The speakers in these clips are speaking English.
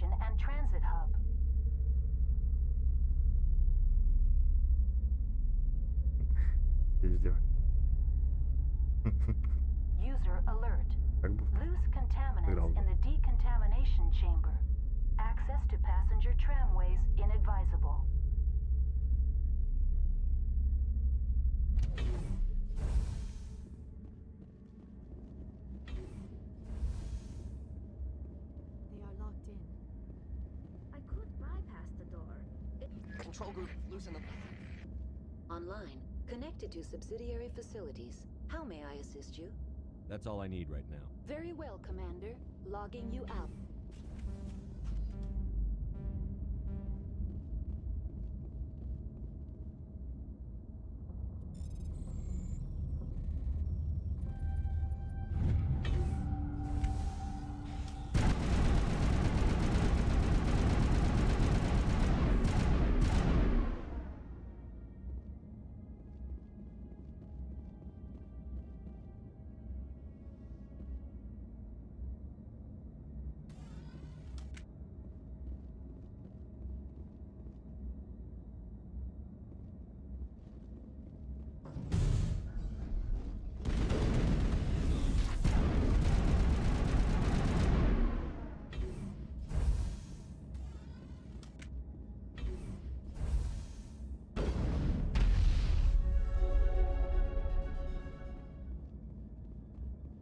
destination and transit hub. User alert. Loose contaminants in the decontamination chamber. Access to passenger tramways inadvisable. They are locked in. I could bypass the door. Control group, loosen them. Online, connected to subsidiary facilities. How may I assist you? That's all I need right now. Very well, Commander. Logging you out.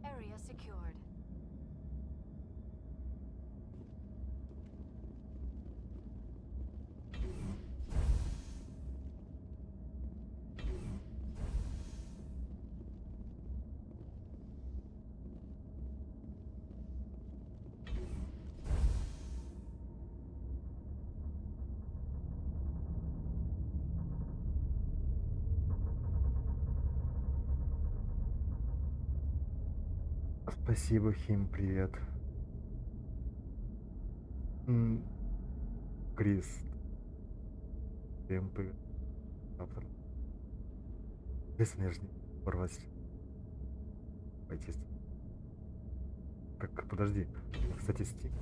Area secured. Спасибо, Хим, привет. Крис, всем привет. Завтра. Крис, мне же не порвать. Пойти. Так, подожди. Кстати, Steam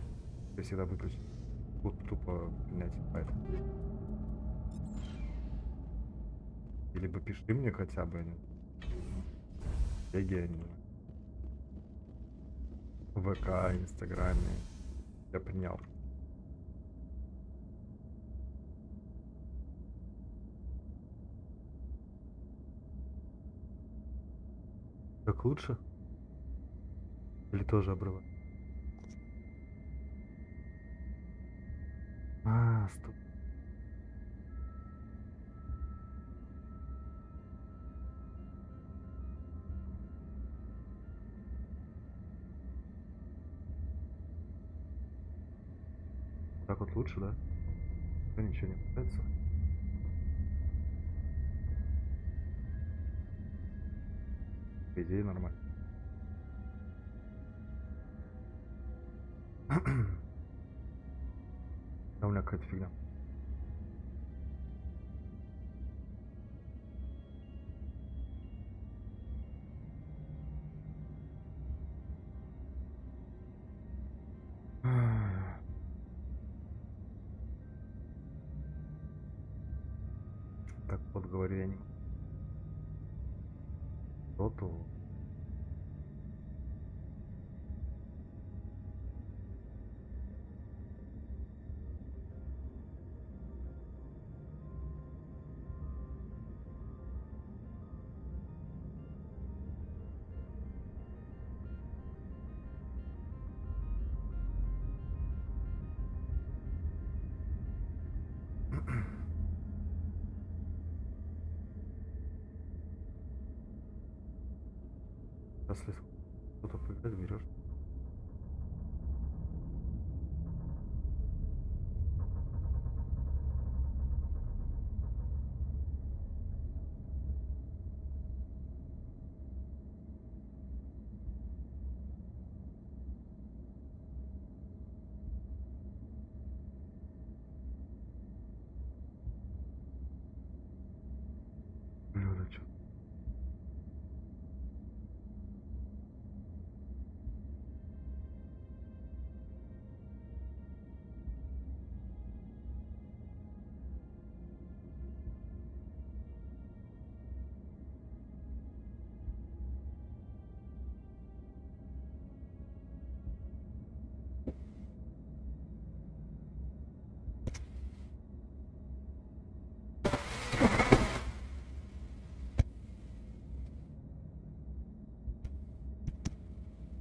я всегда выключу. Буду тупо принять файл. Или бы пиши мне хотя бы. Теги, в ВК, Инстаграме. Я принял. Как лучше? Или тоже обрывать? Стоп. Так вот лучше, да? Да, ничего не нравится. По идее нормально. А у меня какая-то фигня. Так вот говорю, я не могу. То-то. Если кто-то поиграть, берешь. Блюдо, что?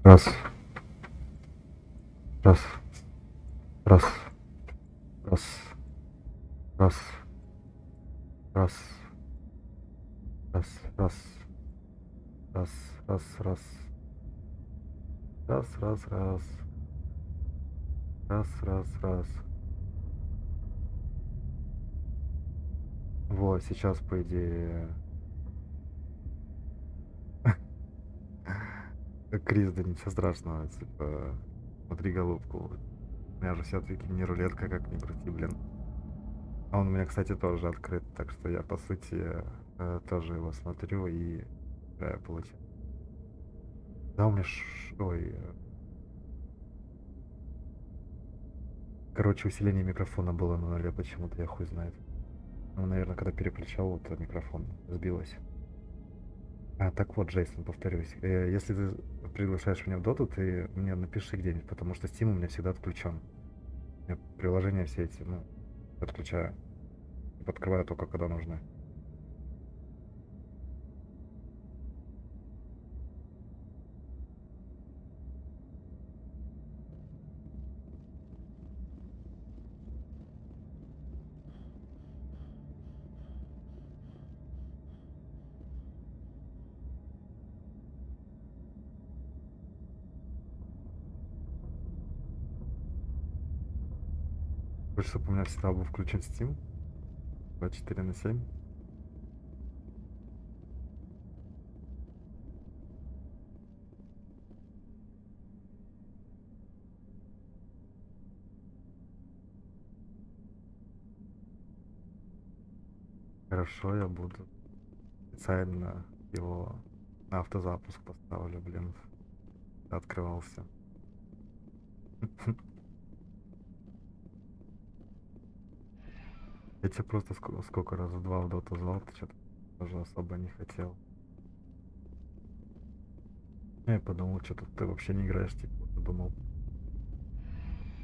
Раз. Раз. Раз. Раз. Раз. Раз. Раз. Раз. Раз. Раз. Раз. Раз. Раз. Раз. Раз. Раз. Раз. Вот, сейчас, по идее... Крис, да ничего страшного, типа... Смотри, голубку. У меня же все-таки не рулетка, как ни крути, блин. А он у меня, кстати, тоже открыт, так что я, по сути, тоже его смотрю и играю, получаю. Да, у меня... Ой... Короче, усиление микрофона было на нуле почему-то, я хуй знает. Ну, наверное, когда переключал, вот микрофон сбилось. А, так вот, Джейсон, повторюсь. Если ты приглашаешь меня в доту, ты мне напиши где-нибудь, потому что Steam у меня всегда отключен. Я приложения все эти, ну, отключаю. И подкрываю только когда нужно. Хочешь, чтобы у меня всегда был включен Steam? 24/7? Хорошо, я буду. Специально его на автозапуск поставлю, блин. Открывался. Я тебя просто сколько раз в 2 в доту звал, ты что-то даже особо не хотел. Я подумал, что-то ты вообще не играешь, типа, подумал.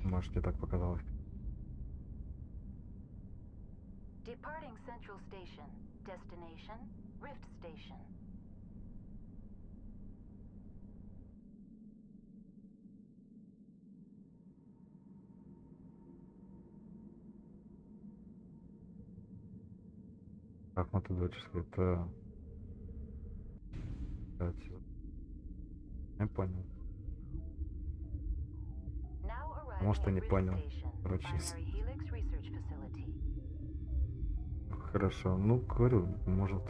Может, тебе так показалось. Departing Central Station. Destination, Rift Station. Шахматы дочерские, это... Кстати, я понял. Now arriving Может, я at не Rift понял. Station, Короче, Primary Helix Research Facility. хорошо. Ну, говорю, может,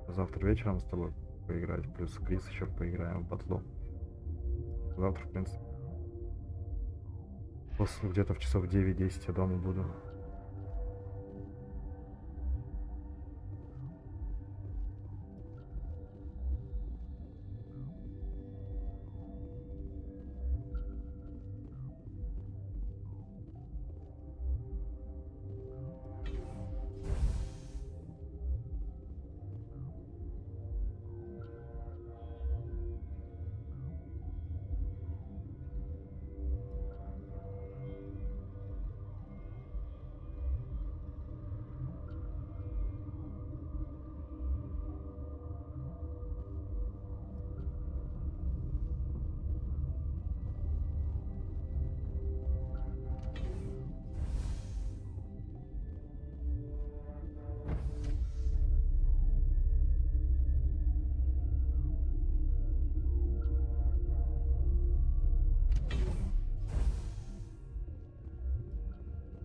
завтра вечером с тобой поиграть, плюс Крис еще поиграем в батлу. Завтра, в принципе. После где-то в часов 9-10 я дома буду.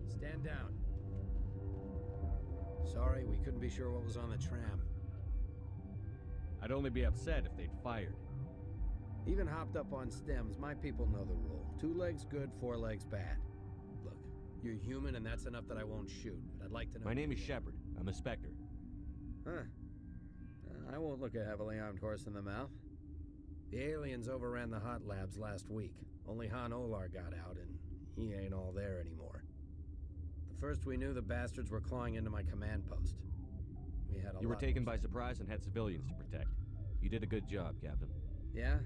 Stand down. Sorry, we couldn't be sure what was on the tram. I'd only be upset if they'd fired. Even hopped up on stems, my people know the rule. 2 legs good, 4 legs bad. Look, you're human and that's enough that I won't shoot, but I'd like to know... My name is Shepard. I'm a Spectre. Huh. I won't look a heavily armed horse in the mouth. The aliens overran the hot labs last week. Only Han Olar got out, and he ain't all there anymore. The first we knew, the bastards were clawing into my command post. We had a You were lot taken more- by surprise and had civilians to protect. You did a good job, Captain. Yeah?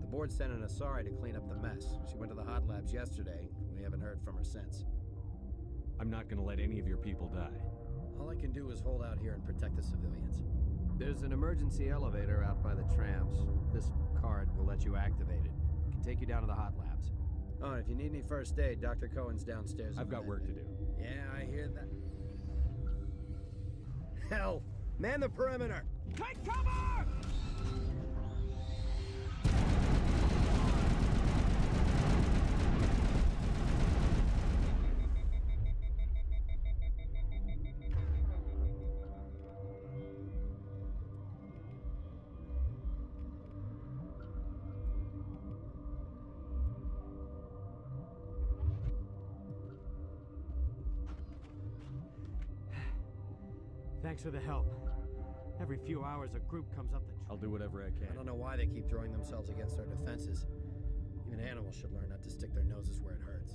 The board sent an Asari to clean up the mess. She went to the hot labs yesterday. We haven't heard from her since. I'm not gonna let any of your people die. All I can do is hold out here and protect the civilians. There's an emergency elevator out by the trams. This card will let you activate it. It can take you down to the hot labs. Oh, and if you need any first aid, Dr. Cohen's downstairs. I've got work to do. Yeah, I hear that. Hell! Man the perimeter! Take cover! Thanks for the help. Every few hours, a group comes up that... I'll do whatever I can. I don't know why they keep throwing themselves against our defenses. Even animals should learn not to stick their noses where it hurts.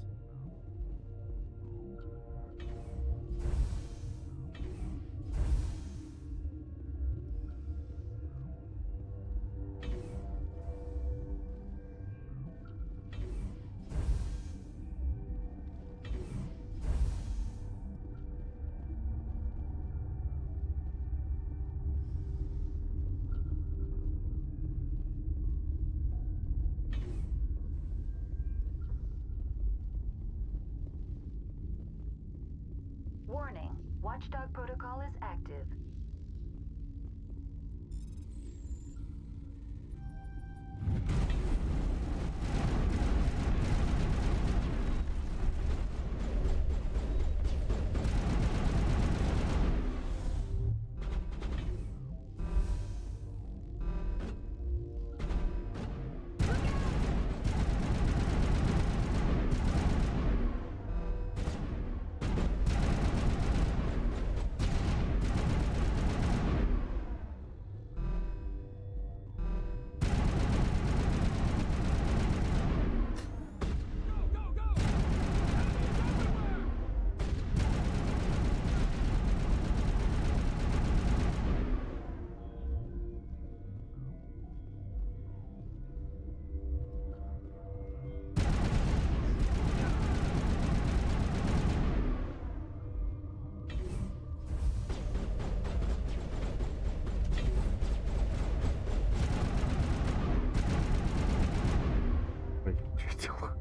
Warning, Watchdog protocol is active. Ой, что делаю?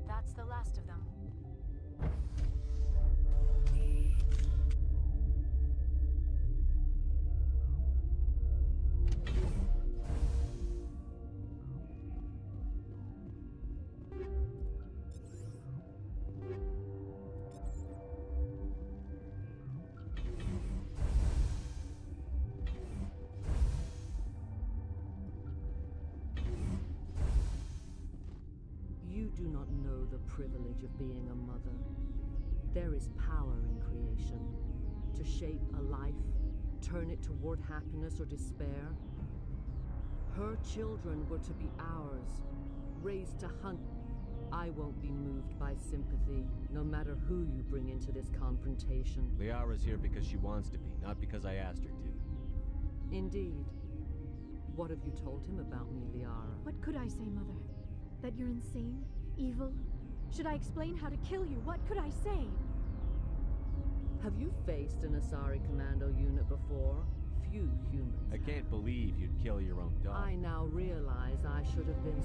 That's the last of them. You do not know the privilege of being a mother. There is power in creation. To shape a life, turn it toward happiness or despair. Her children were to be ours, raised to hunt. I won't be moved by sympathy, no matter who you bring into this confrontation. Liara's here because she wants to be, not because I asked her to. Indeed. What have you told him about me, Liara? What could I say, Mother? That you're insane? Evil? Should I explain how to kill you? What could I say? Have you faced an Asari commando unit before? Few humans I have. can't believe you'd kill your own dog. I now realize I should have been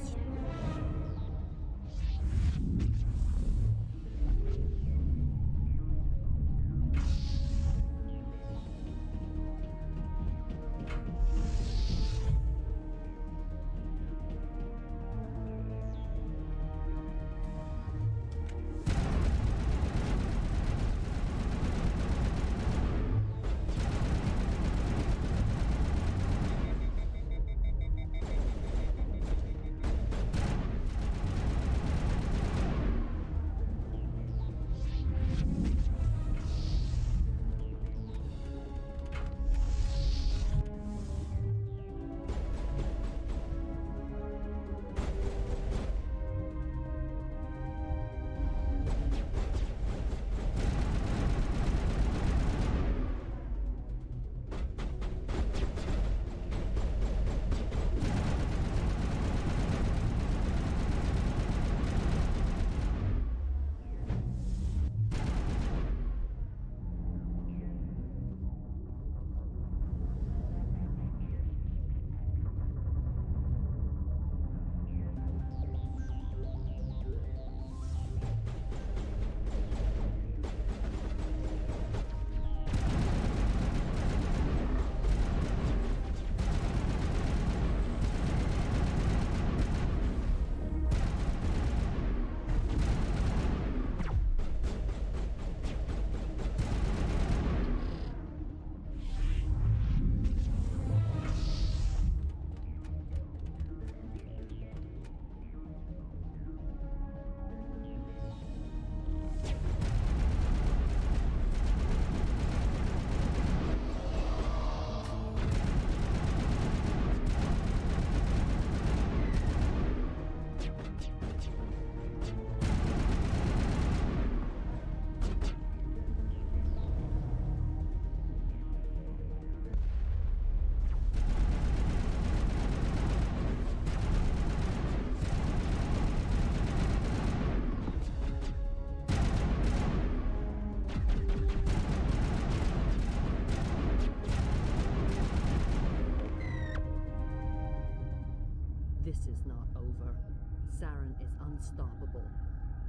Saren is unstoppable.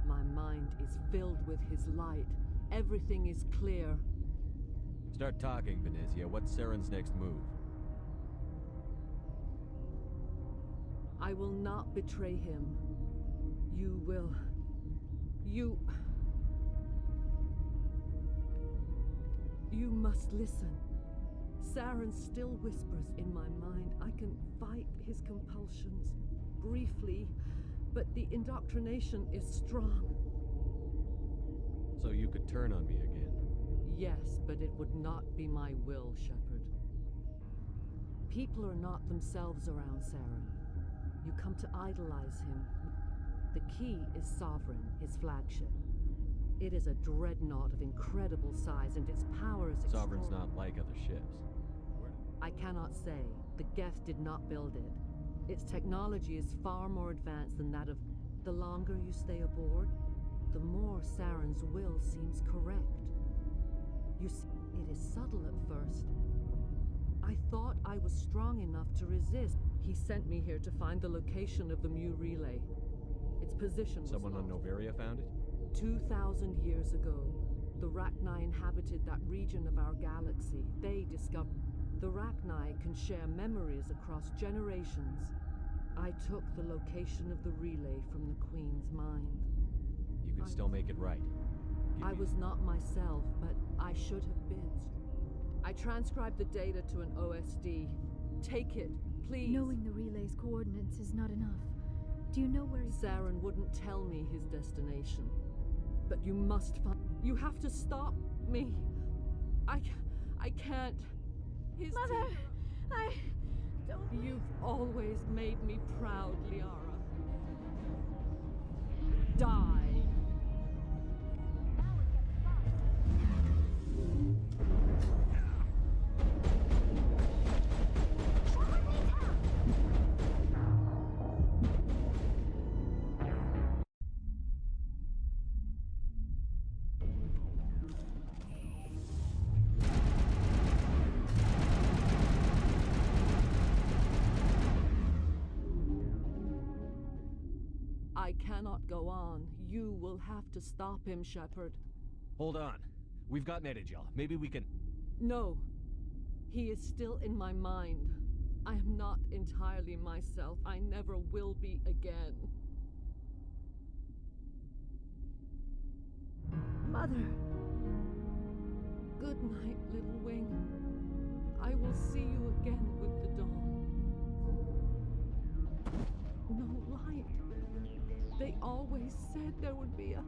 My mind is filled with his light. Everything is clear. Start talking, Venezia. What's Saren's next move? I will not betray him. You will. You must listen. Saren still whispers in my mind. I can fight his compulsions briefly, but the indoctrination is strong. So you could turn on me again? Yes, but it would not be my will, Shepard. People are not themselves around Saren. You come to idolize him. The key is Sovereign, his flagship. It is a dreadnought of incredible size, and its power is Sovereign's not like other ships. I cannot say. The Geth did not build it. Its technology is far more advanced than that of... The longer you stay aboard, the more Saren's will seems correct. You see, it is subtle at first. I thought I was strong enough to resist. He sent me here to find the location of the Mu relay. Its position was Someone on Noveria found it? 2,000 years ago, the Rachni inhabited that region of our galaxy. They discovered... The Rachni can share memories across generations. I took the location of the relay from the Queen's mind. You can still make it right. I was not myself, but I should have been. I transcribed the data to an OSD. Take it, please. Knowing the relay's coordinates is not enough. Do you know where he's... Saren wouldn't tell me his destination. But you must find... You have to stop me. I can't... His Mother! I... don't... You've always made me proud, Liara. Die! I cannot go on. You will have to stop him, Shepard. Hold on. We've got Metagel. Maybe we can... No. He is still in my mind. I am not entirely myself. I never will be again. Mother! Good night, little wing. I will see you again with the dawn. No light. They always said there would be a...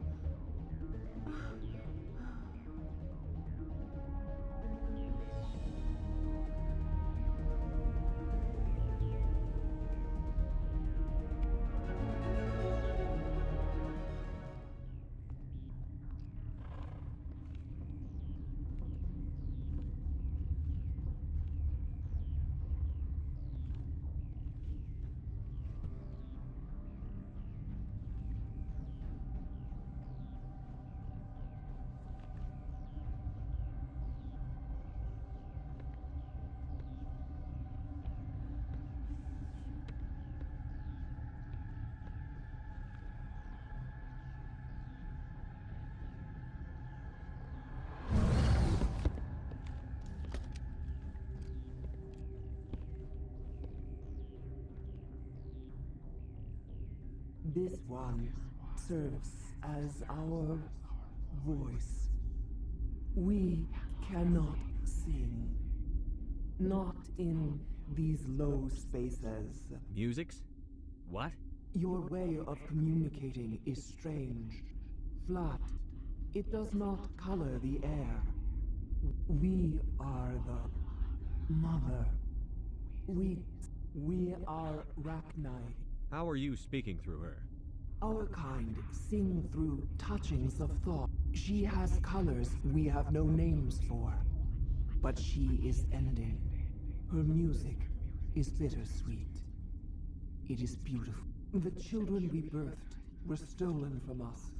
This one serves as our voice. We cannot sing. Not in these low spaces. Musics? What? Your way of communicating is strange. Flat. It does not color the air. We are the mother. We are Rachni. How are you speaking through her? Our kind sing through touchings of thought. She has colors we have no names for. But she is ending. Her music is bittersweet. It is beautiful. The children we birthed were stolen from us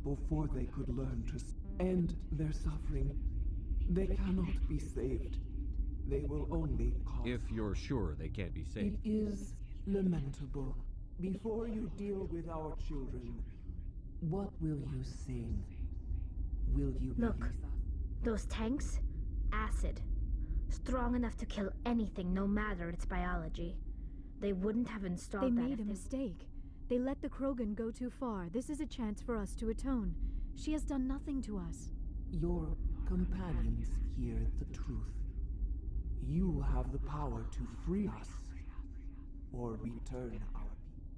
before they could learn to end their suffering. They cannot be saved. They will only cause... If you're sure they can't be saved. It is lamentable. Before you deal with our children, what will you sing? Will you Look, release us? those tanks? Acid. Strong enough to kill anything, no matter its biology. They wouldn't have installed They that made if a mistake. They let the Krogan go too far. This is a chance for us to atone. She has done nothing to us. Your companions hear the truth. You have the power to free us, or return our people.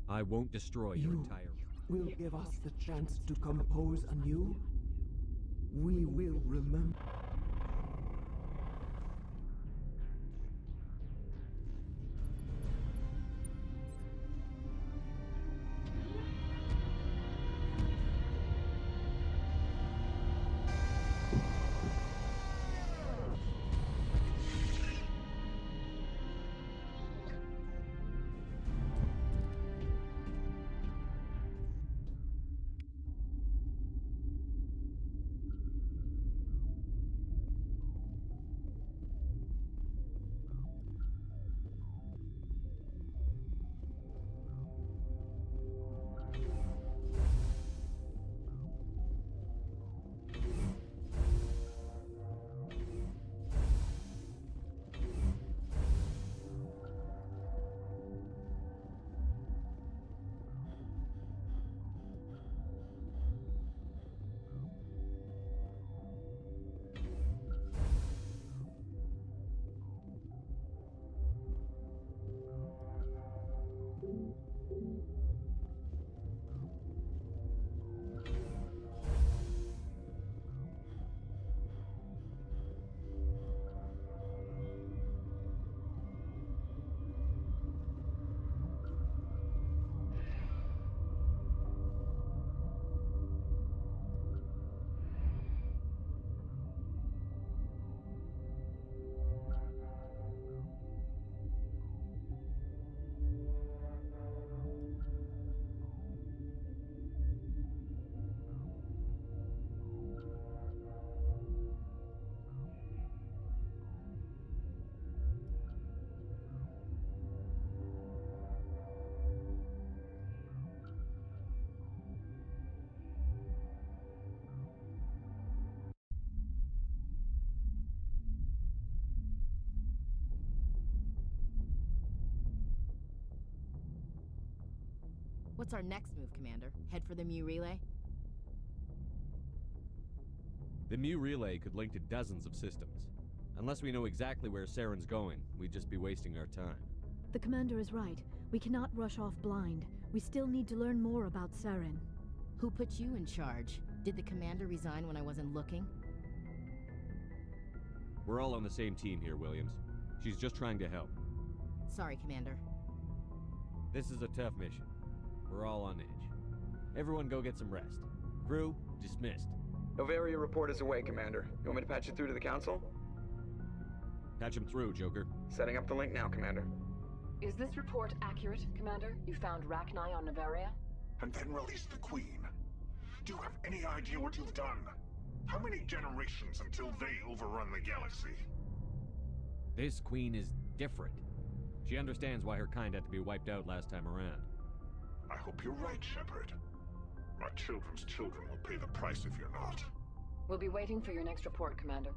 I won't destroy your You entire... will give us the chance to compose anew. We will remember. What's our next move, Commander? Head for the Mu Relay? The Mu Relay could link to dozens of systems. Unless we know exactly where Saren's going, we'd just be wasting our time. The commander is right. We cannot rush off blind. We still need to learn more about Saren. Who put you in charge? Did the commander resign when I wasn't looking? We're all on the same team here, Williams. She's just trying to help. Sorry, Commander. This is a tough mission. We're all on edge. Everyone go get some rest. Crew, dismissed. Novaria report is away, Commander. You want me to patch you through to the Council? Patch him through, Joker. Setting up the link now, Commander. Is this report accurate, Commander? You found Rachni on Novaria? And then released the Queen. Do you have any idea what you've done? How many generations until they overrun the galaxy? This Queen is different. She understands why her kind had to be wiped out last time around. I hope you're right, Shepard. My children's children will pay the price if you're not. We'll be waiting for your next report, Commander.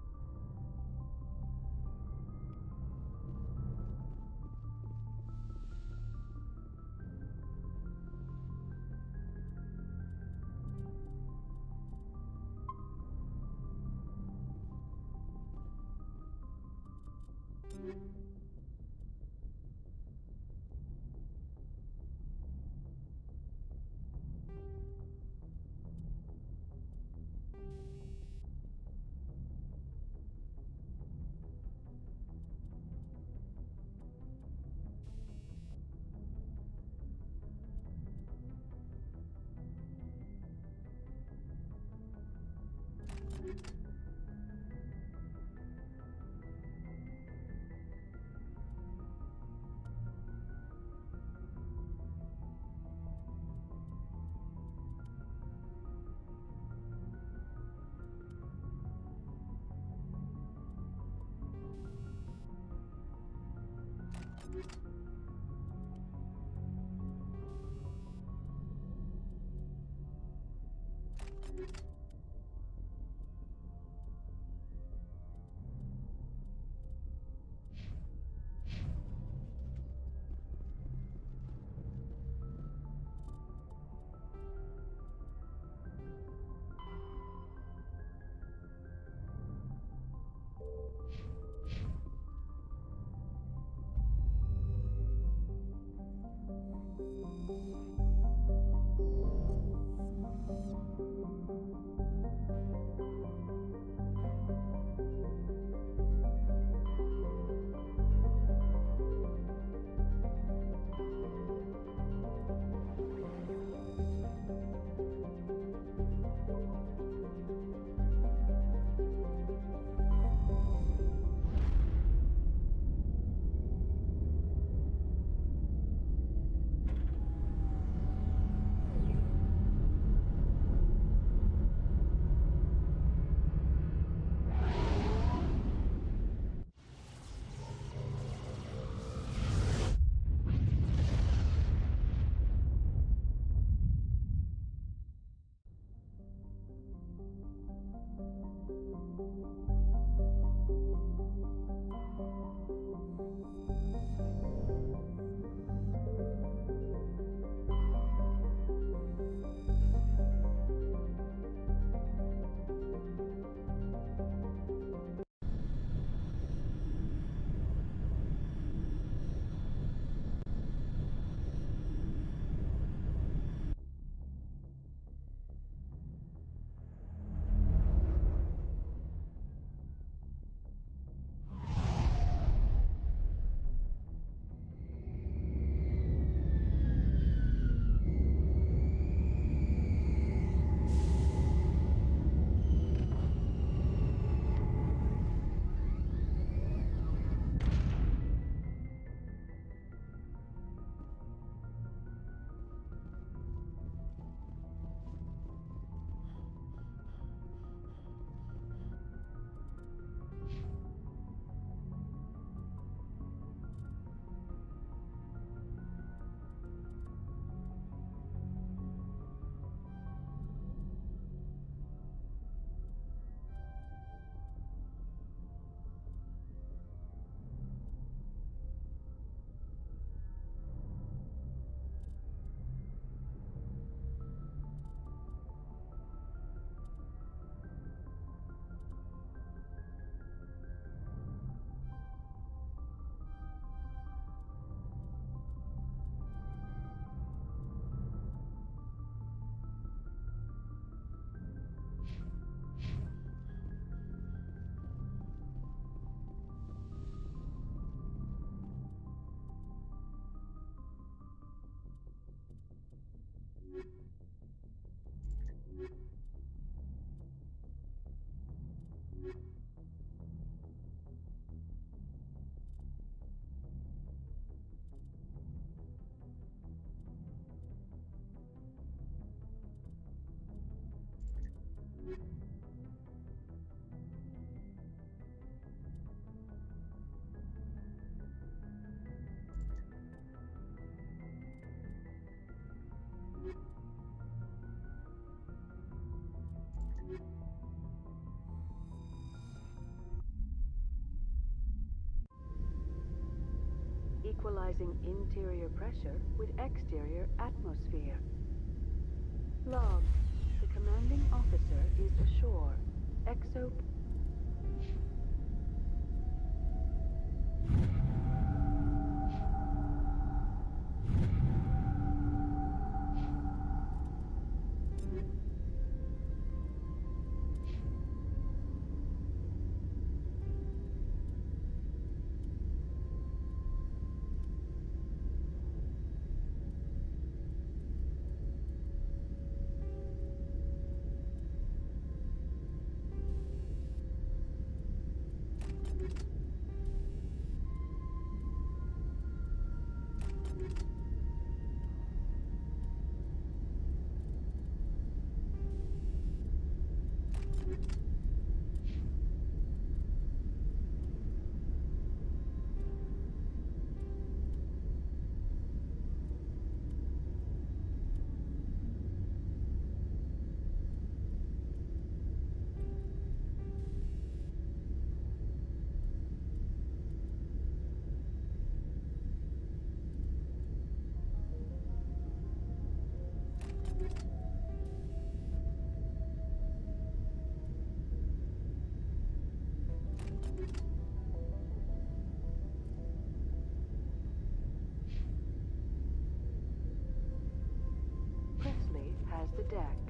Equalizing interior pressure with exterior atmosphere. Log. The commanding officer is ashore. Exo... deck.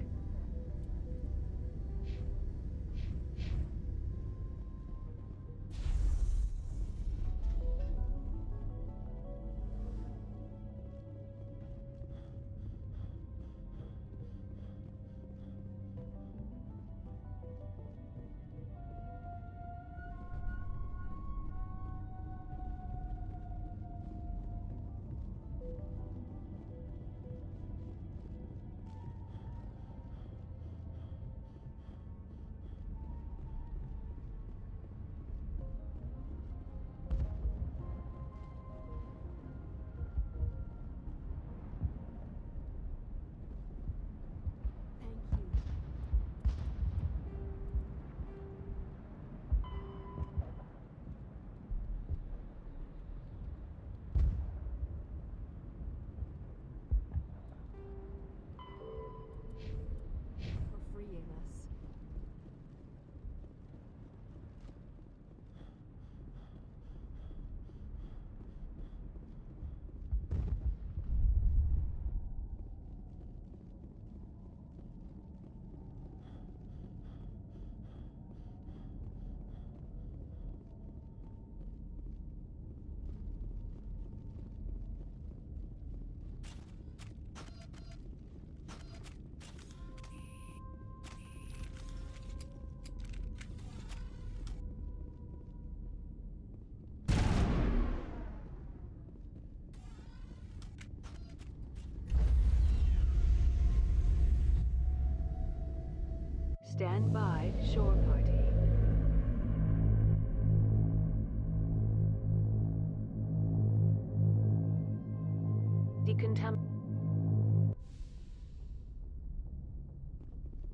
Stand by, shore party.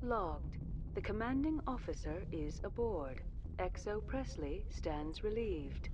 Logged. The commanding officer is aboard. XO Presley stands relieved.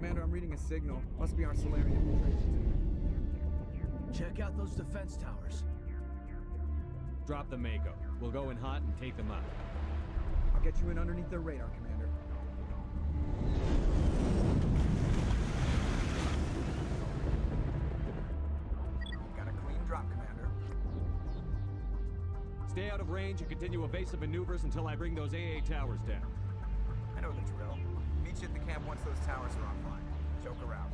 Commander, I'm reading a signal. Must be our Solarian infiltration. Check out those defense towers. Drop the Mako. We'll go in hot and take them out. I'll get you in underneath their radar, Commander. Got a clean drop, Commander. Stay out of range and continue evasive maneuvers until I bring those AA towers down. I know the drill. Meet you at the camp once those towers are offline. Joke around.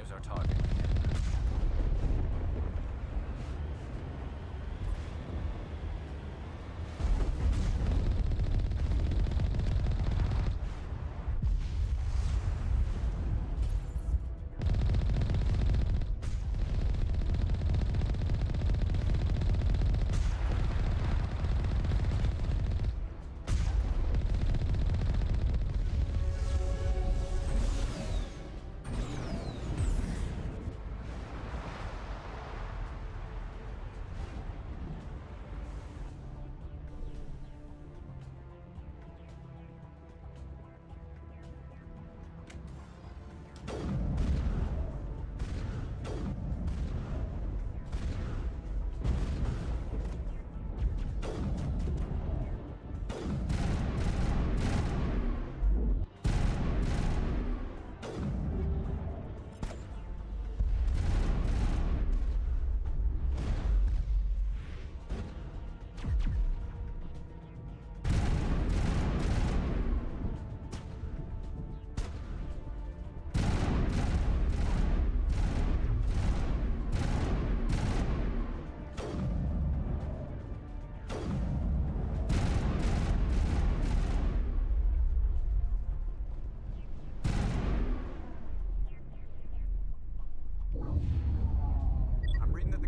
There's our target.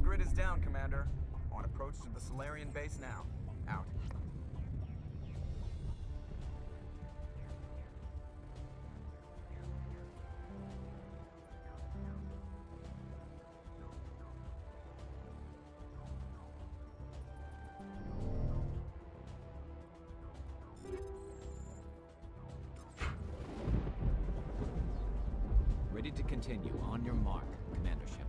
Grid is down, Commander. On approach to the Solarian base now. Out. Ready to continue. On your mark, Commander Shepard.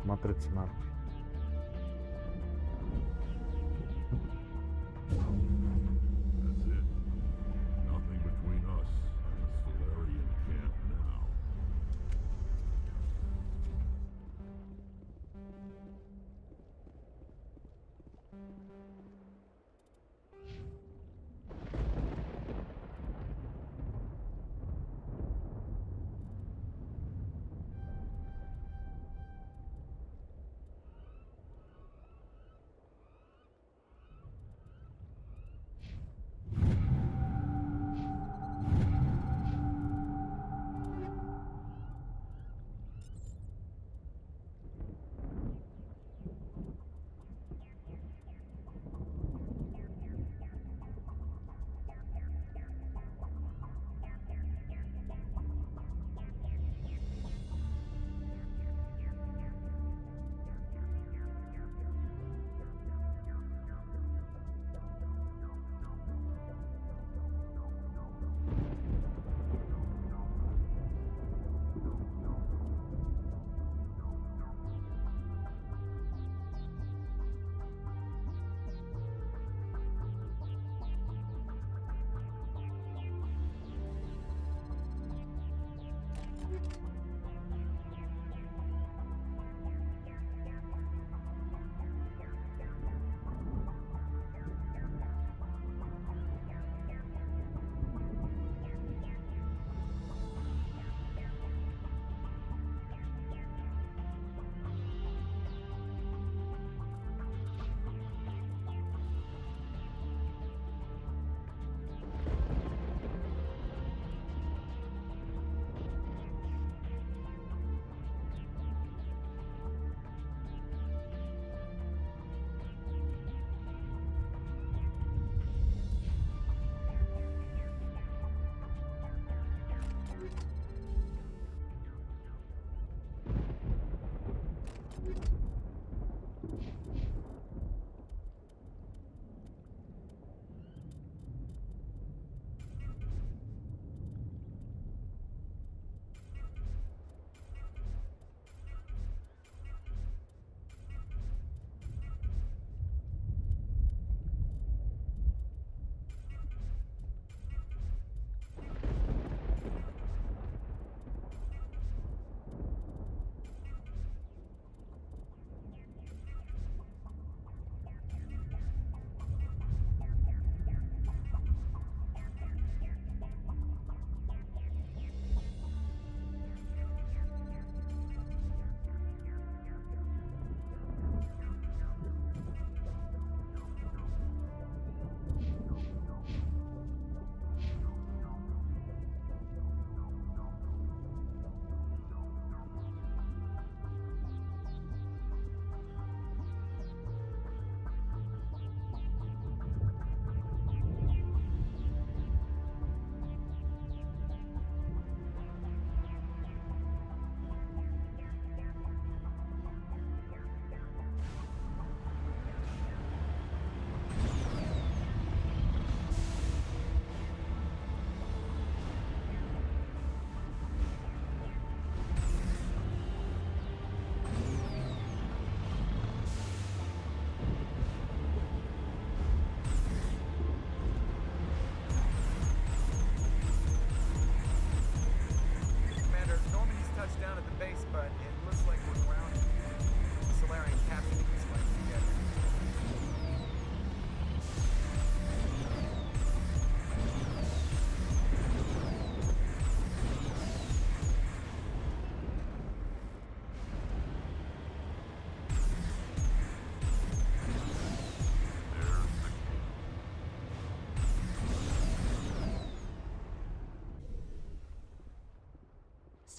Матрица на. That's it. Nothing between us and the Solarian camp now.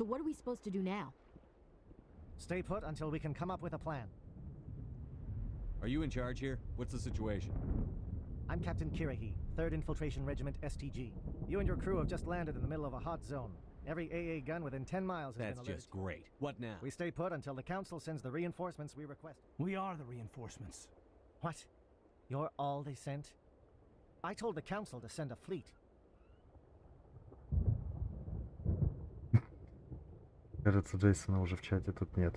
So what are we supposed to do now? Stay put until we can come up with a plan. Are you in charge here? What's the situation? I'm Captain Kirahi, 3rd Infiltration Regiment STG. You and your crew have just landed in the middle of a hot zone. Every AA gun within 10 miles has That's been alerted. just great. What now? We stay put until the Council sends the reinforcements we request. We are the reinforcements. What? You're all they sent? I told the Council to send a fleet. Кажется, Джейсона уже в чате тут нет.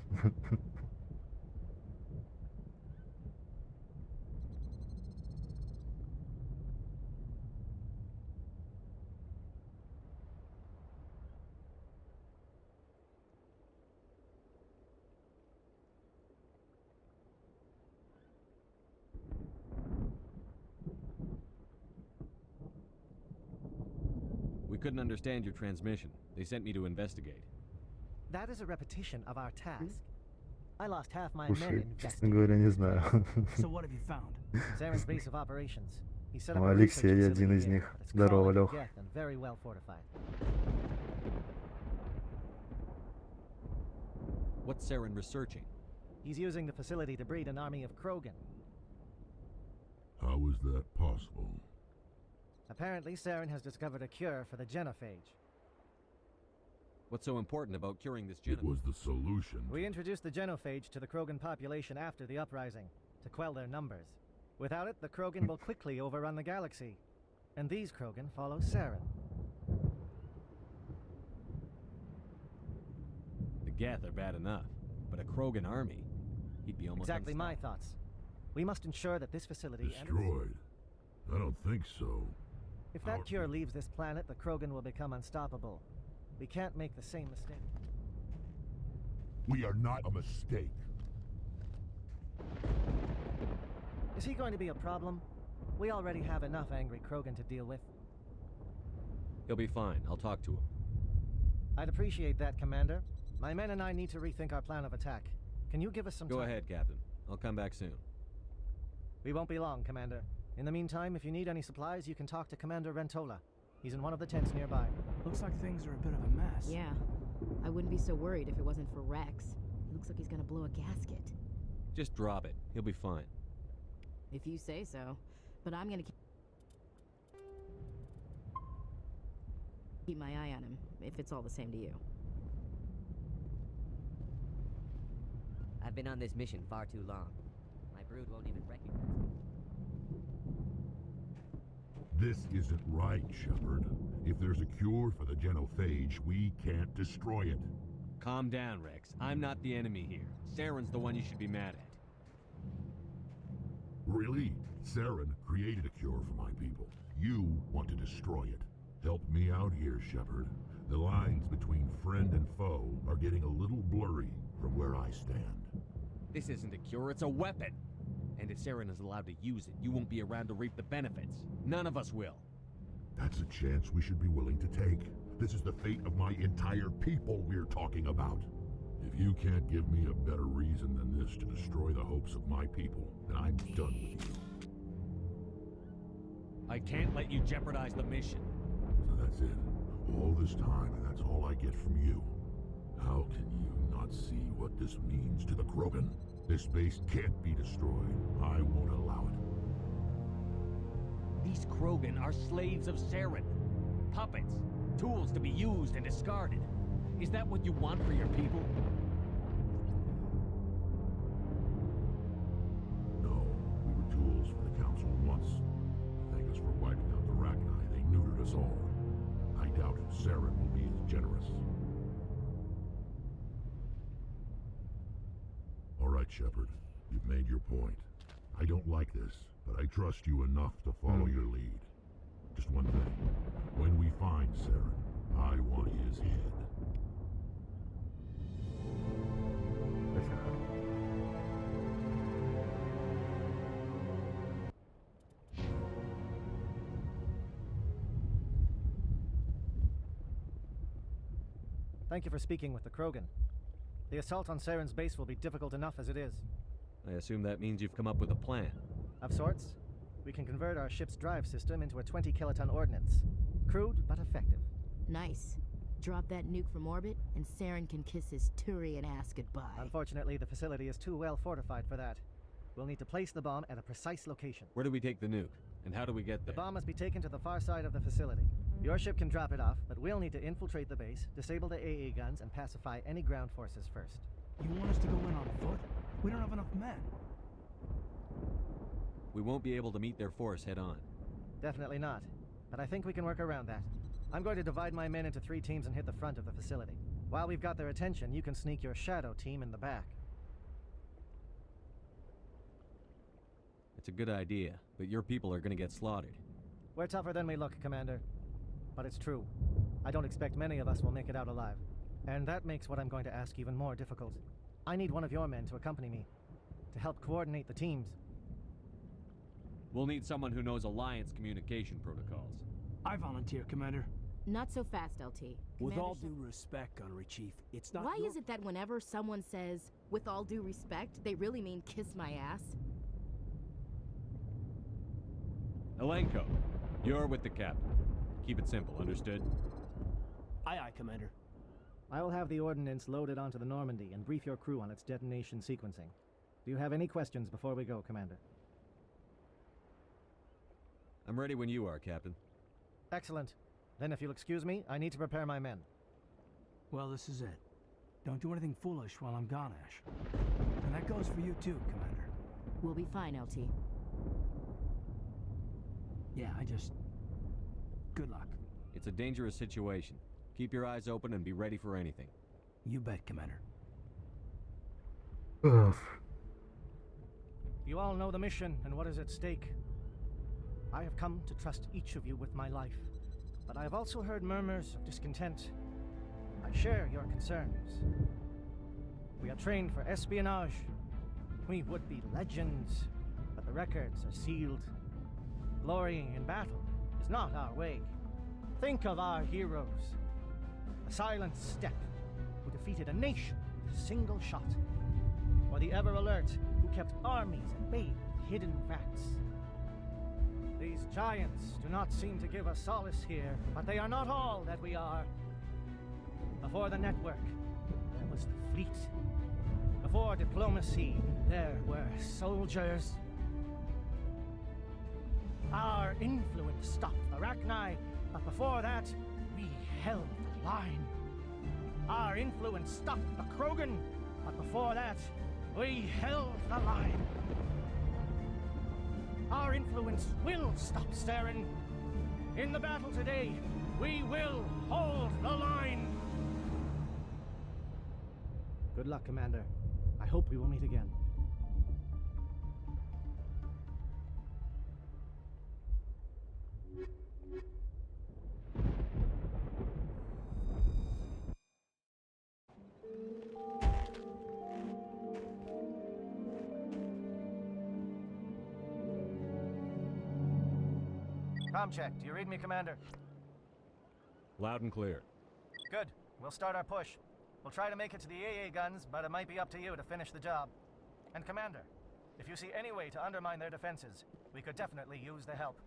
We couldn't understand your transmission. They sent me to investigate. That is a repetition of our task. I lost half my men Слушай, in честно говоря, не знаю. So what have you found? Saren's base of operations. He set up Ну, a Алексей research один facility из there, них. but it's Здорово, crawling Лёх. with death and very well fortified. What's Saren researching? He's using the facility to breed an army of Krogan. How is that possible? Apparently, Saren has discovered a cure for the genophage. What's so important about curing this It genophage? was the solution. We introduced the genophage to the Krogan population after the uprising, to quell their numbers. Without it, the Krogan will quickly overrun the galaxy. And these Krogan follow Saren. The Geth are bad enough, but a Krogan army? He'd be almost Exactly my unstoppable. thoughts. We must ensure that this facility Destroyed? I don't think so. If that cure leaves this planet, the Krogan will become unstoppable. We can't make the same mistake. We are not a mistake. Is he going to be a problem? We already have enough angry Krogan to deal with. He'll be fine. I'll talk to him. I'd appreciate that, Commander. My men and I need to rethink our plan of attack. Can you give us some time? Go ahead, Captain. I'll come back soon. We won't be long, Commander. In the meantime, if you need any supplies, you can talk to Commander Rentola. He's in one of the tents nearby. Looks like things are a bit of a mess. Yeah. I wouldn't be so worried if it wasn't for Rex. He looks like he's gonna blow a gasket. Just drop it. He'll be fine. If you say so. But I'm gonna keep my eye on him, if it's all the same to you. I've been on this mission far too long. My brood won't even recognize me. This isn't right, Shepard. If there's a cure for the genophage, we can't destroy it. Calm down, Rex. I'm not the enemy here. Saren's the one you should be mad at. Really? Saren created a cure for my people. You want to destroy it. Help me out here, Shepard. The lines between friend and foe are getting a little blurry from where I stand. This isn't a cure, it's a weapon. And if Saren is allowed to use it, you won't be around to reap the benefits. None of us will. That's a chance we should be willing to take. This is the fate of my entire people we're talking about. If you can't give me a better reason than this to destroy the hopes of my people, then I'm done with you. I can't let you jeopardize the mission. So that's it. All this time, and that's all I get from you. How can you not see what this means to the Krogan? This base can't be destroyed. I won't allow it. These Krogan are slaves of Saren. Puppets. Tools to be used and discarded. Is that what you want for your people? No, we were tools for the Council once. Thank us for wiping out the Rachni. They neutered us all. I doubt Saren will be as generous. All right, Shepard. You've made your point. I don't like this, but I trust you enough to follow your lead. Just one thing. When we find Saren, I want his head. Thank you for speaking with the Krogan. The assault on Saren's base will be difficult enough as it is. I assume that means you've come up with a plan. Of sorts. We can convert our ship's drive system into a 20-kiloton ordnance. Crude, but effective. Nice. drop that nuke from orbit, and Saren can kiss his Turian ass goodbye. Unfortunately, the facility is too well fortified for that. We'll need to place the bomb at a precise location. Where do we take the nuke? And how do we get The there? bomb must be taken to the far side of the facility. Your ship can drop it off, but we'll need to infiltrate the base, disable the AA guns, and pacify any ground forces first. You want us to go in on foot? We don't have enough men. We won't be able to meet their force head-on. Definitely not. But I think we can work around that. I'm going to divide my men into 3 teams and hit the front of the facility. While we've got their attention, you can sneak your shadow team in the back. It's a good idea, but your people are gonna get slaughtered. We're tougher than we look, Commander. But it's true. I don't expect many of us will make it out alive. And that makes what I'm going to ask even more difficult. I need one of your men to accompany me, to help coordinate the teams. We'll need someone who knows Alliance communication protocols. I volunteer, Commander. Not so fast, LT. With Commander all due respect, Gunnery Chief, it's not Why your... is it that whenever someone says, with all due respect, they really mean kiss my ass? Elenko, you're with the captain. Keep it simple, understood? Aye, aye, Commander. I will have the ordnance loaded onto the Normandy and brief your crew on its detonation sequencing. Do you have any questions before we go, Commander? I'm ready when you are, Captain. Excellent. Then if you'll excuse me, I need to prepare my men. Well, this is it. Don't do anything foolish while I'm gone, Ash. And that goes for you too, Commander. We'll be fine, LT. Yeah, good luck. It's a dangerous situation. Keep your eyes open and be ready for anything. You bet, Commander. You all know the mission and what is at stake. I have come to trust each of you with my life, but I have also heard murmurs of discontent. I share your concerns. We are trained for espionage. We would be legends, but the records are sealed. Glorying in battle is not our way. Think of our heroes. The silent step who defeated a nation with a single shot. Or the ever-alert who kept armies at bay with hidden facts. These giants do not seem to give us solace here, but they are not all that we are. Before the network, there was the fleet. Before diplomacy, there were soldiers. Our influence stopped the Rachni, but before that, we held the line. Our influence stopped the Krogan, but before that, we held the line. Our influence will stop Saren. In the battle today, we will hold the line. Good luck, Commander. I hope we will meet again. Comm check. Do you read me, Commander? Loud and clear. Good. We'll start our push. We'll try to make it to the AA guns, but it might be up to you to finish the job. And Commander, if you see any way to undermine their defenses, we could definitely use the help.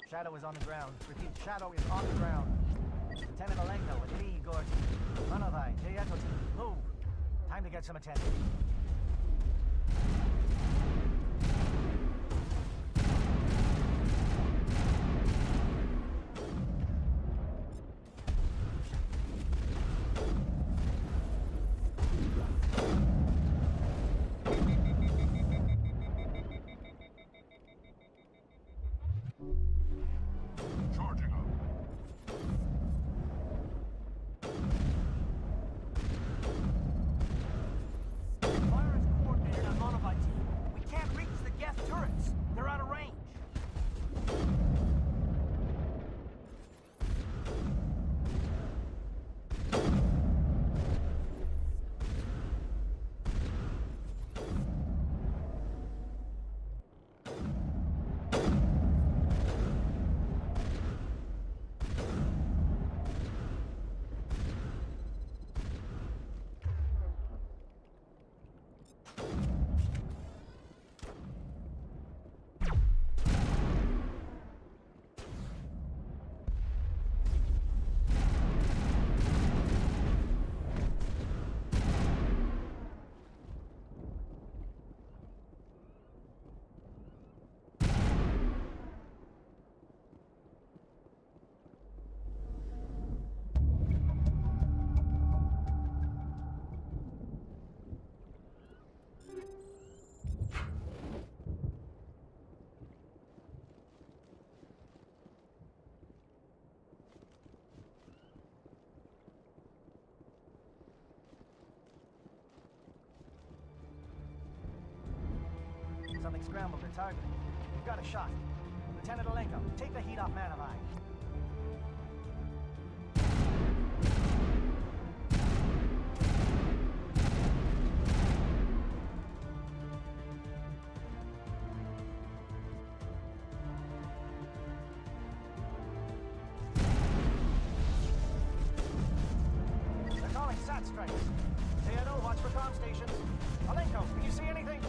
Shadow is on the ground. Repeat, Shadow is on the ground. Lieutenant Elenko with Lee Gordy. Manovai, Jayetoti, move. Time to get some attention. scrambled their targeting. We've got a shot. Lieutenant Alenko, take the heat off Man of Eye. They're calling SAT strikes. Theodore, watch for comm stations. Alenko, can you see anything?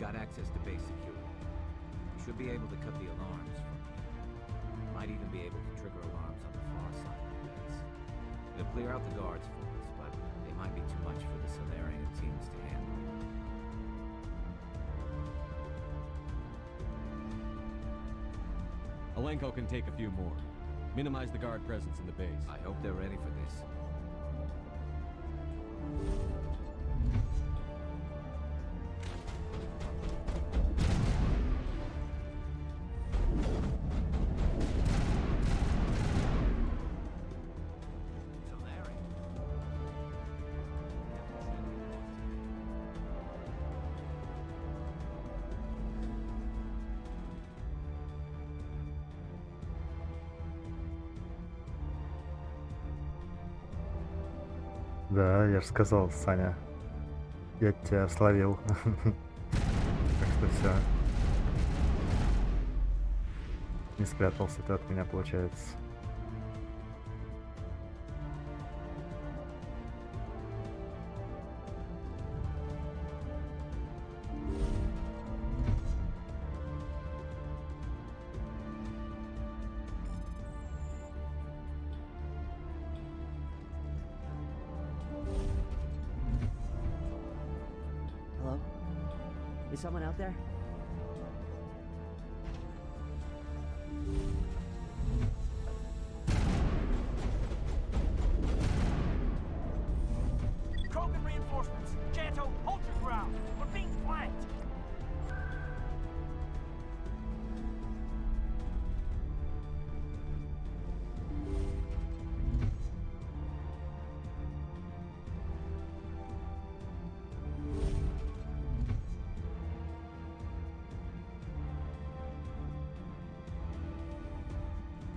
got access to base security. You should be able to cut the alarms from here. Might even be able to trigger alarms on the far side of the base. It'll clear out the guards for us, but they might be too much for the Solarian teams to handle. Alenko can take a few more. Minimize the guard presence in the base. I hope they're ready for this. Да, я же сказал, Саня. Я тебя словил. Так что все. Не спрятался ты от меня, получается. Hello? Is someone out there? Krogan reinforcements! Janto, hold your ground! We're being flanked!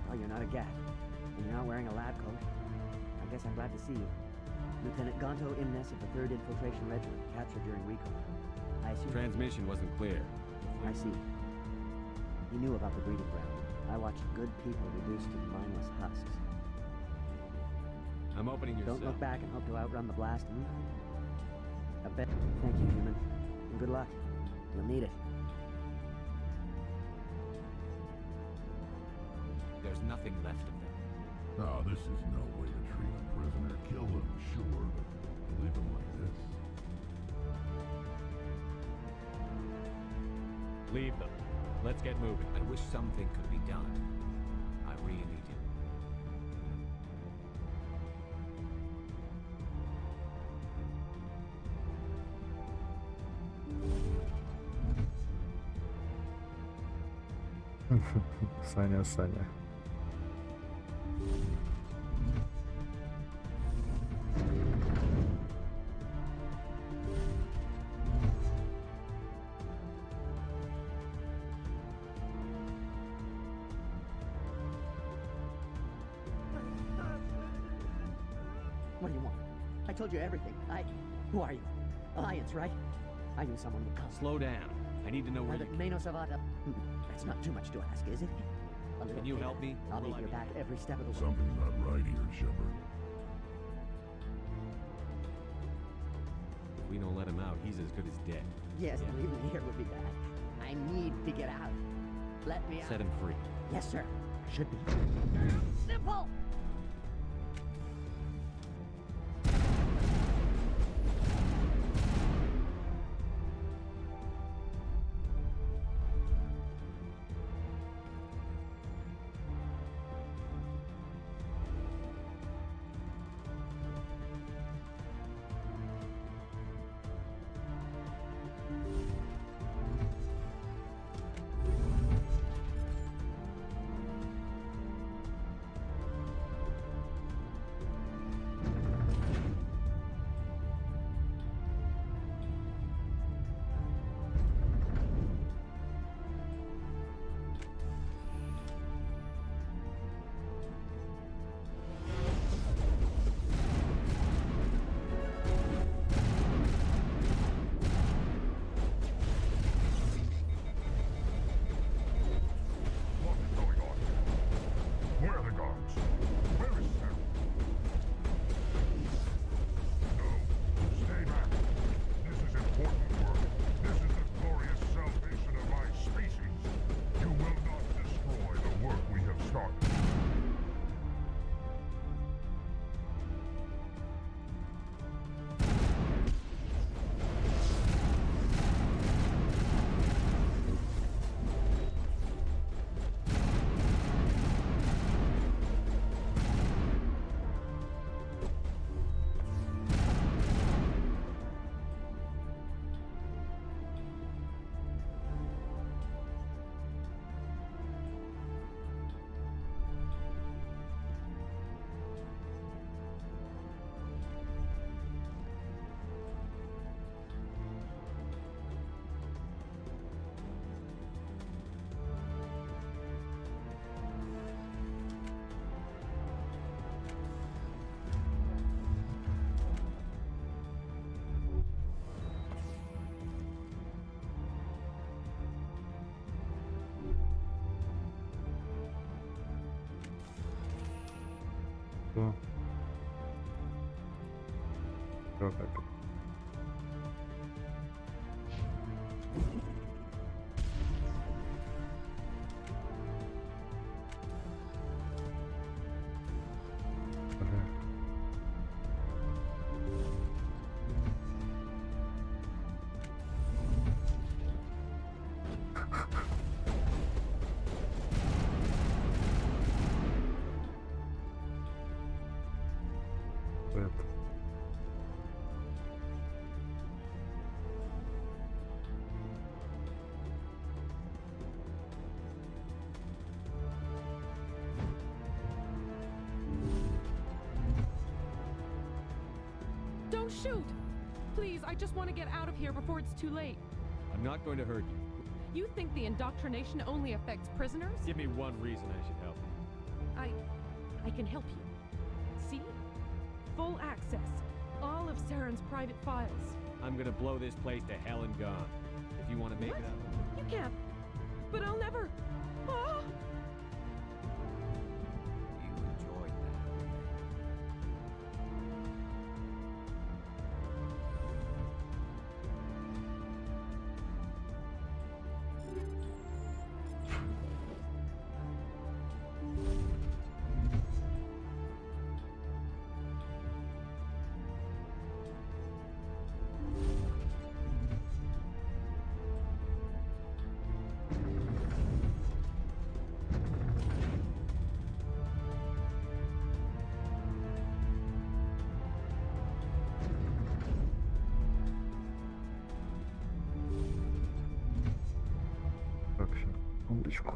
Oh, you're not a gat. And you're not wearing a lab coat. I guess I'm glad to see you. Lieutenant Gonto Imnes of the 3rd Infiltration Regiment, captured during recon. I assume... Transmission wasn't clear. I see. You knew about the breeding ground. I watched good people reduced to mindless husks. I'm opening your Don't cell. look back and hope to outrun the blast, I bet. Thank you, human. And good luck. You'll need it. There's nothing left of them. Now, this is no way to treat a prisoner. Kill them, sure, but leave them like this. Leave them. Let's get moving. I wish something could be done. I really do. Саня, Саня. What do you want? I told you everything. Who are you? Alliance, right? I knew someone would come. Slow down. I need to know where you... Meno Savata. That's not too much to ask, is it? Can you help me? I'll be your back every step of the way. Something's not right here, Shepard. If we don't let him out, he's as good as dead. Yes, leaving me here would be bad. I need to get out. Let me out. Set him free. Yes, sir. Should be. Simple! Что? Что как? Don't shoot! Please, I just want to get out of here before it's too late. I'm not going to hurt you. You think the indoctrination only affects prisoners? Give me one reason I should help you. I can help you. See? Full access. All of Saren's private files. I'm gonna blow this place to hell and gone. If you want to make What? it up. You can't. But I'll never. Ah! You enjoyed that. Так, сейчас, секундочку.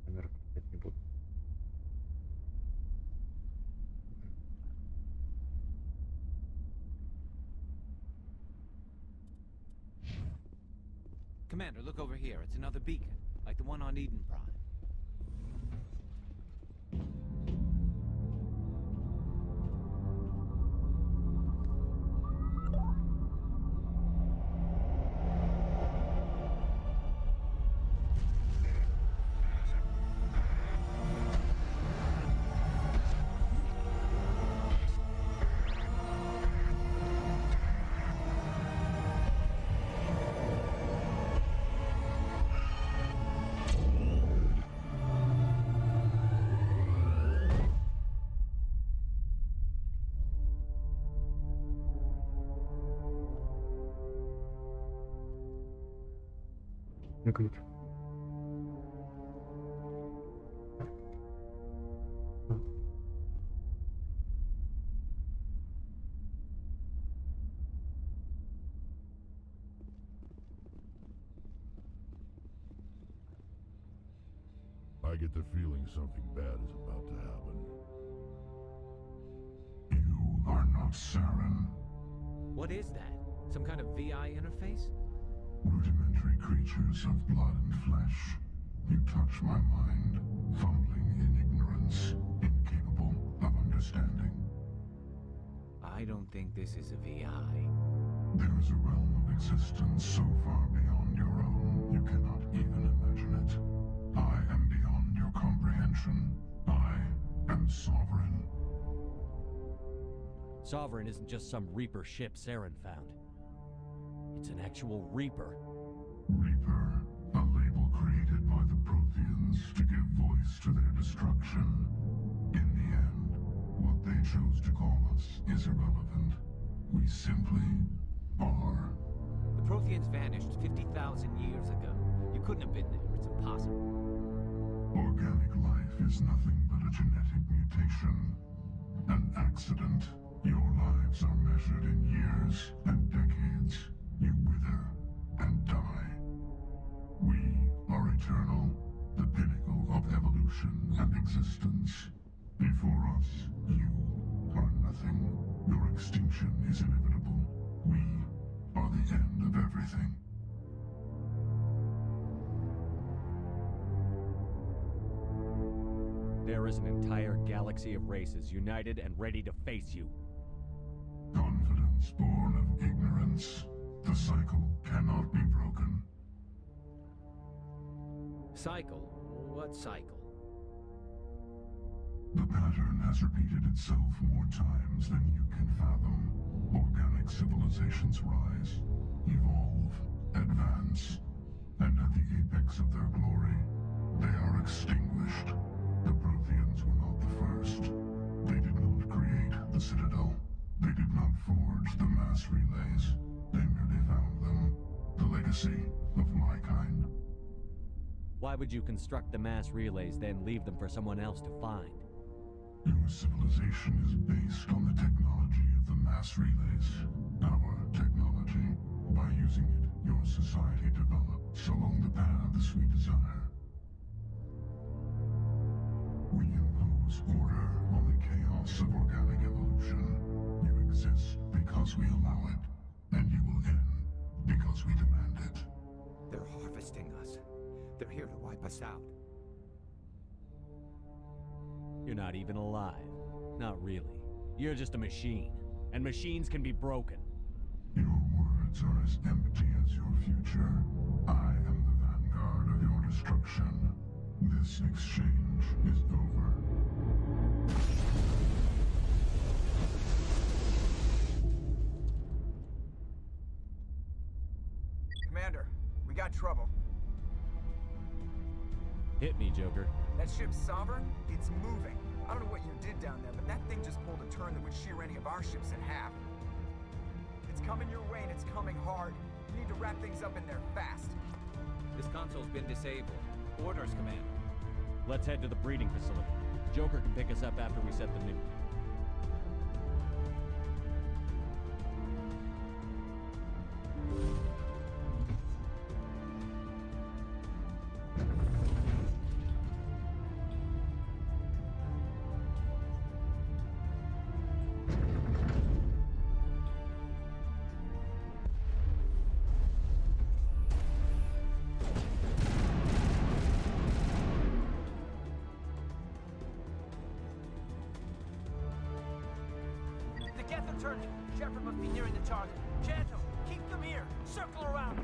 Камеру включать не буду. Commander, look over here. It's another beacon, like the one on Eden Prime. Good. I get the feeling something bad is about to happen. You are not Saren. What is that? Some kind of VI interface? Rudimentary creatures of blood and flesh. You touch my mind, fumbling in ignorance, incapable of understanding. I don't think this is a VI. There is a realm of existence so far beyond your own, you cannot even imagine it. I am beyond your comprehension. I am sovereign. Sovereign isn't just some Reaper ship Saren found. It's an actual Reaper. Reaper, a label created by the Protheans to give voice to their destruction. In the end, what they chose to call us is irrelevant. We simply are. The Protheans vanished 50,000 years ago. You couldn't have been there. It's impossible. Organic life is nothing but a genetic mutation. An accident. Your lives are measured in years and decades. You wither and die. We are eternal, the pinnacle of evolution and existence. Before us, you are nothing. Your extinction is inevitable. We are the end of everything. There is an entire galaxy of races united and ready to face you. Confidence born of ignorance. The cycle cannot be broken. Cycle? What cycle? The pattern has repeated itself more times than you can fathom. Organic civilizations rise, evolve, advance, and at the apex of their glory, they are extinguished. The Protheans were not the first. They did not create the Citadel. They did not forge the mass relays. They merely found them. The legacy of my kind. Why would you construct the mass relays, then leave them for someone else to find? Your civilization is based on the technology of the mass relays. Our technology. By using it, your society develops along the paths we desire. We impose order on the chaos of organic evolution. You exist because we allow it, and you will end because we demand it. They're harvesting us. They're here to wipe us out. You're not even alive. Not really. You're just a machine. And machines can be broken. Your words are as empty as your future. I am the vanguard of your destruction. This exchange is over. Commander, we got trouble. Hit me, Joker. That ship's Sovereign? It's moving. I don't know what you did down there, but that thing just pulled a turn that would shear any of our ships in half. It's coming your way and it's coming hard. You need to wrap things up in there fast. This console's been disabled. Orders, Commander. Let's head to the breeding facility. Joker can pick us up after we set the nuke. Turning. Shepard must be nearing the target. Janto, keep them here. Circle around.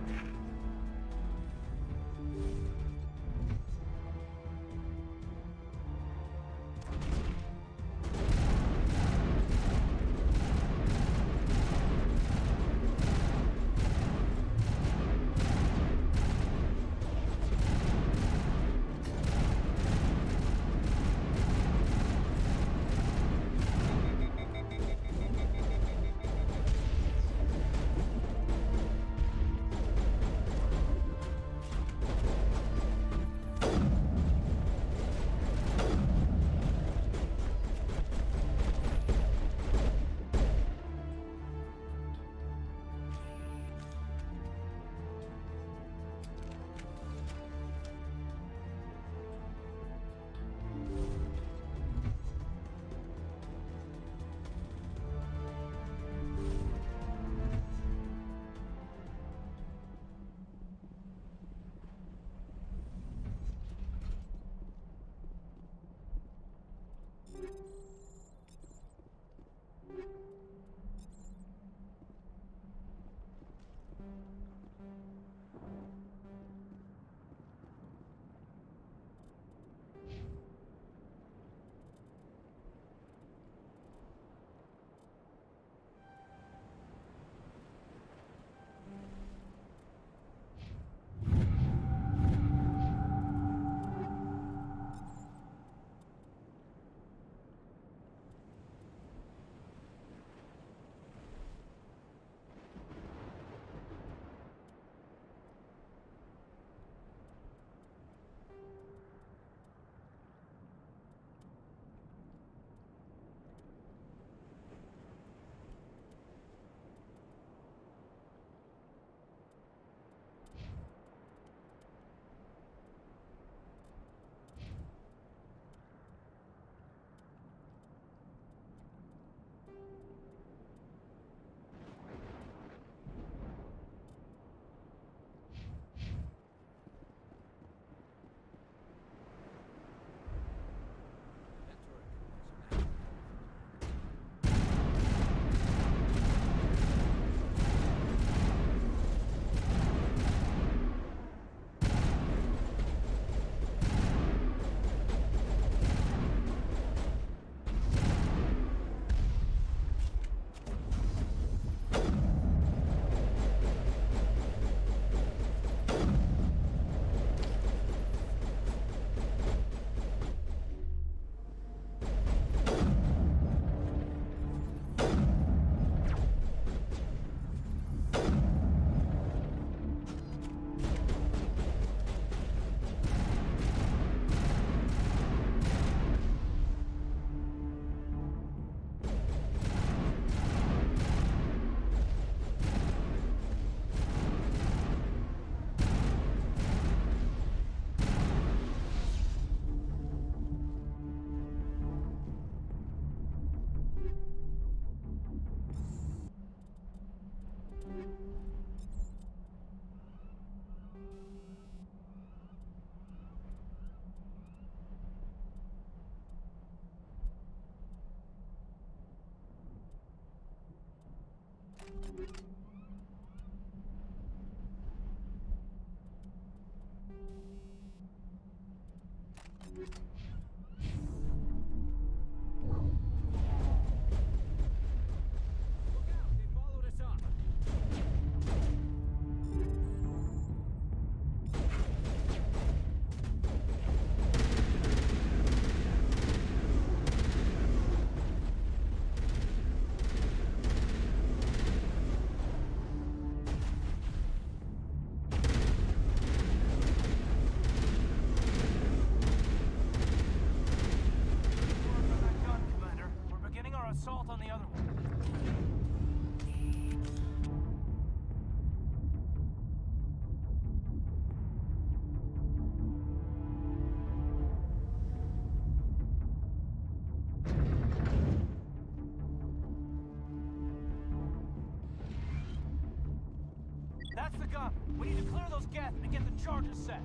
That's the gun. We need to clear those gas and get the charges set.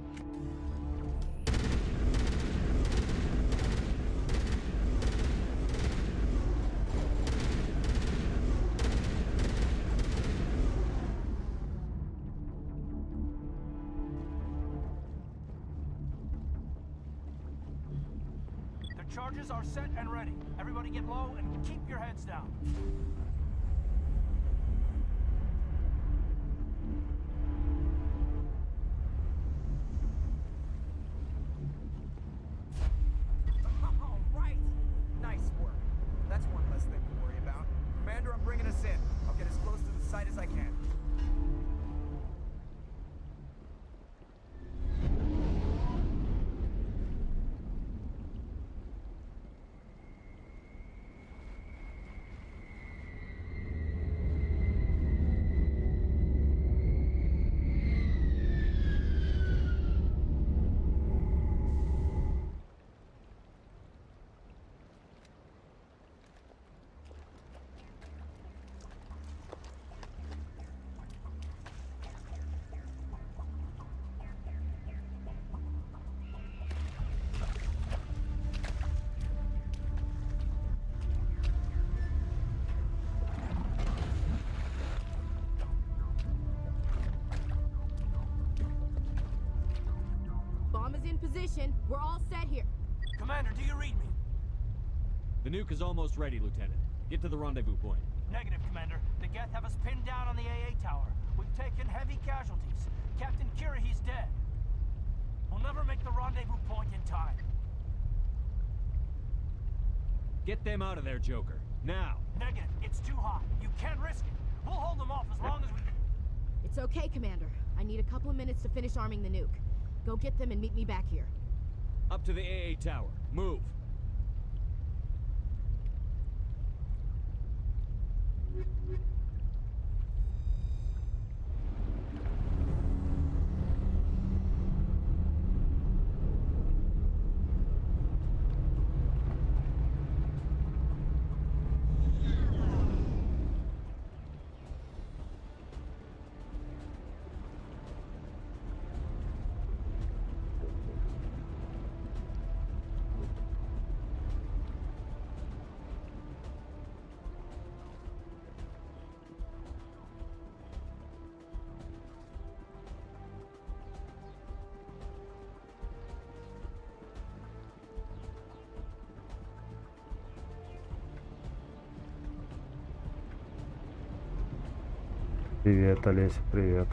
The charges are set and ready. Everybody get low and keep your heads down. Position. We're all set here. Commander, do you read me? The nuke is almost ready, Lieutenant. Get to the rendezvous point. Negative, Commander. The Geth have us pinned down on the AA tower. We've taken heavy casualties. Captain Kirahi's dead. We'll never make the rendezvous point in time. Get them out of there, Joker. Now! Negative. It's too hot. You can't risk it. We'll hold them off as long as we... It's okay, Commander. I need a couple of minutes to finish arming the nuke. Go get them and meet me back here. Up to the AA tower. Move. Привет, Олеся, привет.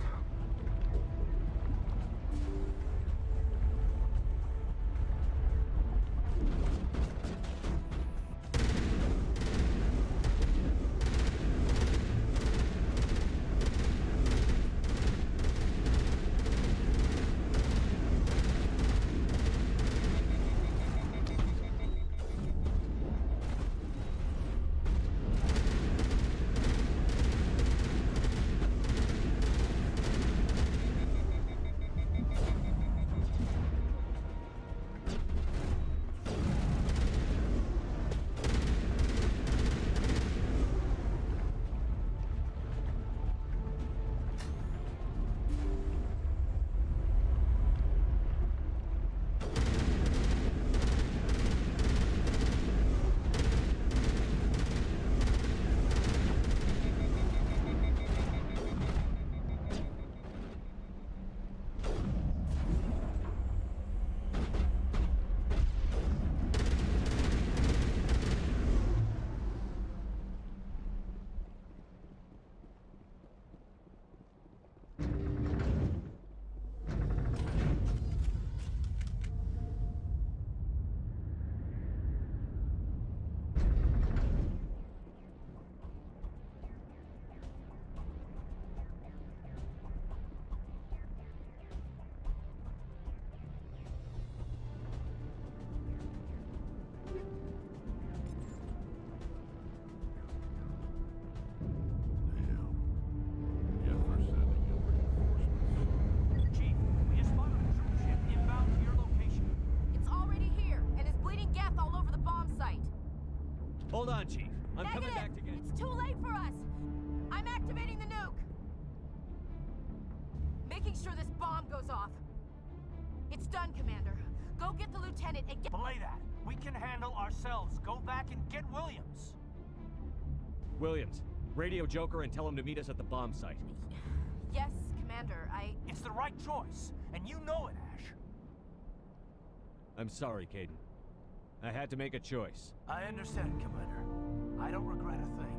Hold on, Chief. I'm coming back to get... It's too late for us! I'm activating the nuke! make sure this bomb goes off. It's done, Commander. Go get the lieutenant and get— Belay that. We can handle ourselves. Go back and get Williams. Williams, radio Joker and tell him to meet us at the bomb site. Yes, Commander, It's the right choice, and you know it, Ash. I'm sorry, Caden. I had to make a choice. I understand, Commander. I don't regret a thing.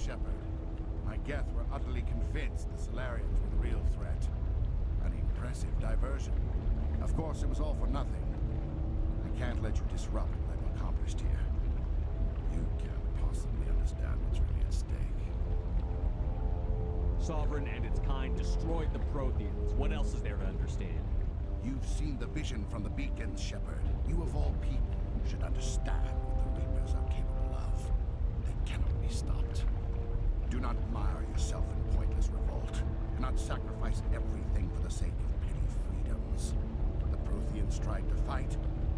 Shepard. My Geth were utterly convinced the Solarians were the real threat. An impressive diversion. Of course, it was all for nothing. I can't let you disrupt what I've accomplished here. You can't possibly understand what's really at stake. Sovereign and its kind destroyed the Protheans. What else is there to understand? You've seen the vision from the beacons, Shepard. You of all people should understand what the Reapers are capable of. They cannot be stopped. Do not mire yourself in pointless revolt. Do not sacrifice everything for the sake of petty freedoms. The Protheans tried to fight,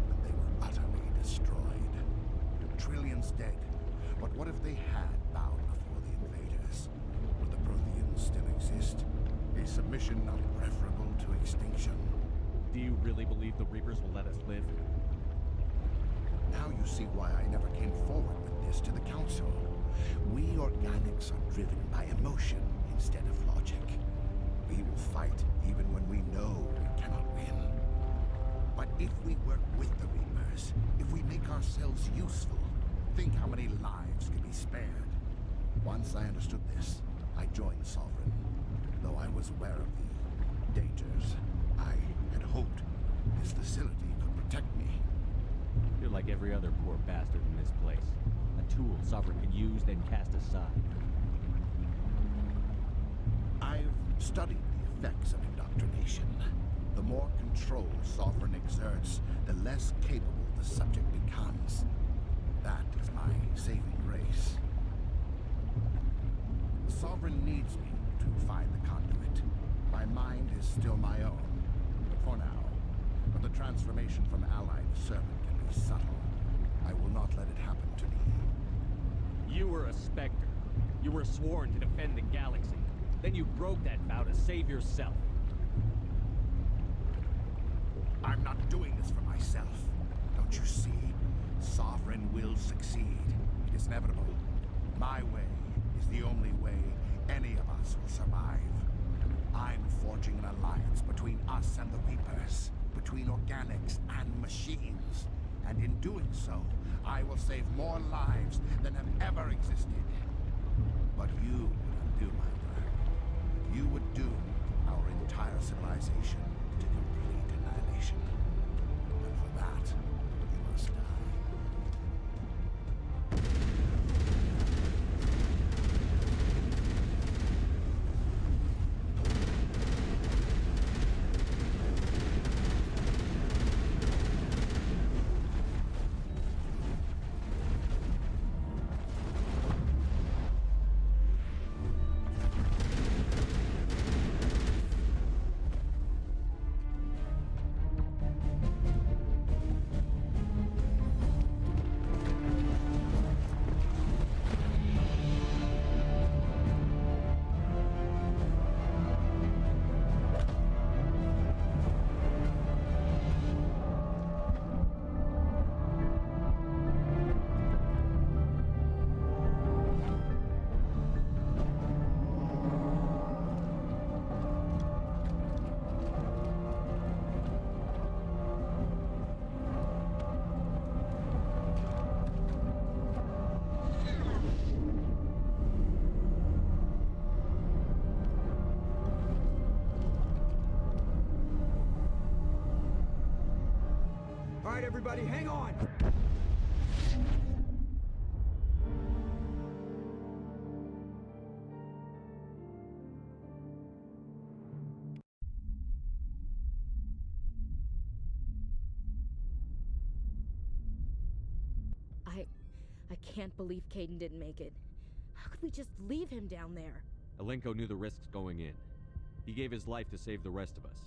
and they were utterly destroyed. Trillions dead. But what if they had bowed before the invaders? Would the Protheans still exist? A submission not preferable to extinction? Do you really believe the Reapers will let us live? Now you see why I never came forward with this to the Council. We organics are driven by emotion instead of logic. We will fight even when we know we cannot win. But if we work with the Reapers, if we make ourselves useful, think how many lives could be spared. Once I understood this, I joined Sovereign. Though I was aware of the dangers, I had hoped this facility could protect me. You're like every other poor bastard in this place. A tool Sovereign can use, then cast aside. I've studied the effects of indoctrination. The more control Sovereign exerts, the less capable the subject becomes. That is my saving grace. Sovereign needs me to find the conduit. My mind is still my own, for now. But the transformation from ally to servant can be subtle. I will not let it happen to me. You were a Spectre. You were sworn to defend the galaxy. Then you broke that vow to save yourself. I'm not doing this for myself. Don't you see? Sovereign will succeed. It is inevitable. My way is the only way any of us us will survive. I'm forging an alliance between us and the Reapers, between organics and machines. And in doing so, I will save more lives than have ever existed. But you would undo my work. You would doom our entire civilization to complete annihilation. And for that, you must die. Alright, everybody, hang on! I can't believe Caden didn't make it. How could we just leave him down there? Alenko knew the risks going in. He gave his life to save the rest of us.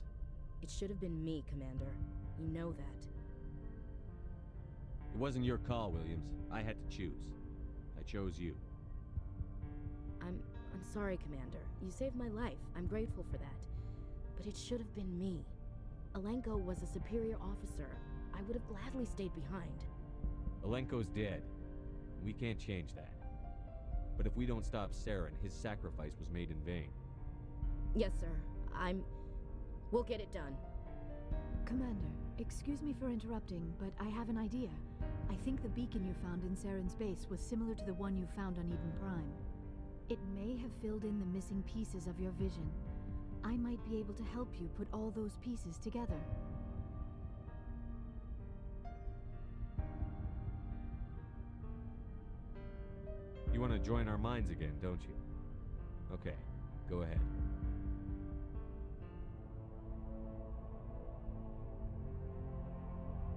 It should have been me, Commander. You know that. It wasn't your call, Williams. I had to choose. I chose you. I'm sorry, Commander. You saved my life. I'm grateful for that. But it should have been me. Alenko was a superior officer. I would have gladly stayed behind. Alenko's dead. We can't change that. But if we don't stop Saren, his sacrifice was made in vain. Yes, sir. We'll get it done. Commander, excuse me for interrupting, but I have an idea. I think the beacon you found in Saren's base was similar to the one you found on Eden Prime. It may have filled in the missing pieces of your vision. I might be able to help you put all those pieces together. You want to join our minds again, don't you? Okay, go ahead.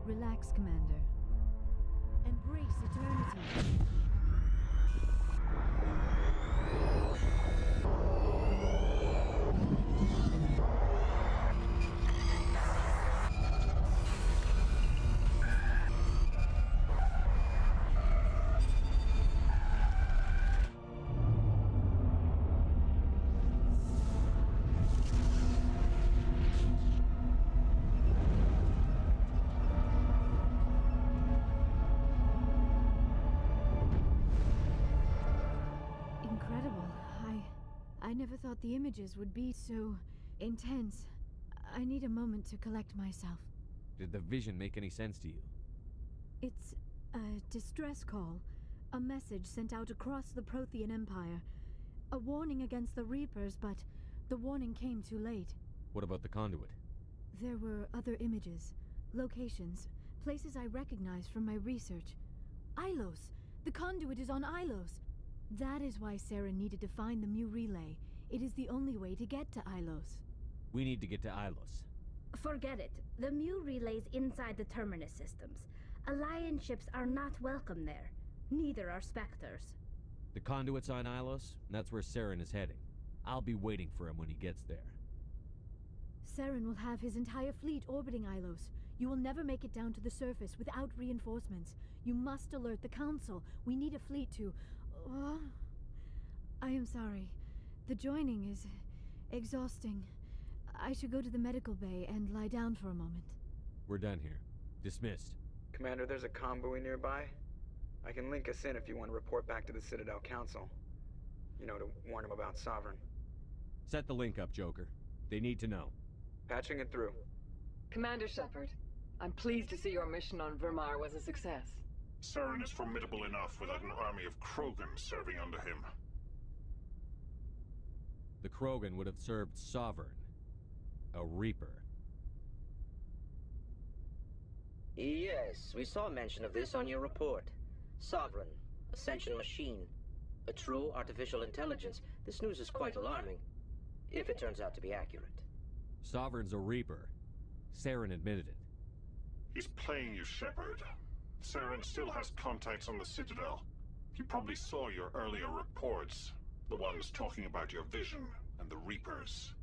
Relax, Commander. Embrace eternity. I never thought the images would be so intense. I need a moment to collect myself. Did the vision make any sense to you? It's a distress call. A message sent out across the Prothean Empire. A warning against the Reapers, but the warning came too late. What about the conduit? There were other images, locations, places I recognized from my research. Ilos! The conduit is on Ilos! That is why Sarah needed to find the Mu relay. It is the only way to get to Ilos. We need to get to Ilos. Forget it. The Mu relay's inside the Terminus systems. Alliance ships are not welcome there. Neither are Spectres. The conduit's on Ilos, and that's where Saren is heading. I'll be waiting for him when he gets there. Saren will have his entire fleet orbiting Ilos. You will never make it down to the surface without reinforcements. You must alert the Council. We need a fleet to... I am sorry. The joining is exhausting. I should go to the medical bay and lie down for a moment. We're done here. Dismissed. Commander, there's a convoy nearby. I can link us in if you want to report back to the Citadel Council. You know, to warn them about Sovereign. Set the link up, Joker. They need to know. Patching it through. Commander Shepard, I'm pleased to see your mission on Vermeer was a success. Saren is formidable enough without an army of Krogan serving under him. The Krogan would have served Sovereign, a Reaper. Yes, we saw mention of this on your report. Sovereign, Ascension machine, a true artificial intelligence. This news is quite alarming, if it turns out to be accurate. Sovereign's a Reaper. Saren admitted it. He's playing you, Shepard. Saren still has contacts on the Citadel. He probably saw your earlier reports, the ones talking about your vision and the Reapers.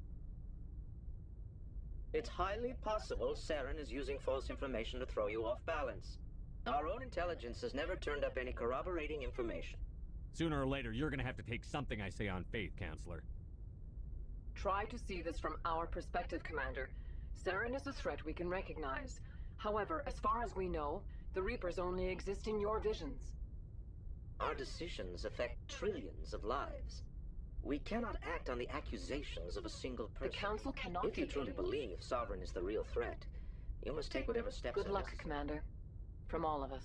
It's highly possible Saren is using false information to throw you off balance. Our own intelligence has never turned up any corroborating information. Sooner or later, you're gonna have to take something I say on faith, Counselor. Try to see this from our perspective, Commander. Saren is a threat we can recognize. However, as far as we know, the Reapers only exist in your visions. Our decisions affect trillions of lives. We cannot act on the accusations of a single person. The Council cannot... If you truly believe Sovereign is the real threat, you must take whatever steps Good are luck, necessary. Commander. From all of us.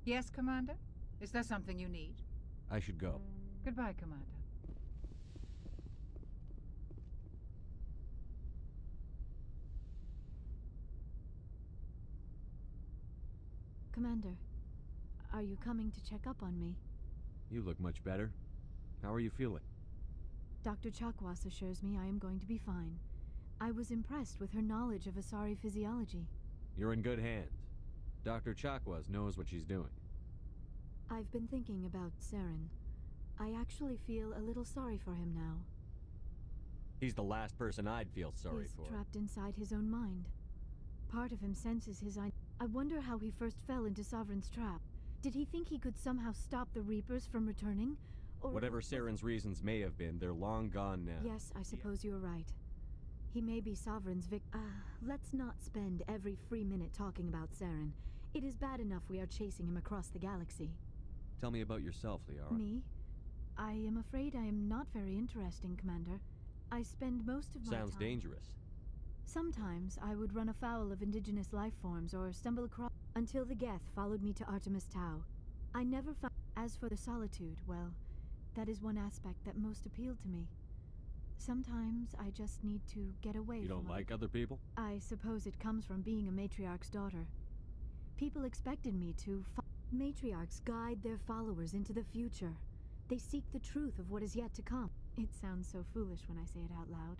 Yes, Commander? Is there something you need? I should go. Goodbye, Commander. Commander, are you coming to check up on me? You look much better. How are you feeling? Dr. Chakwas assures me I am going to be fine. I was impressed with her knowledge of Asari physiology. You're in good hands. Dr. Chakwas knows what she's doing. I've been thinking about Saren. I actually feel a little sorry for him now. He's the last person I'd feel sorry for. He's trapped inside his own mind. Part of him senses his I wonder how he first fell into Sovereign's trap. Did he think he could somehow stop the Reapers from returning? Or whatever Saren's reasons may have been, they're long gone now. Yes, I suppose you're right. He may be Sovereign's let's not spend every free minute talking about Saren. It is bad enough we are chasing him across the galaxy. Tell me about yourself, Liara. Me? I am afraid I am not very interesting, Commander. I spend most of my time... Sounds dangerous. Sometimes I would run afoul of indigenous life forms or stumble across... Until the Geth followed me to Artemis Tau. I never found... As for the solitude, well, that is one aspect that most appealed to me. Sometimes I just need to get away from... You don't like other people? I suppose it comes from being a matriarch's daughter. People expected me to... Matriarchs guide their followers into the future. They seek the truth of what is yet to come. It sounds so foolish when I say it out loud.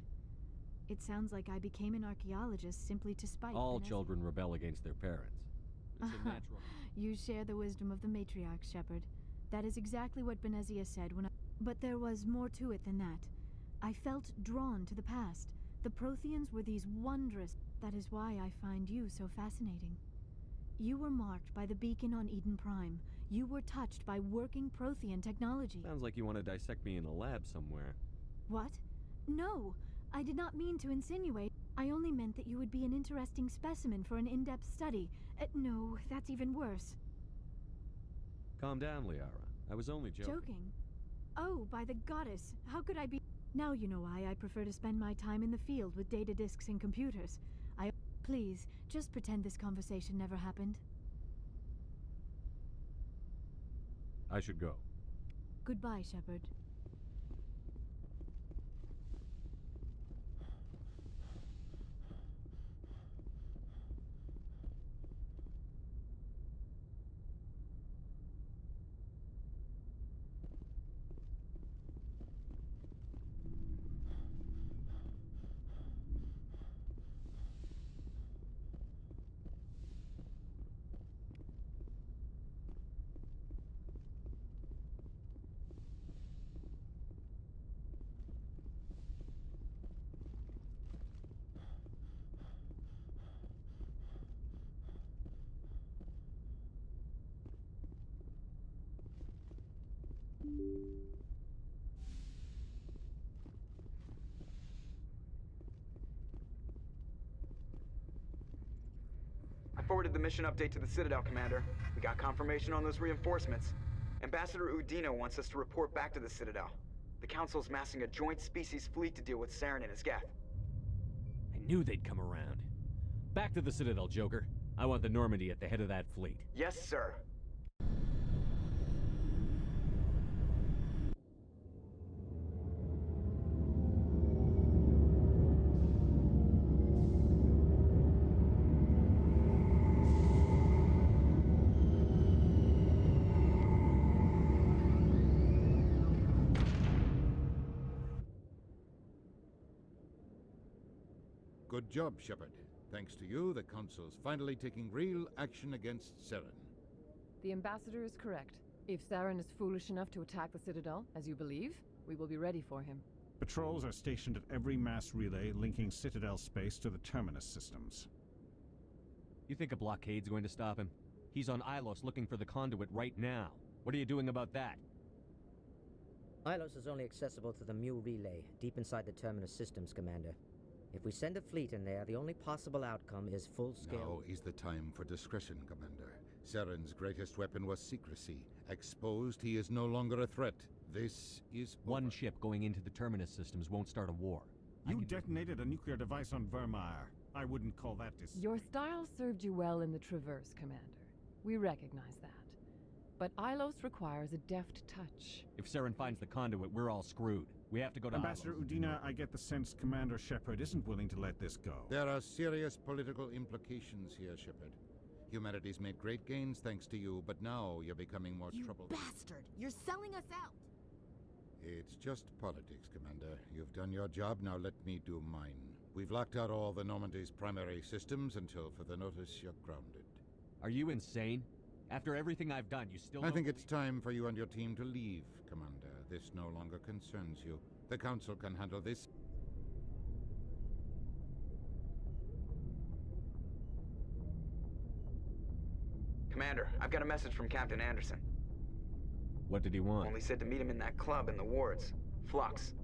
It sounds like I became an archaeologist simply to spite... All children rebel against their parents. It's a natural... You share the wisdom of the matriarch, Shepard. That is exactly what Benezia said when I... But there was more to it than that. I felt drawn to the past. The Protheans were these wondrous... That is why I find you so fascinating. You were marked by the beacon on Eden Prime. You were touched by working Prothean technology. Sounds like you want to dissect me in a lab somewhere. What? No! I did not mean to insinuate. I only meant that you would be an interesting specimen for an in-depth study. No, that's even worse. Calm down, Liara. I was only joking. Joking? Oh, by the goddess, how could I be... Now you know why I prefer to spend my time in the field with data disks and computers. Please, just pretend this conversation never happened. I should go. Goodbye, Shepard. forwarded the mission update to the Citadel, Commander. We got confirmation on those reinforcements. Ambassador Udina wants us to report back to the Citadel. The Council's massing a joint species fleet to deal with Saren and his Geth. I knew they'd come around. Back to the Citadel, Joker. I want the Normandy at the head of that fleet. Yes, sir. Good job, Shepard. Thanks to you, the Council's finally taking real action against Saren. The Ambassador is correct. If Saren is foolish enough to attack the Citadel, as you believe, we will be ready for him. Patrols are stationed at every mass relay linking Citadel space to the Terminus systems. You think a blockade's going to stop him? He's on Ilos looking for the conduit right now. What are you doing about that? Ilos is only accessible to the Mu relay, deep inside the Terminus systems, Commander. If we send a fleet in there, the only possible outcome is full-scale... Now is the time for discretion, Commander. Saren's greatest weapon was secrecy. Exposed, he is no longer a threat. This is one ship going into the Terminus systems won't start a war. You detonated a nuclear device on Vermeer. I wouldn't call that Your style served you well in the Traverse, Commander. We recognize that. But Ilos requires a deft touch. If Saren finds the conduit, we're all screwed. We have to go to Ambassador Udina, I get the sense Commander Shepard isn't willing to let this go. There are serious political implications here, Shepard. Humanity's made great gains thanks to you, but now you're becoming more trouble. Bastard! You're selling us out! It's just politics, Commander. You've done your job, now let me do mine. We've locked out all the Normandy's primary systems until further notice you're grounded. Are you insane? After everything I've done, you still I think it's time for you and your team to leave, Commander. This no longer concerns you. The Council can handle this. Commander, I've got a message from Captain Anderson. What did he want? Only said to meet him in that club in the wards. Flux.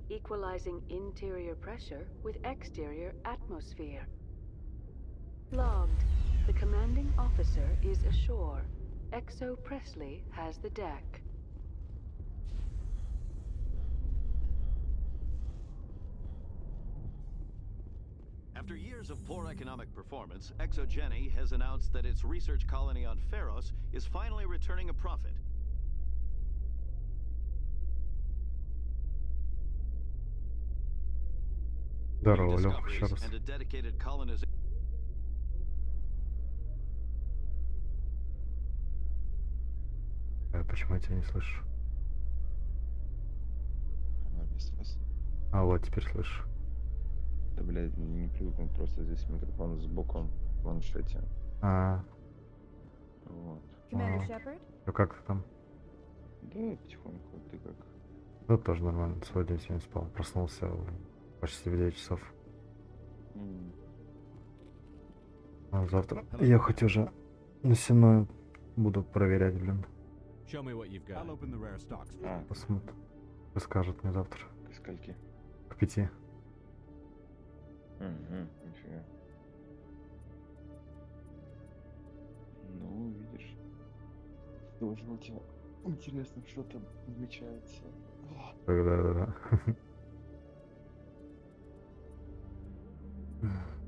Equalizing interior pressure with exterior atmosphere. Logged. The commanding officer is ashore. Exo Presley has the deck. After years of poor economic performance, Exogeny has announced that its research colony on Pharos is finally returning a profit. Здорово, Лёх, еще раз. And a dedicated colonization. Почему я тебя не слышу? А вот теперь слышу. Да, блядь, не привыкнуть, просто здесь микрофон сбоку в планшете. Вот. Commander Shepard? Ну как ты там? Да, потихоньку, ты как? Ну тоже нормально, целый день сегодня спал. Проснулся почти в 9 часов. А завтра ехать уже на Сенную буду проверять, блин. Посмотрим. Расскажут мне завтра. К скольки? К 5. Нифига. Ну, видишь. Должно тебе интересно, что там намечается. Да.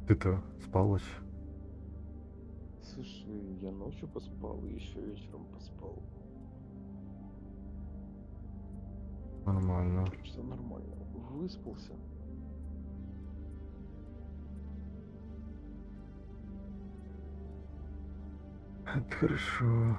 Ты-то спал ночь? Слушай, я ночью поспал и еще вечером поспал. Нормально. Что нормально. Выспался. Это хорошо.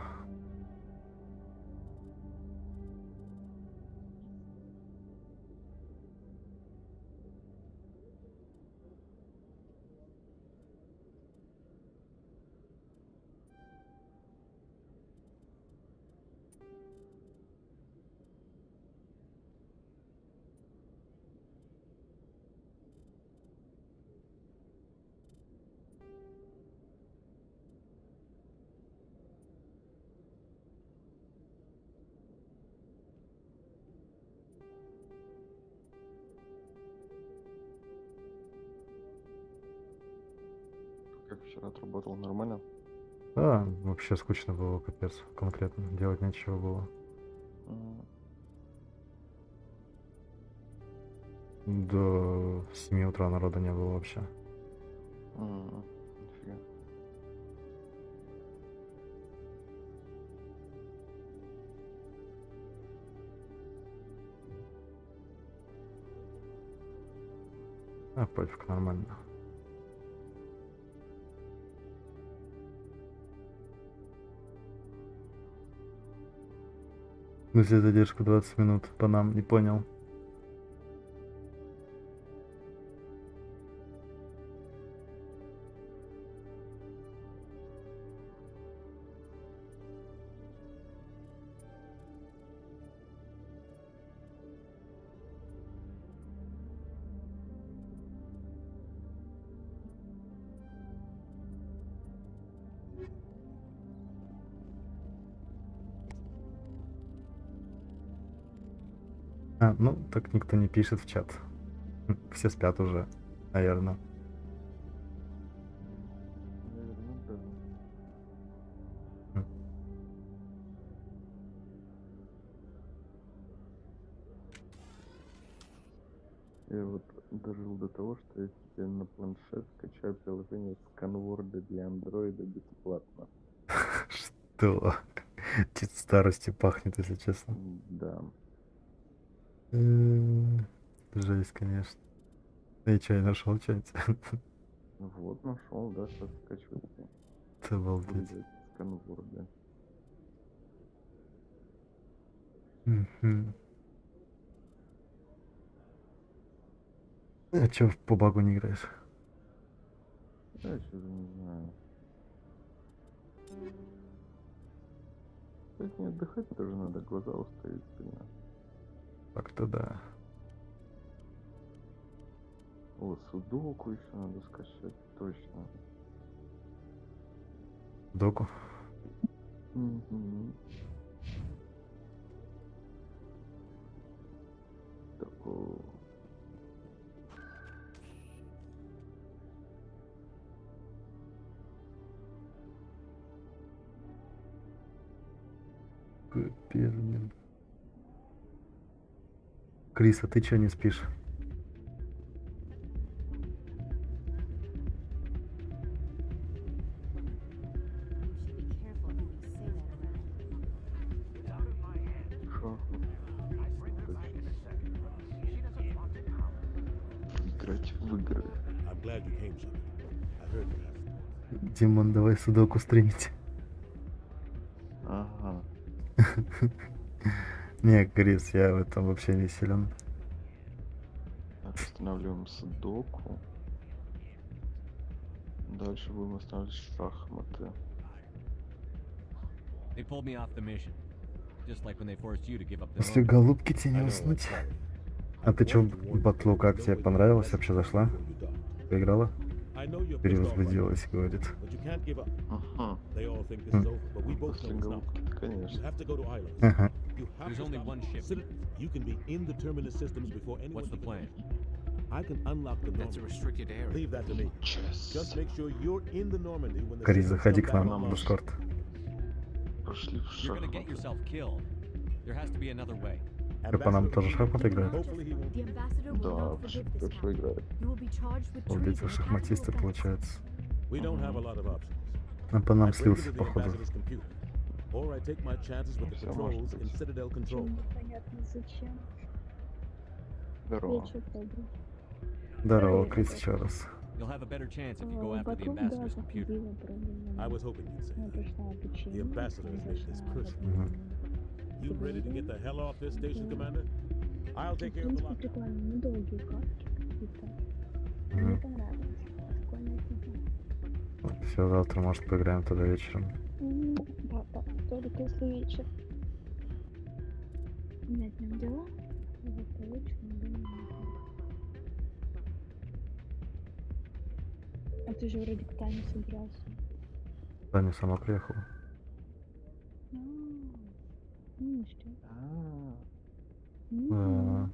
вчера отработал нормально? Да, вообще скучно было, капец, конкретно. Делать нечего было. До 7 утра народа не было вообще. Нифига. А, пофиг, нормально. Ну, если задержку 20 минут по нам, не понял. А, ну, так никто не пишет в чат. Все спят уже, наверное. Наверное, да. Я вот дожил до того, что я себе на планшет скачаю приложение сканворда для андроида бесплатно. Что? Чуть старостью пахнет, если честно. Да. Жесть, конечно. И что, я нашел что-нибудь? Вот нашел, да, сейчас скачивайте. Это обалдеть. Сканворда. А чё по багу не играешь? Я что-то не знаю. Кстати, не отдыхать тоже надо, глаза устают сильно. Так-то да. О, судоку еще надо скачать, точно. Доку? Такого. Капец, блин. Крис, а ты чё не спишь? Играть в игры. Димон, давай судоку стримить. Ага. Не, Крис, я в этом вообще не силен. Так, устанавливаем судоку. Дальше будем устанавливать шахматы. They pulled me off the mission, just like when they forced you to give up the После Normandy. голубки тебе не уснуть. А ты чё, батлу, как тебе понравилось? Вообще зашла? Поиграла? Перевозбудилась, говорит. Ага. После голубки, конечно. Ага. There's only one ship. You can be in the terminus systems before anyone. What's the plan? I can unlock the That's a restricted area. Leave that to me. Just make sure you're in the Normandy when the Крис, заходи к systems come нам back в Дискорд. Пошли в You're gonna get шахматы. yourself killed. There has to be another way. Ты по нам тоже шахматы играют? Да, хорошо играет. Обалдеть, вы шахматисты, получается. We don't have a lot of options. А по нам I bring слился, you the походу. ambassador's computer, or I take my chances with the Всё может controls in быть. Citadel Control. Непонятно зачем. Здорово. Я чё пойду. Здорово, Крис, еще раз. You'll have a better chance if you go after the Потом, да, ambassador's computer. заходила, правда. I was hoping you'd say Я that. пошла The обучение. ambassador has made this personal. Мгм. You ready to get the hell off this station, Commander? I'll В take care of the принципе, lot. прикольно. Недолгие картки какие-то. Мне Мгм. понравилось. Прикольная фигня. Все, завтра, может, поиграем тогда вечером. Да, только если вечер. У меня днем дела. И вот по вечеру, думаю, а ты же вроде к Тане собирался. Таня сама приехала. Ну что? Да.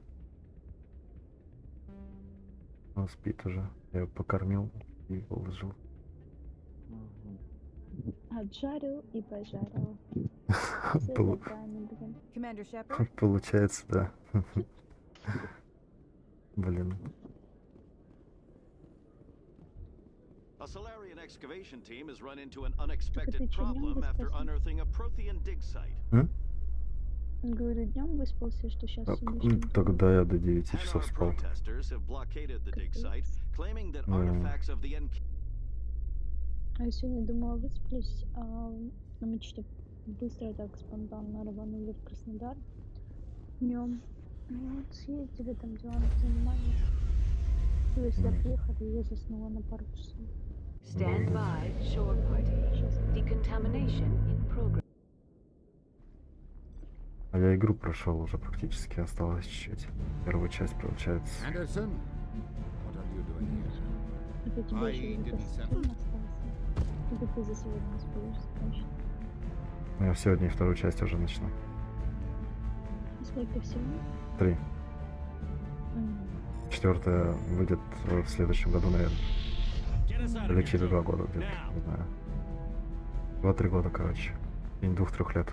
Он спит уже. Я его покормил и положил. Отжарил и пожарил. Все Полу- правильно, блин. Commander Shepard? Получается, да. Блин. A Solarian excavation team has run into an unexpected problem after unearthing a Prothean dig site. Говорю, днем выспался, что сейчас ночью. Тогда я до 9 часов спал. Protesters have blockaded the dig site, claiming that artifacts of the А я сегодня думала высплюсь, а мы что-то быстро так спонтанно рванули в Краснодар. Днем. Вот, съездили, там делами занимались. То есть я приехала, и я заснула на пару часов. Stand by, shore party. Decontamination in progress. А я игру прошел уже практически, осталось чуть-чуть. Первую часть получается. Anderson, what are you doing here? Это тебе еще где-то стрим остался. Или ты за сегодня успеешь закончить? Я сегодня и вторую часть уже начну. Сколько всего? 3. Четвертая выйдет в следующем году, наверное. Или через 2 года где-то, не знаю. 2-3 года, короче. И 2-3 лет.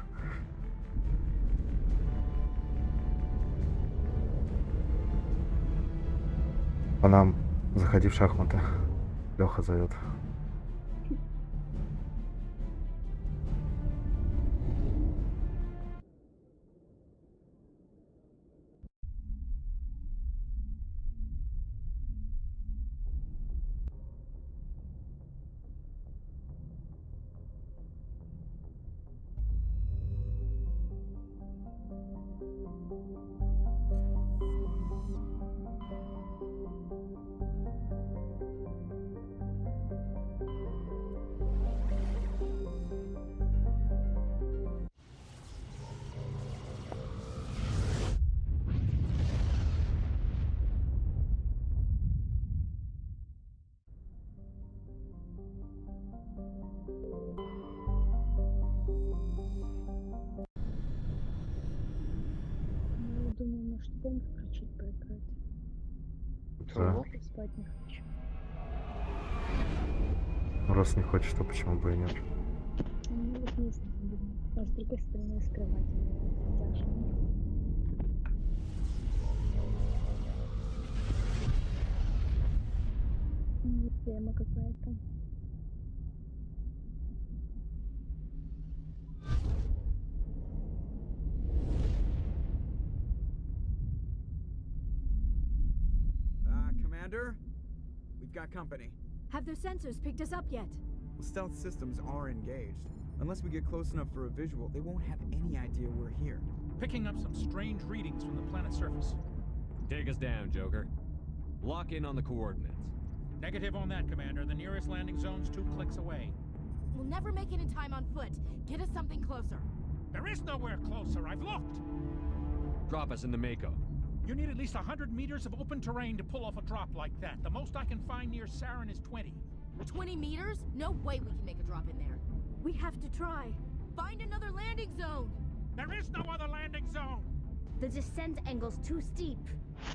По нам заходи в шахматы. Леха зовет. Думаю, может, комп включить, поиграть. Да. Спать не хочу. Раз не хочешь, то почему бы и нет? Ну, вот не знаю, думаю. А с другой стороны, с кровати тяжко. Ну, тема какая-то. Commander, we've got company. Have their sensors picked us up yet? Well, stealth systems are engaged. Unless we get close enough for a visual, they won't have any idea we're here. Picking up some strange readings from the planet's surface. Take us down, Joker. Lock in on the coordinates. Negative on that, Commander. The nearest landing zone's 2 clicks away. We'll never make it in time on foot. Get us something closer. There is nowhere closer. I've looked. Drop us in the Mako. You need at least 100 meters of open terrain to pull off a drop like that. The most I can find near Saren is 20. 20 meters? No way we can make a drop in there. We have to try. Find another landing zone. There is no other landing zone. The descent angle's too steep.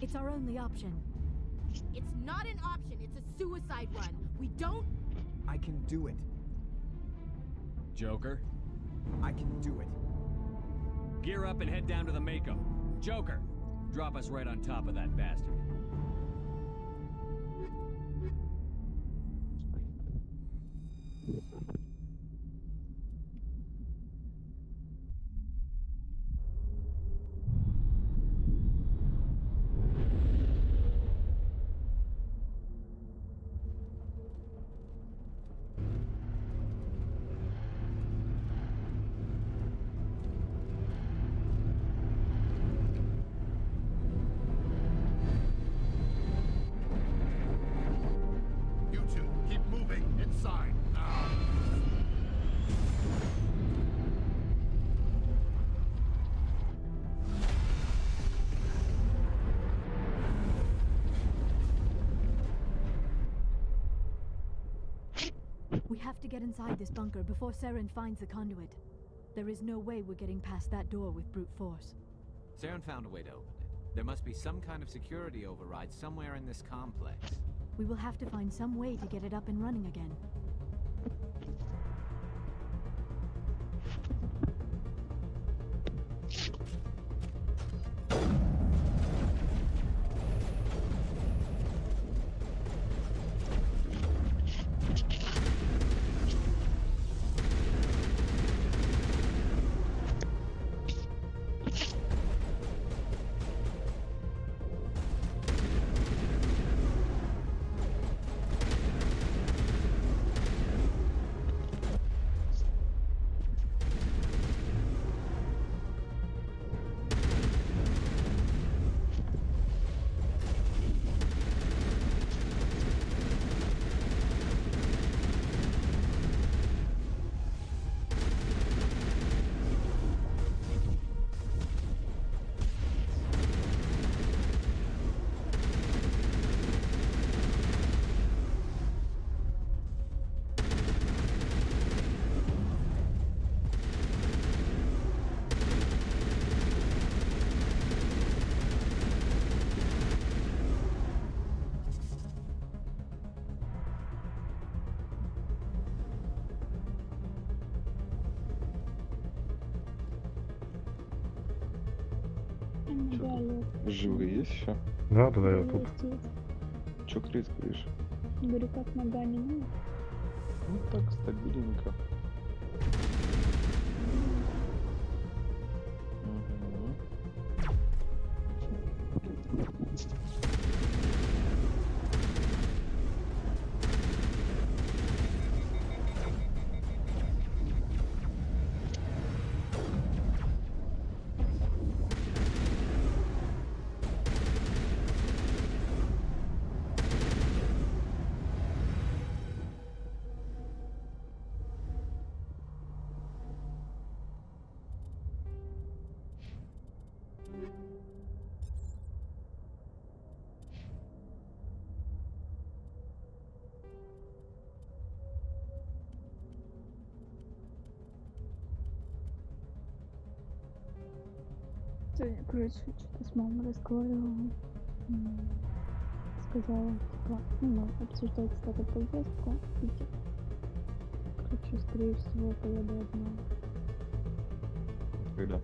It's our only option. It's not an option. It's a suicide run. We don't... I can do it. Joker? I can do it. Gear up and head down to the Mako. Joker, drop us right on top of that bastard. We have to get inside this bunker before Saren finds the conduit. There is no way we're getting past that door with brute force. Saren found a way to open it. There must be some kind of security override somewhere in this complex. We will have to find some way to get it up and running again. Живые есть еще? Да, я тут. Че, Крис, говоришь? Говорю, как нога не надо. Ну так, стабильненько. Сегодня, короче, что-то с мамой разговаривала. Сказала, типа, ну, обсуждать статус поездку в Питер. Короче, скорее всего, поеду одна. Когда?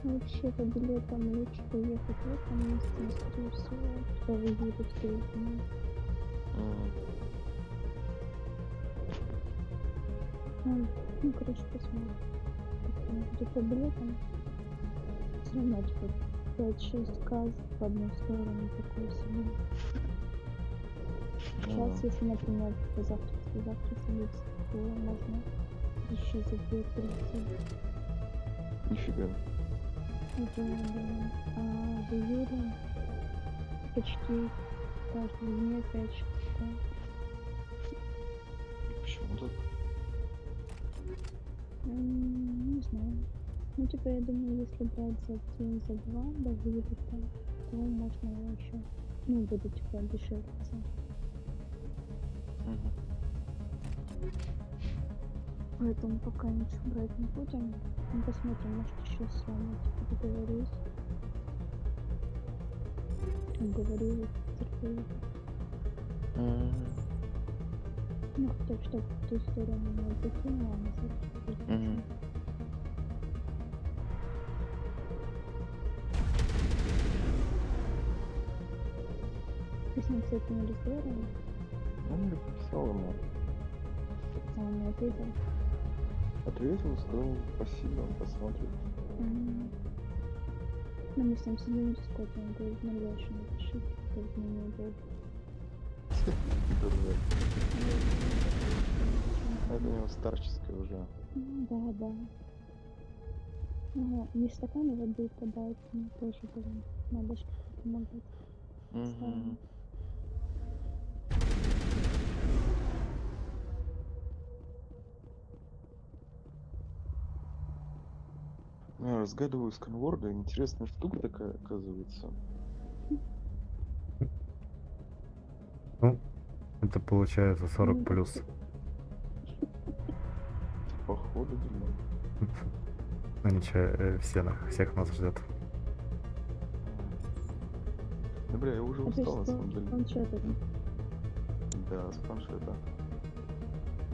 Вообще, по билетам лучше поехать в этом месте, но, скорее всего, типа, в июле в середине. Ну, короче, посмотрим. Будет по билетам. Все равно, типа, 5-6 каз в одну сторону, такое себе. Сейчас, если, например, завтра садиться, то можно еще за 2 прийти. Нифига. А в июле почти каждый день 5-6 каз. Почему так? Не знаю. Ну, типа, я думаю, если брать за день, за 2 до вылета, то можно еще, ну, будет, типа, дешевле. Поэтому пока ничего брать не будем. Ну, посмотрим, может, еще с вами, типа, договорюсь. Говорю, терпеливо. Ну, хотя бы, чтобы в ту сторону не докинула, а назад. Ты с ним, кстати, не разговаривал? Он мне написал ему. А он не ответил? Ответил, сказал спасибо, он посмотрит. Ну, мы с ним сидим в дискорде, он говорит, Норвежию напиши, как мне не было. Это у него старческое уже. Да. Ну, не стаканы воды подать, мне тоже, блин, надо же как-то помогать. Я разгадываю сканворды, интересная штука такая, оказывается. Ну, это получается 40 плюс. Походу, блин. Ну ничего, всех нас ждет. Да бля, я уже устал на самом деле. Планшета, да? Да, с планшета.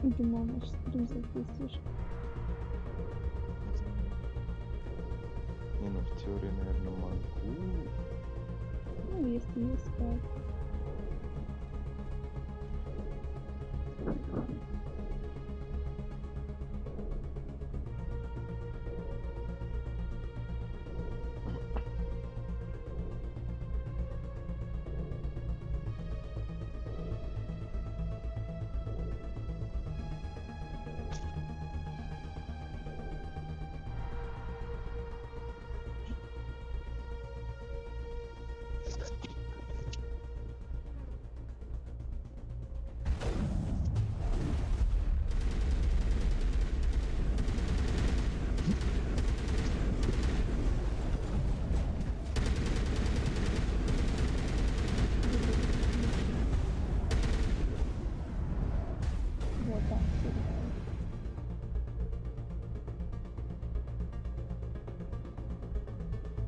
Думал, наш стрим запустишь. Не, ну в теории, наверное, могу. Ну, если есть, то...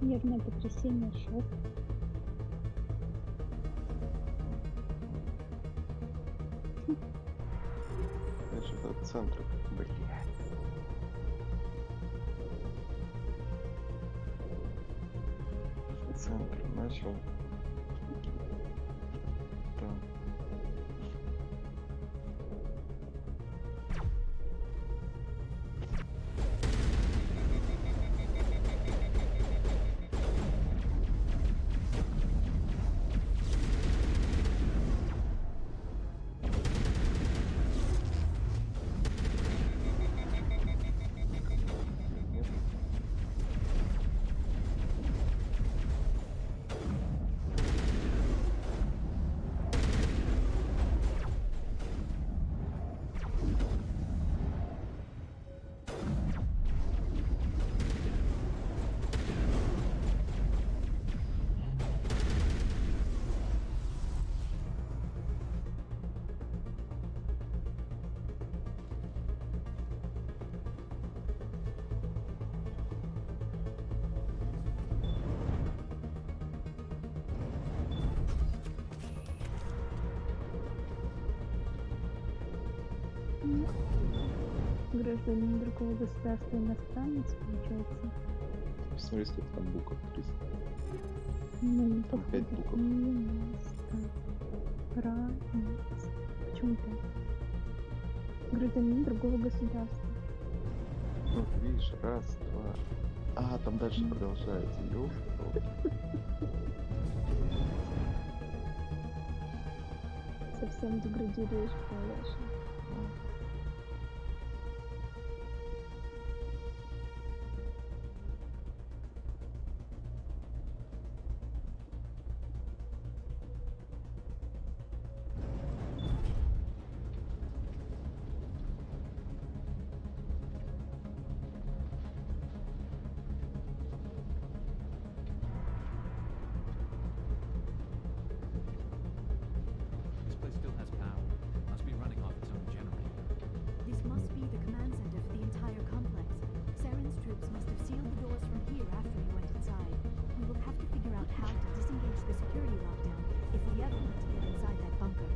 Нервное потрясение, шок. Это что-то от центра, блядь. начал. Да. Гражданин другого государства иностранец, получается. Посмотри, сколько там букв, 300. Ну, Там 5 букв. Иностранец. Почему 5? Гражданин другого государства. Вот видишь, раз, два. А, там дальше продолжается. Ёлки-палки. Совсем деградируешь, Павлаша. This must be the command center for the entire complex. Saren's troops must have sealed the doors from here after he went inside. We will have to figure out how to disengage the security lockdown if we ever want to get inside that bunker.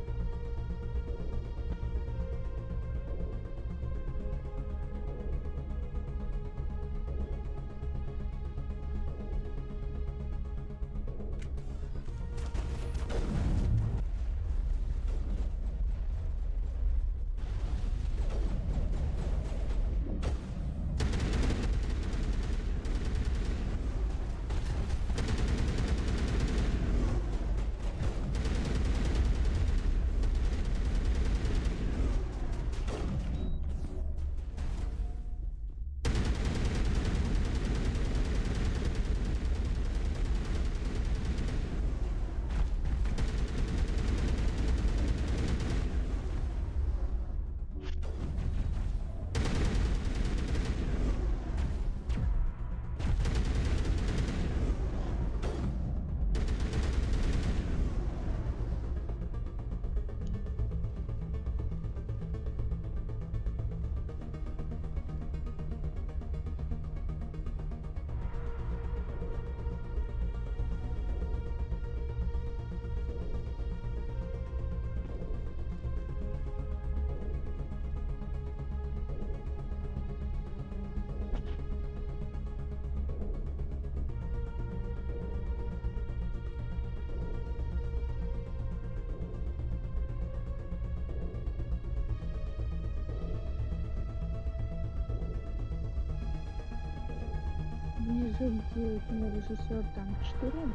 Внизу, где кинорежиссер, там 4.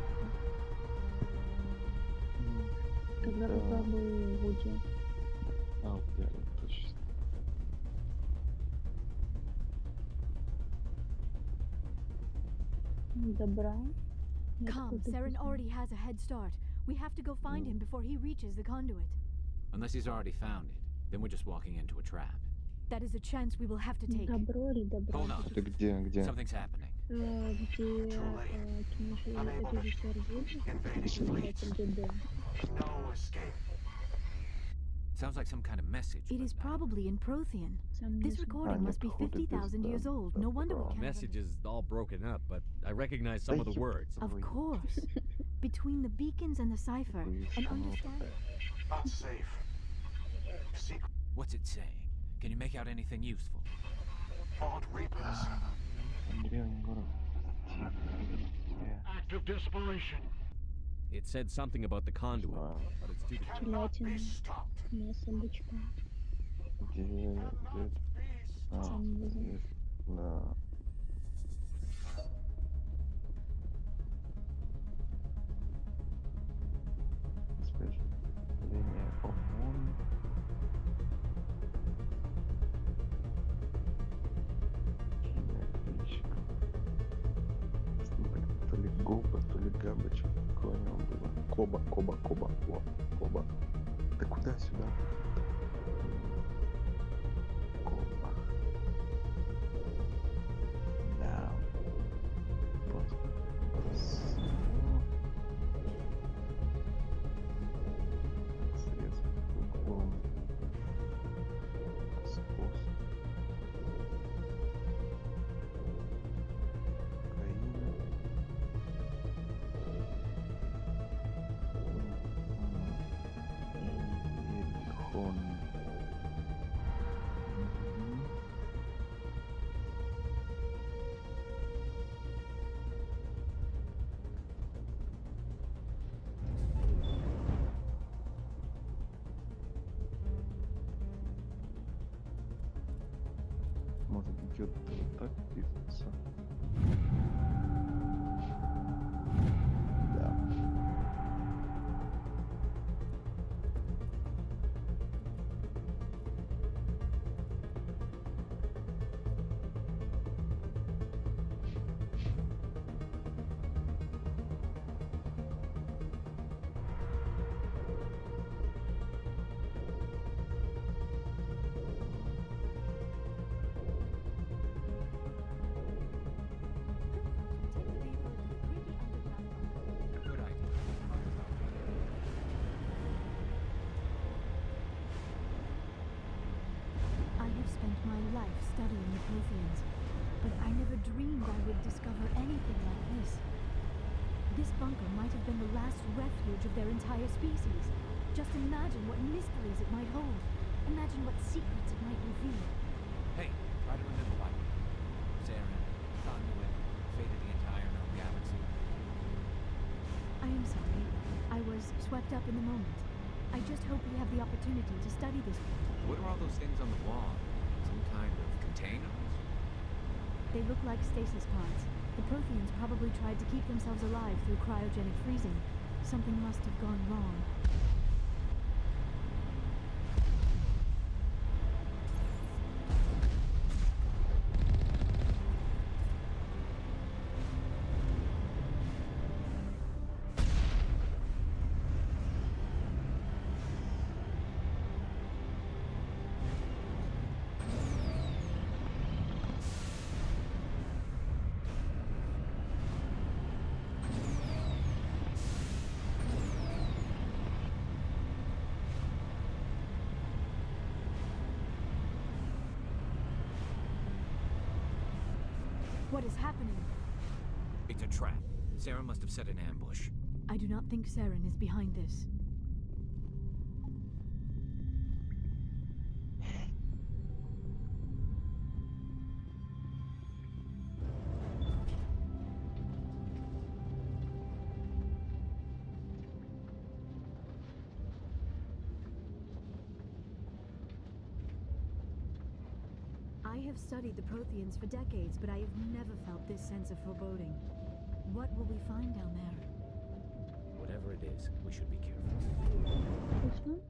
Когда какая бы Вуди. А, вот реально, точно. Добра. Come, Saren already has a head start. We have to go find him before he reaches the conduit. Unless he's already found it, then we're just walking into a trap. That is a chance we will have to take. Добро или добро? Hold on. Это где? Something's happening. Где кинорежиссер Вуди? Называется ГД. Sounds like some kind of message. It is probably in Prothean. This recording must be 50,000 years old. No wonder we The can't. message is all broken up, but I recognize some of the words. Of course. Between the beacons and the cipher, and understanding. Not safe. Secret. What's it saying? Can you make out anything useful? Fought Reapers. Древний город. Act of desperation. It said something about the conduit, but it's too Телятина. Мясо бычка. Да. Линия ОМОН. То ли Гоба, то ли Габа, что-то такое у него было. Коба. О, Коба. Да куда сюда? Коба. Да. Вот. Срез углом. Способ. Украина. Иерихон. Может идет вот так пишется. Да. Good idea. I have spent my life studying the Protheans, but I never dreamed I would discover anything like this. This bunker might have been the last refuge of their entire species. Just imagine what mysteries it might hold. Imagine what secrets it might reveal. Hey, try to remember why we're here. Saren, conduit, fate of the entire known galaxy. I am sorry. I was swept up in the moment. I just hope we have the opportunity to study this. What are all those things on the wall? Some kind of containers? They look like stasis pods. The Protheans probably tried to keep themselves alive through cryogenic freezing. Something must have gone wrong. What is happening? It's a trap. Saren must have set an ambush. I do not think Saren is behind this. I have studied the Protheans for decades, but I have never felt this sense of foreboding. What will we find down there? Whatever it is, we should be careful. Вкусно?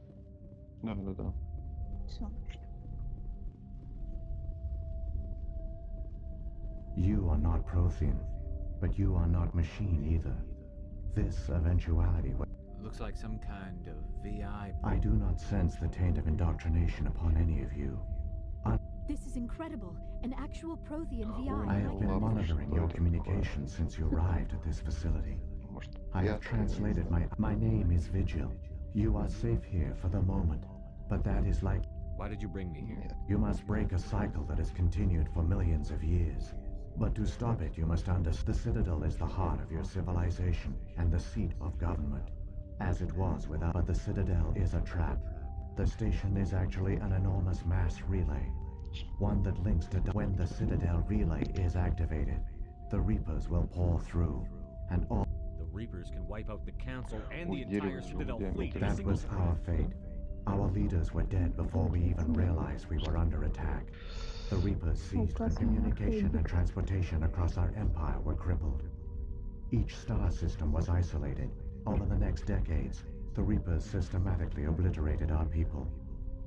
Да. Всё. You are not Prothean, but you are not machine either. This eventuality. Looks like some kind of VI. I do not sense the taint of indoctrination upon any of you. This is incredible. An actual Prothean VI. I have been monitoring your communications since you arrived at this facility. I have translated my name is Vigil. You are safe here for the moment, but that is like... Why did you bring me here? You must break a cycle that has continued for millions of years. But to stop it, you must understand the Citadel is the heart of your civilization and the seat of government. As it was without... But the Citadel is a trap. The station is actually an enormous mass relay. One that links to... When the Citadel relay is activated, the Reapers will pour through, and all... The Reapers can wipe out the Council and the entire Citadel fleet in a That single was our fate. Our leaders were dead before we even realized we were under attack. The Reapers ceased, and communication and transportation across our empire were crippled. Each star system was isolated. Over the next decades, the Reapers systematically obliterated our people.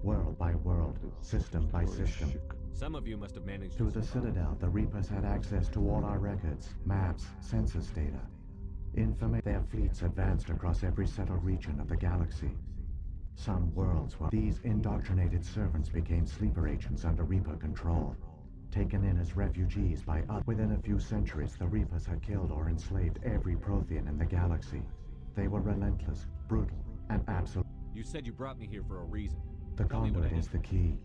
World by world, system by system. Some of you must have managed Through the Citadel, the Reapers had access to all our records, maps, census data. Their fleets advanced across every settled region of the galaxy. Some worlds were... These indoctrinated servants became sleeper agents under Reaper control. Taken in as refugees by us. Within a few centuries, the Reapers had killed or enslaved every Prothean in the galaxy. They were relentless, brutal, and absolute. You said you brought me here for a reason. The conduit is the key.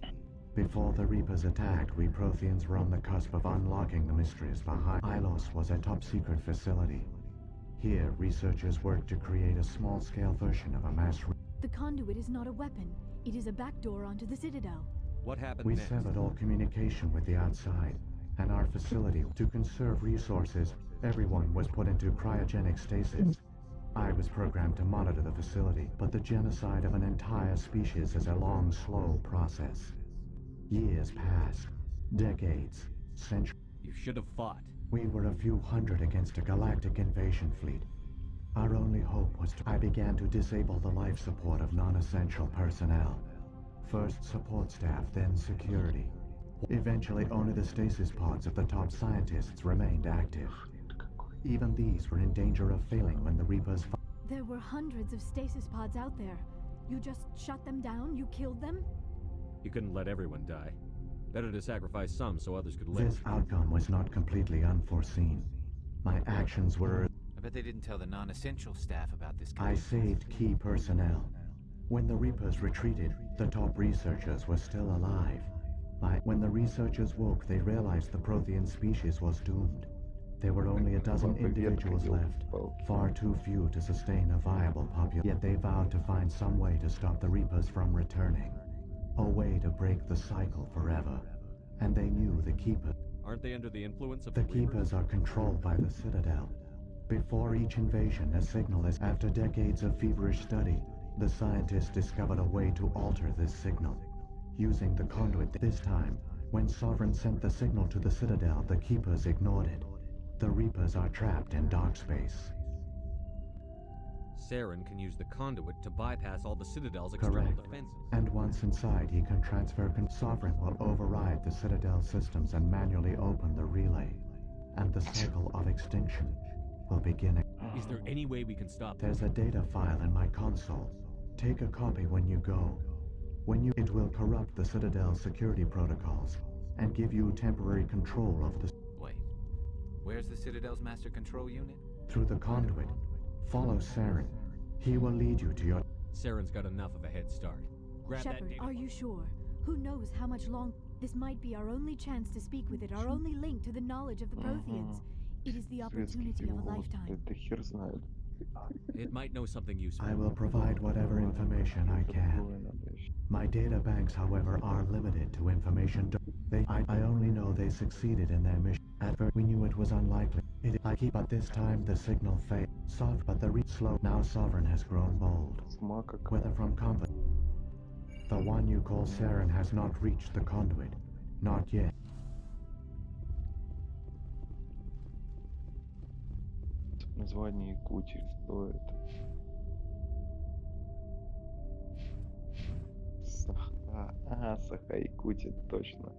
Before the Reapers attacked, we Protheans were on the cusp of unlocking the mysteries behind. Ilos was a top-secret facility. Here, researchers worked to create a small-scale version of a mass... The conduit is not a weapon. It is a backdoor onto the Citadel. What happened We next? severed all communication with the outside, and our facility. To conserve resources, everyone was put into cryogenic stasis. I was programmed to monitor the facility, but the genocide of an entire species is a long, slow process. Years passed. Decades. Centuries. You should have fought. We were a few hundred against a galactic invasion fleet. Our only hope was I began to disable the life support of non-essential personnel. First support staff, then security. Eventually, only the stasis pods of the top scientists remained active. Even these were in danger of failing when the Reapers... There were hundreds of stasis pods out there. You just shut them down? You killed them? You couldn't let everyone die. Better to sacrifice some so others could live. This outcome was not completely unforeseen. My actions were... I bet they didn't tell the non-essential staff about this. I saved key personnel. When the Reapers retreated, the top researchers were still alive. When the researchers woke, they realized the Prothean species was doomed. There were only a dozen individuals left, far too few to sustain a viable population. Yet they vowed to find some way to stop the Reapers from returning. A way to break the cycle forever. And they knew the Keepers. Aren't they under the influence of the Keepers are controlled by the Citadel. Before each invasion, a signal is... After decades of feverish study, the scientists discovered a way to alter this signal. Using the conduit this time, when Sovereign sent the signal to the Citadel, the Keepers ignored it. The Reapers are trapped in dark space. Saren can use the conduit to bypass all the Citadel's external defenses. And once inside, he can transfer... Sovereign will override the Citadel systems and manually open the relay. And the cycle of extinction will begin. Is there any way we can stop There's a data file in my console. Take a copy when you go. It will corrupt the Citadel's security protocols and give you temporary control of the... Wait. Where's the Citadel's master control unit? Through the conduit. Follow Saren. He will lead you to your... Saren's got enough of a head start. Grab that Shepard, data. are you sure? Who knows how much long... This might be our only chance to speak with it, our only link to the knowledge of the Protheans. It is the opportunity of a lifetime. It might know something useful. I will provide whatever information I can. My data banks, however, are limited to information. I only know they succeeded in their mission. At first, we knew it was unlikely. But this time the signal failed. But the slow. Now Sovereign has grown bold. Whether from comfort. The one you call Saren has not reached the conduit. Not yet. Название Якутии, что это? Саха. Ага, Саха, Якутия, точно.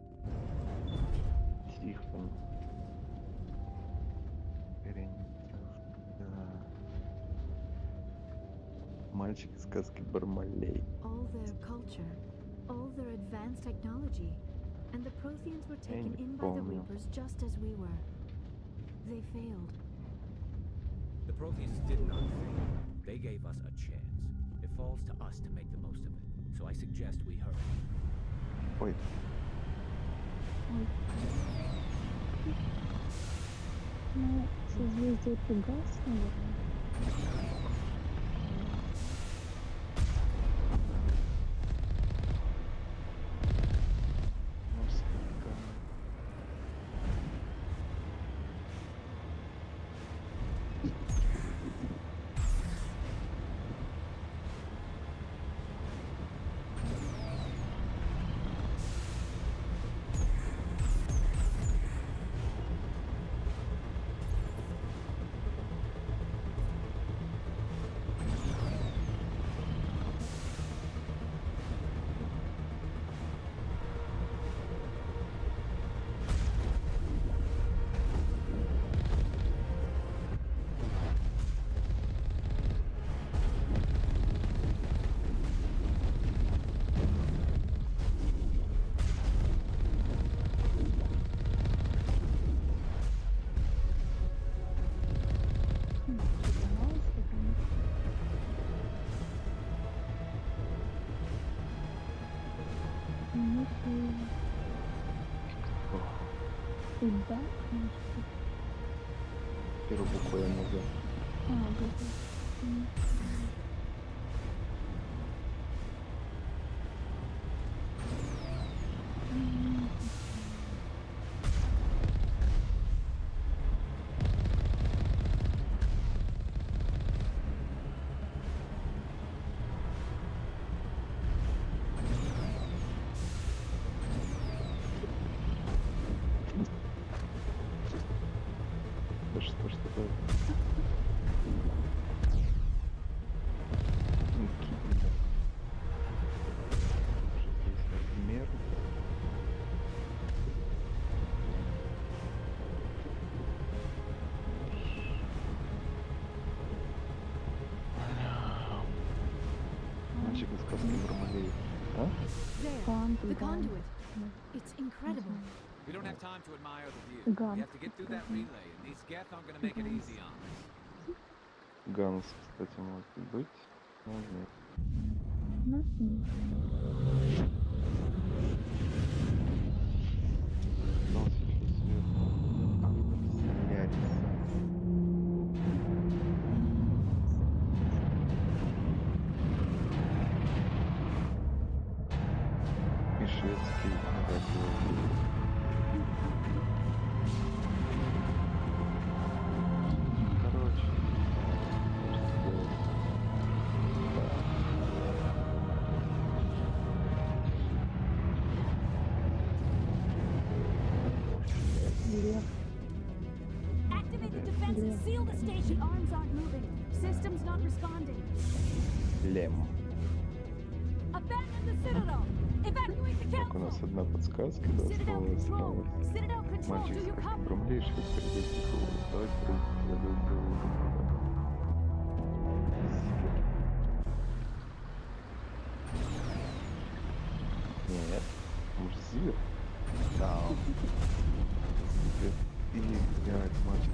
Тихон. Да. Мальчик из сказки Бармалей. All their culture, all their advanced technology, and the Protheans were taken in by the Reapers just as we were. They failed. The Protheans did not fail. They gave us a chance. It falls to us to make the most of it. So I suggest we hurry. Ой. Ну, созвездие Пегас, наверное. Да, может быть. Первую букву я могу. Да что ж такое? Здесь размер. Мальчик из сказки Бармалеев. А? There, the conduit. It's incredible. We don't have time to admire the view. We have to get through that relay, and these Geth aren't gonna make it easy on us. Ганс, кстати, может быть. Но нет. Остался еще сверху. Солярис. И шведский радио. Короче, Activate the defenses, seal the station. Arms aren't moving. Systems not responding. Лем. Abandon the citadel. Evacuate the Так, у нас одна подсказка, да, осталась. Мальчик с как бромлейший перед давайте следует Нет, может Зивер? Да. Зивер и играет мальчик.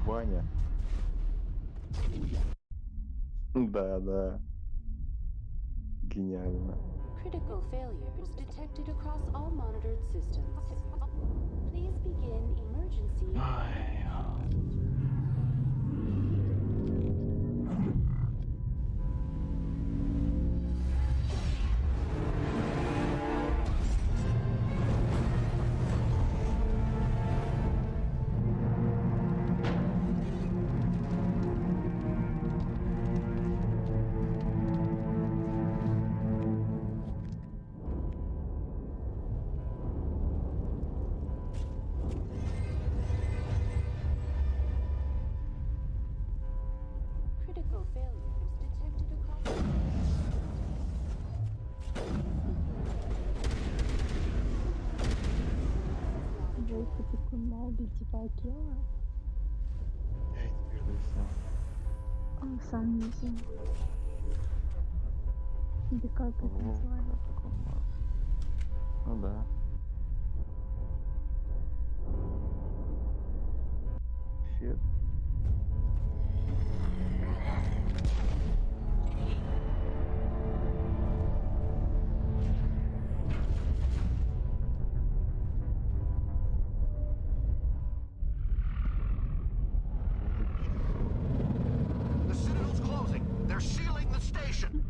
Ваня. Да, да. Гениально. Critical failures detected across all monitored systems. Please begin emergency. Critical failures detected across. Джейка такой молодый, типа Акела. Я теперь дояснял. Он сам не знаю. Или как это называется? Ну да. Фет. The Citadel's closing. They're sealing the station.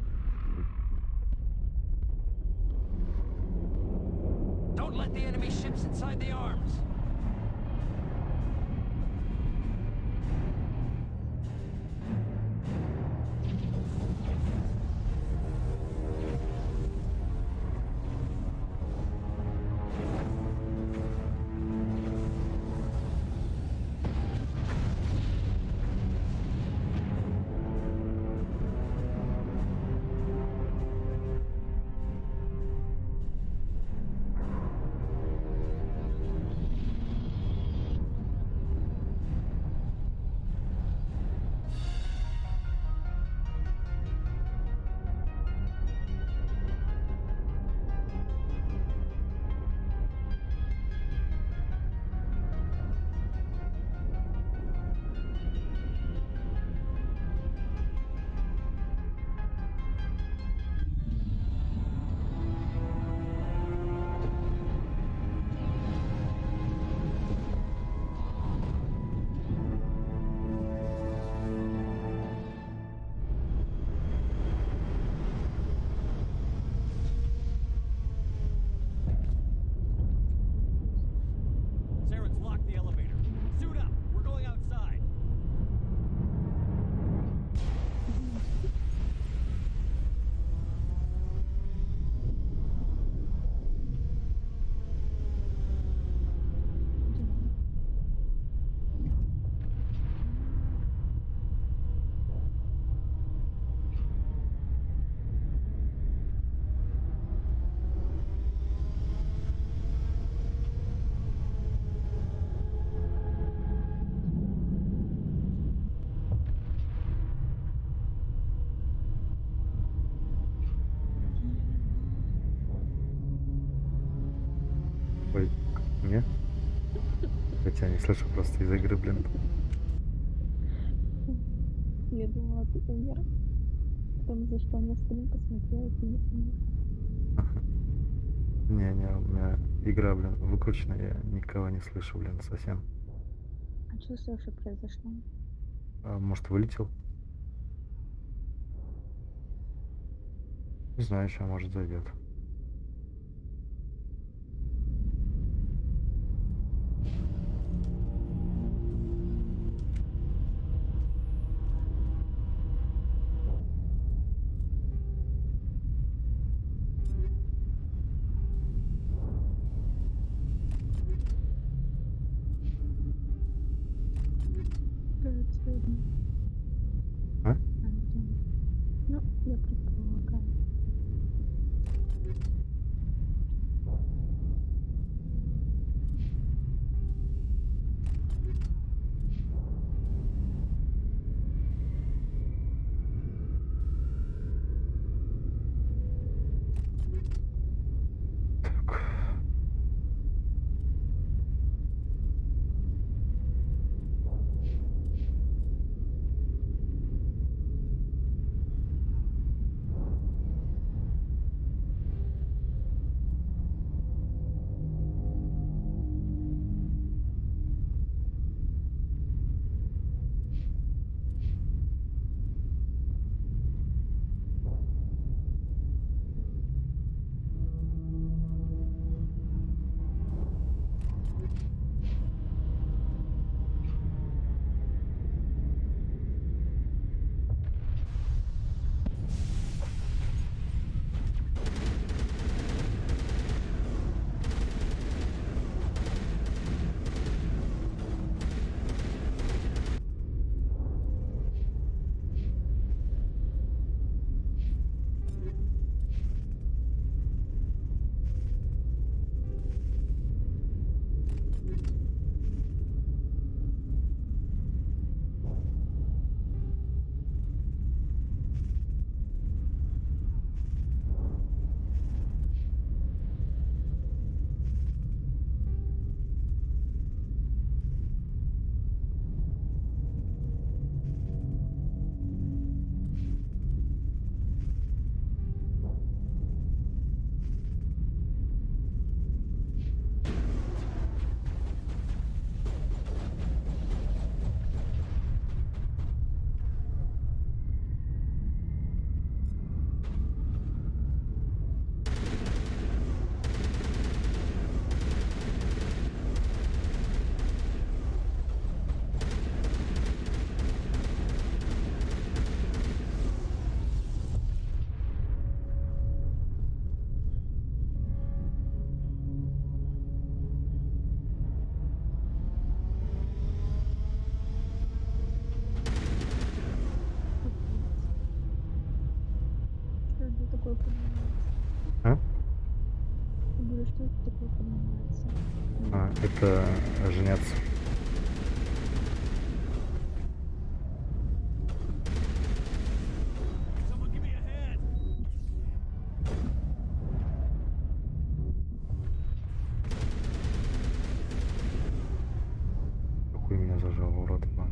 Don't let the enemy ships inside the arms. the elevator. Suit up. We're going outside. Ой, мне? Хотя не слышу просто из игры, блин. Я думала, ты умер. Потом зашла на стрим, посмотрела, ты не умер. Не, у меня игра, блин, выкручена, я никого не слышу, блин, совсем. А что с Сашей произошло? А, может, вылетел? Не знаю, еще, может, зайдет. А? Ну, я предполагаю. Такое поднимается? А? Я говорю, что это такое поднимается? А, это женятся. Какой меня зажал, урод, ман.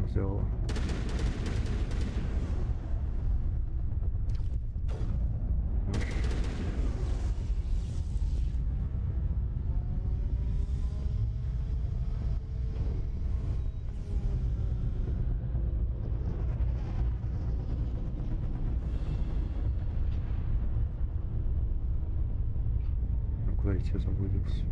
Сделала. Давайте, заблудился.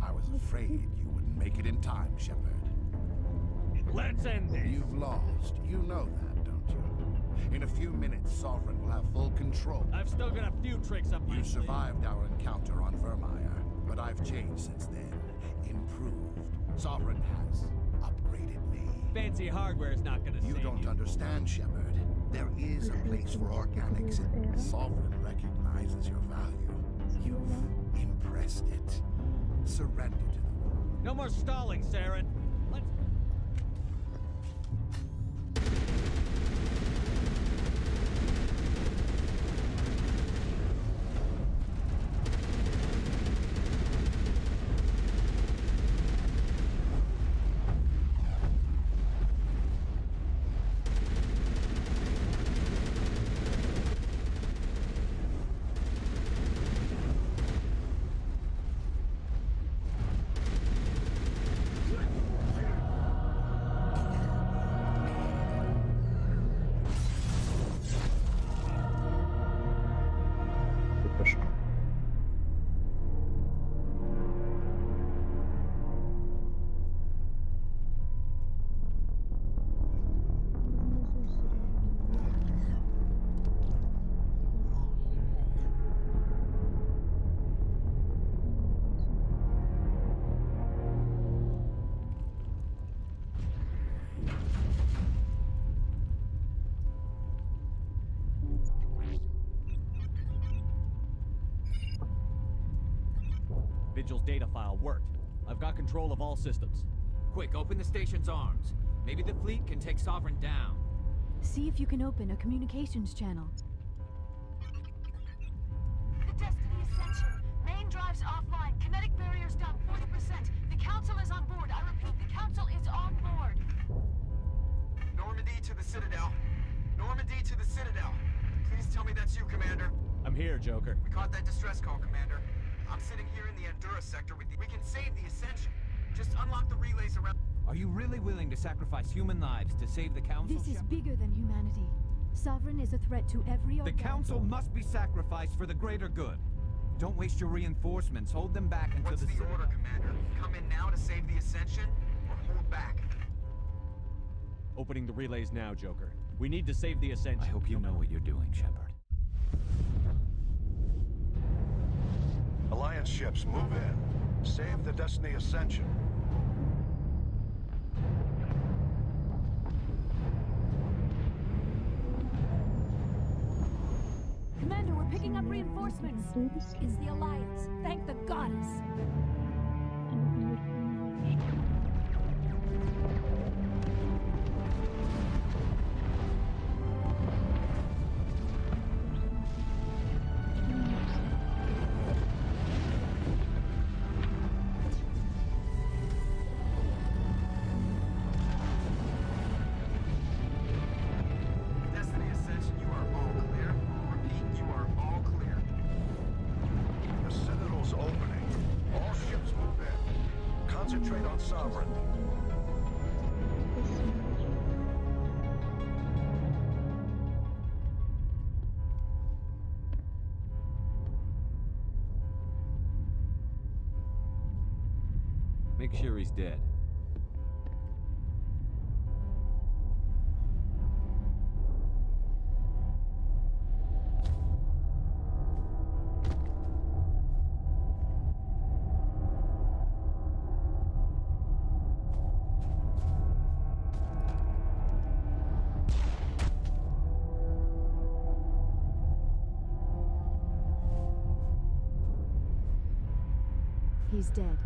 I was afraid you wouldn't make it in time, Shepard. Let's end this. You've lost. You know that, don't you? In a few minutes, Sovereign will have full control. I've still got a few tricks up my You sleeve. survived our encounter on Vermeer, but I've changed since then. Improved. Sovereign has upgraded me. Fancy hardware's not gonna You save don't understand, Shepard. There is a place for organics. Sovereign recognizes your value. You've impressed it. Surrender to them. No more stalling, Saren. Let's... Vigil's data file worked. I've got control of all systems. Quick, open the station's arms. Maybe the fleet can take Sovereign down. See if you can open a communications channel. The Destiny Ascension. Main drives offline. Kinetic barriers down 40%. The Council is on board. I repeat, the Council is on board. Normandy to the Citadel. Normandy to the Citadel. Please tell me that's you, Commander. I'm here, Joker. We caught that distress call, Commander. I'm sitting here in the Endura sector with you. We can save the Ascension. Just unlock the relays around... Are you really willing to sacrifice human lives to save the Council? This is bigger than humanity. Sovereign is a threat to every The Council must be sacrificed for the greater good. Don't waste your reinforcements. Hold them back until What's the order, Commander? Come in now to save the Ascension, or hold back? Opening the relays now, Joker. We need to save the Ascension. I hope you know what you're doing, Shepard. Alliance ships, move in. Save the Destiny Ascension. Commander, we're picking up reinforcements. It's the Alliance. Thank the goddess. Destiny Ascension, you are all clear. Repeat, you are all clear. The Citadel's opening. All ships move in. Concentrate on Sovereign. Make sure he's dead. He's dead.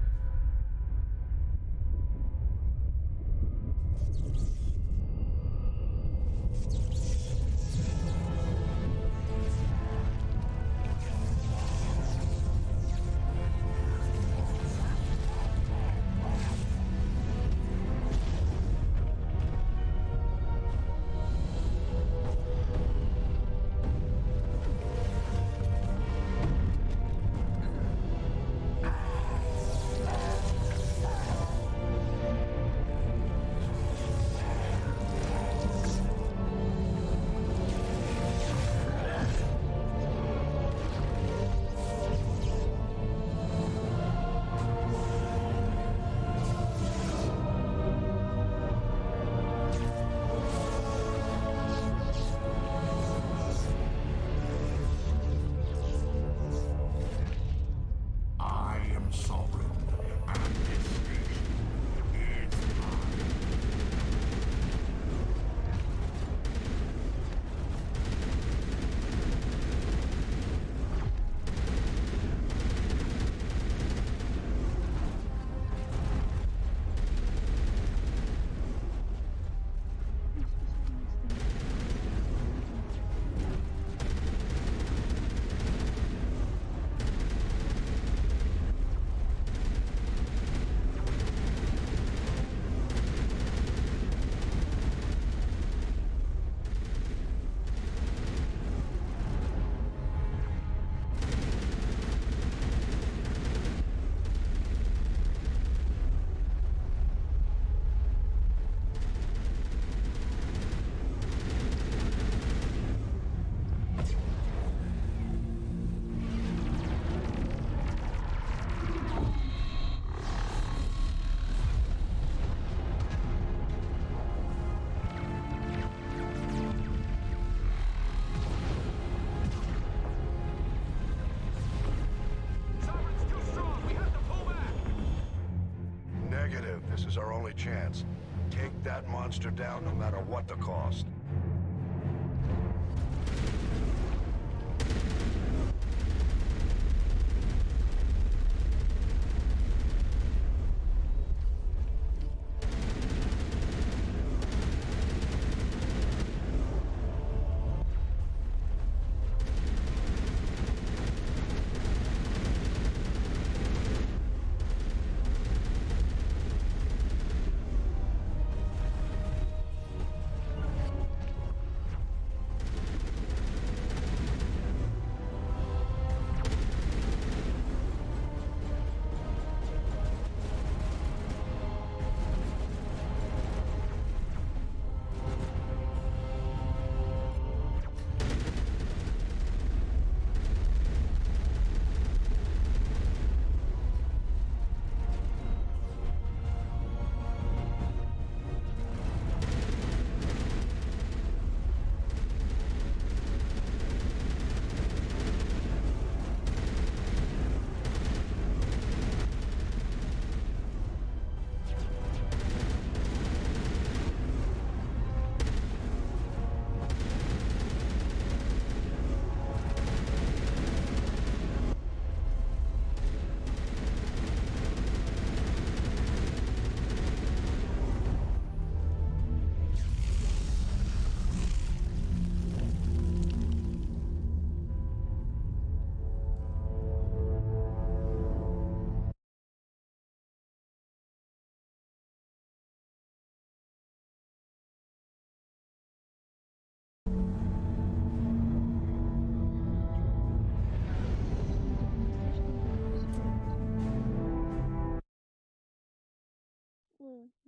is our only chance. Take that monster down no matter what the cost.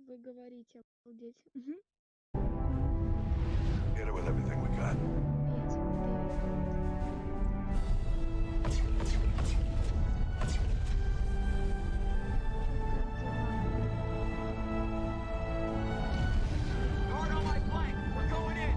Вы говорите, обалдеть. Hit it with everything we got. Guard on my flank! We're going in!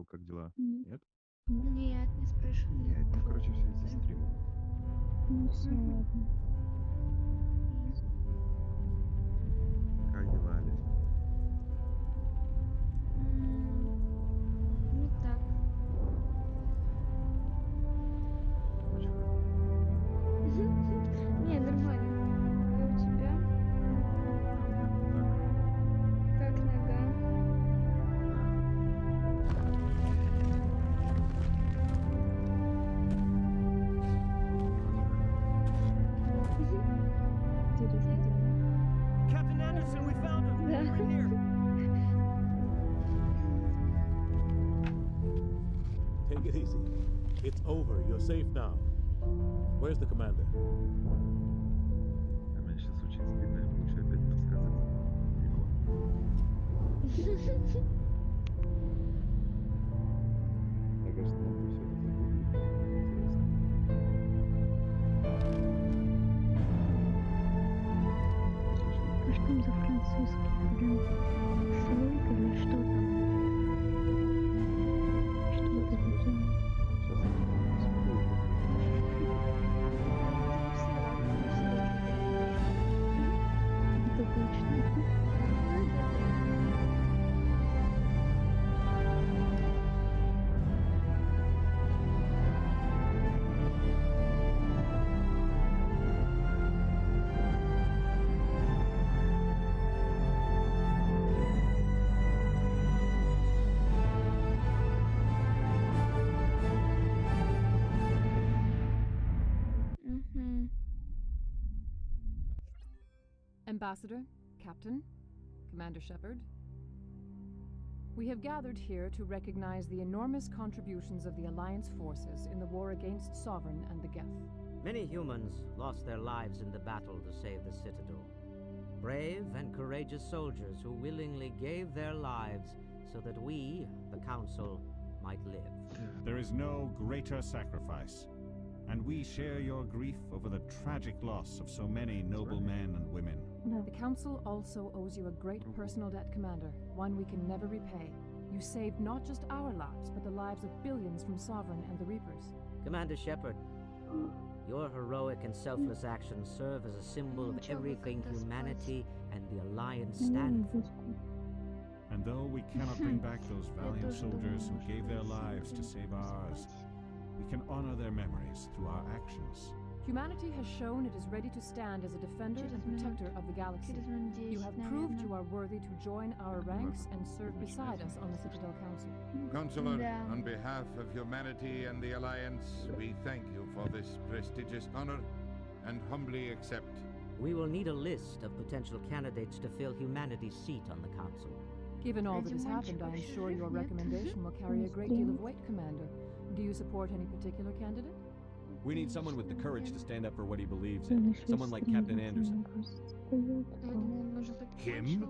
Как дела? Нет? Нет? Нет, не спрашивай. Я это, короче, все из-за стрима. Ну все, ладно. Как дела, Олеся? Ну так. Не, нормально. А у тебя? Как нога? Captain Anderson, we found him! Да. We're in here! Take it easy. It's over. You're safe now. Where's the commander? У меня сейчас очень стыдно, я лучше опять подсказать. Мне кажется, могу все это загуглить. А что там за французский? Блин, ссылка или что там? Что это такое? Это точно. Ambassador, Captain, Commander Shepard, we have gathered here to recognize the enormous contributions of the Alliance forces in the war against Sovereign and the Geth. Many humans lost their lives in the battle to save the Citadel. Brave and courageous soldiers who willingly gave their lives so that we, the Council, might live. There is no greater sacrifice, and we share your grief over the tragic loss of so many noble men and women. The Council also owes you a great personal debt, Commander, one we can never repay. You saved not just our lives, but the lives of billions from Sovereign and the Reapers. Commander Shepard, your heroic and selfless actions serve as a symbol of everything humanity and the Alliance stand for. And though we cannot bring back those valiant soldiers who gave their lives to save ours, we can honor their memories through our actions. Humanity has shown it is ready to stand as a defender and protector of the galaxy. You have proved you are worthy to join our ranks and serve beside us on the Citadel Council. Consular, on behalf of humanity and the Alliance, we thank you for this prestigious honor and humbly accept. We will need a list of potential candidates to fill humanity's seat on the Council. Given all that has happened, I am sure your recommendation will carry a great deal of weight, Commander. Do you support any particular candidate? We need someone with the courage to stand up for what he believes in. Someone like Captain Anderson. Him?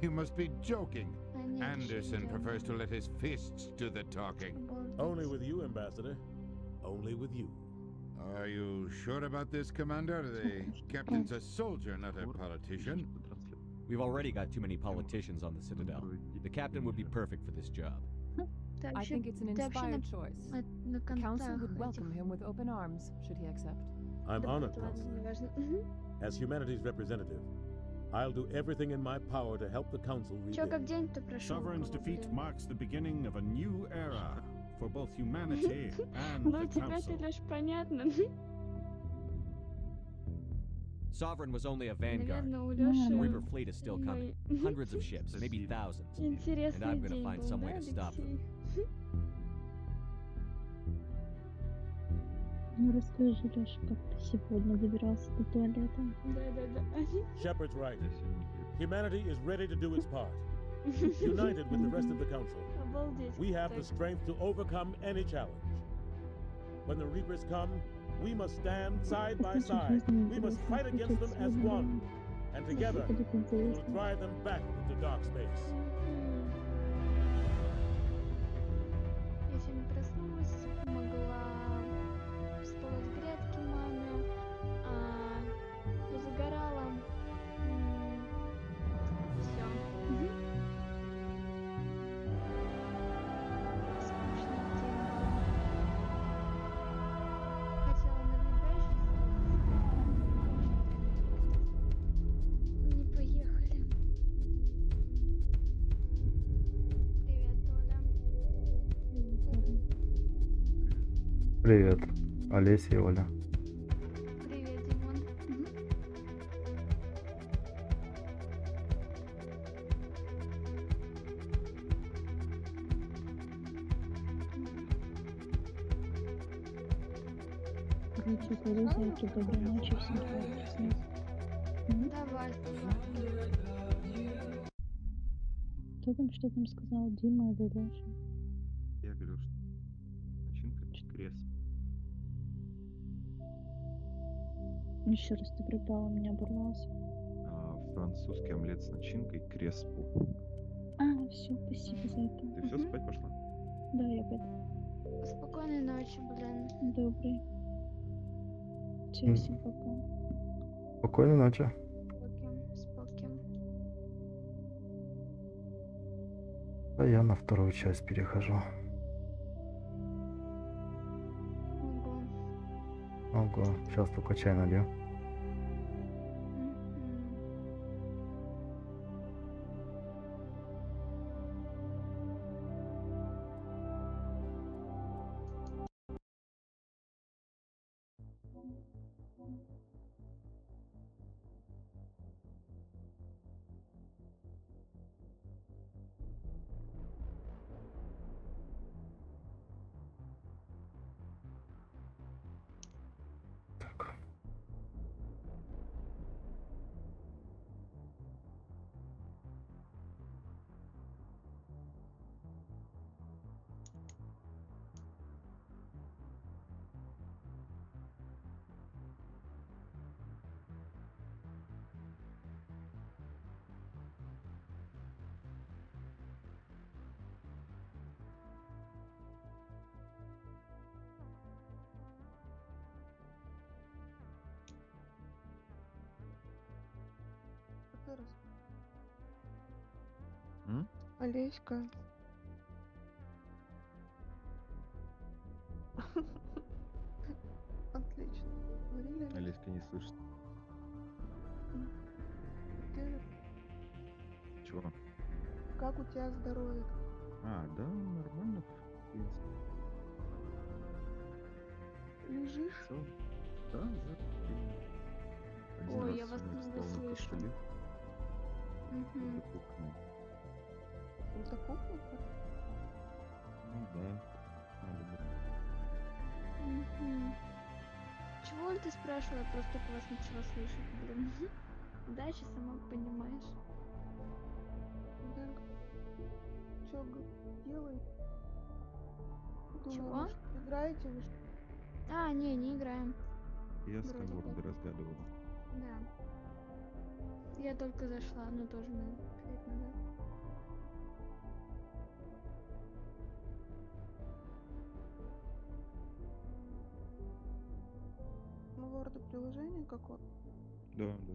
You must be joking. Anderson prefers to let his fists do the talking. Only with you, Ambassador. Only with you. Are you sure about this, Commander? The captain's a soldier, not a politician. We've already got too many politicians on the Citadel. The captain would be perfect for this job. I think it's an inspired choice. The Council would welcome him with open arms, should he accept. I'm honored, Counselor. As humanity's representative, I'll do everything in my power to help the Council rebuild. Sovereign's defeat marks the beginning of a new era for both humanity and the Council. Sovereign was only a vanguard. The Reaper fleet is still coming. Hundreds of ships, maybe thousands. And I'm gonna find some way to stop them. Ну расскажи, Лёша, как ты сегодня добирался до туалета? Shepard's right. Humanity is ready to do its part. United with the rest of the Council, we have the strength to overcome any challenge. When the Reapers come, we must stand side by side. We must fight against them as one. And together, we will drive them back into dark space. Я сегодня проснулась, помогла всполоть грядки маме, позагорала. Всё. Скучный день был. Хотела на вибрейшн не поехали. Привет, Привет, Оля. Олеся и Оля. Привет, Димон. Короче, пойду зайки, доброй ночи, всем привет. Давай. Кто там что там сказал? Дима или Леша? Я говорю, что начинка крест. Еще раз ты пропал, у меня оборвался. Французский омлет с начинкой креспу. Все, спасибо за это. Ты все, спать пошла? Да, я пойду. Спокойной ночи, блин. Добрый. Все, всем пока. Спокойной ночи. Споки. А я на вторую часть перехожу. Ого, сейчас только чай налью. Олеська. Отлично. Говорили? Олеська не слышит. Ты... Чего? Как у тебя здоровье? А, да, нормально, в принципе. Лежишь? Всё. Да, да. Один Ой, раз я вас сегодня не встал на слышу. костыле. Угу. Это кухня. Это кухня? Ну да, надо было. Мгм. Чего ты спрашивала? Я просто только вас начала слышать, блин. Дальше сама понимаешь. Да. Чё делаете? Думала, Чего? может, играете вы? А, не играем. Я Вроде сканворды как. разгадывал. Да. Я только зашла, но тоже минут 5 назад. Ну, Word приложение какое? Да, да.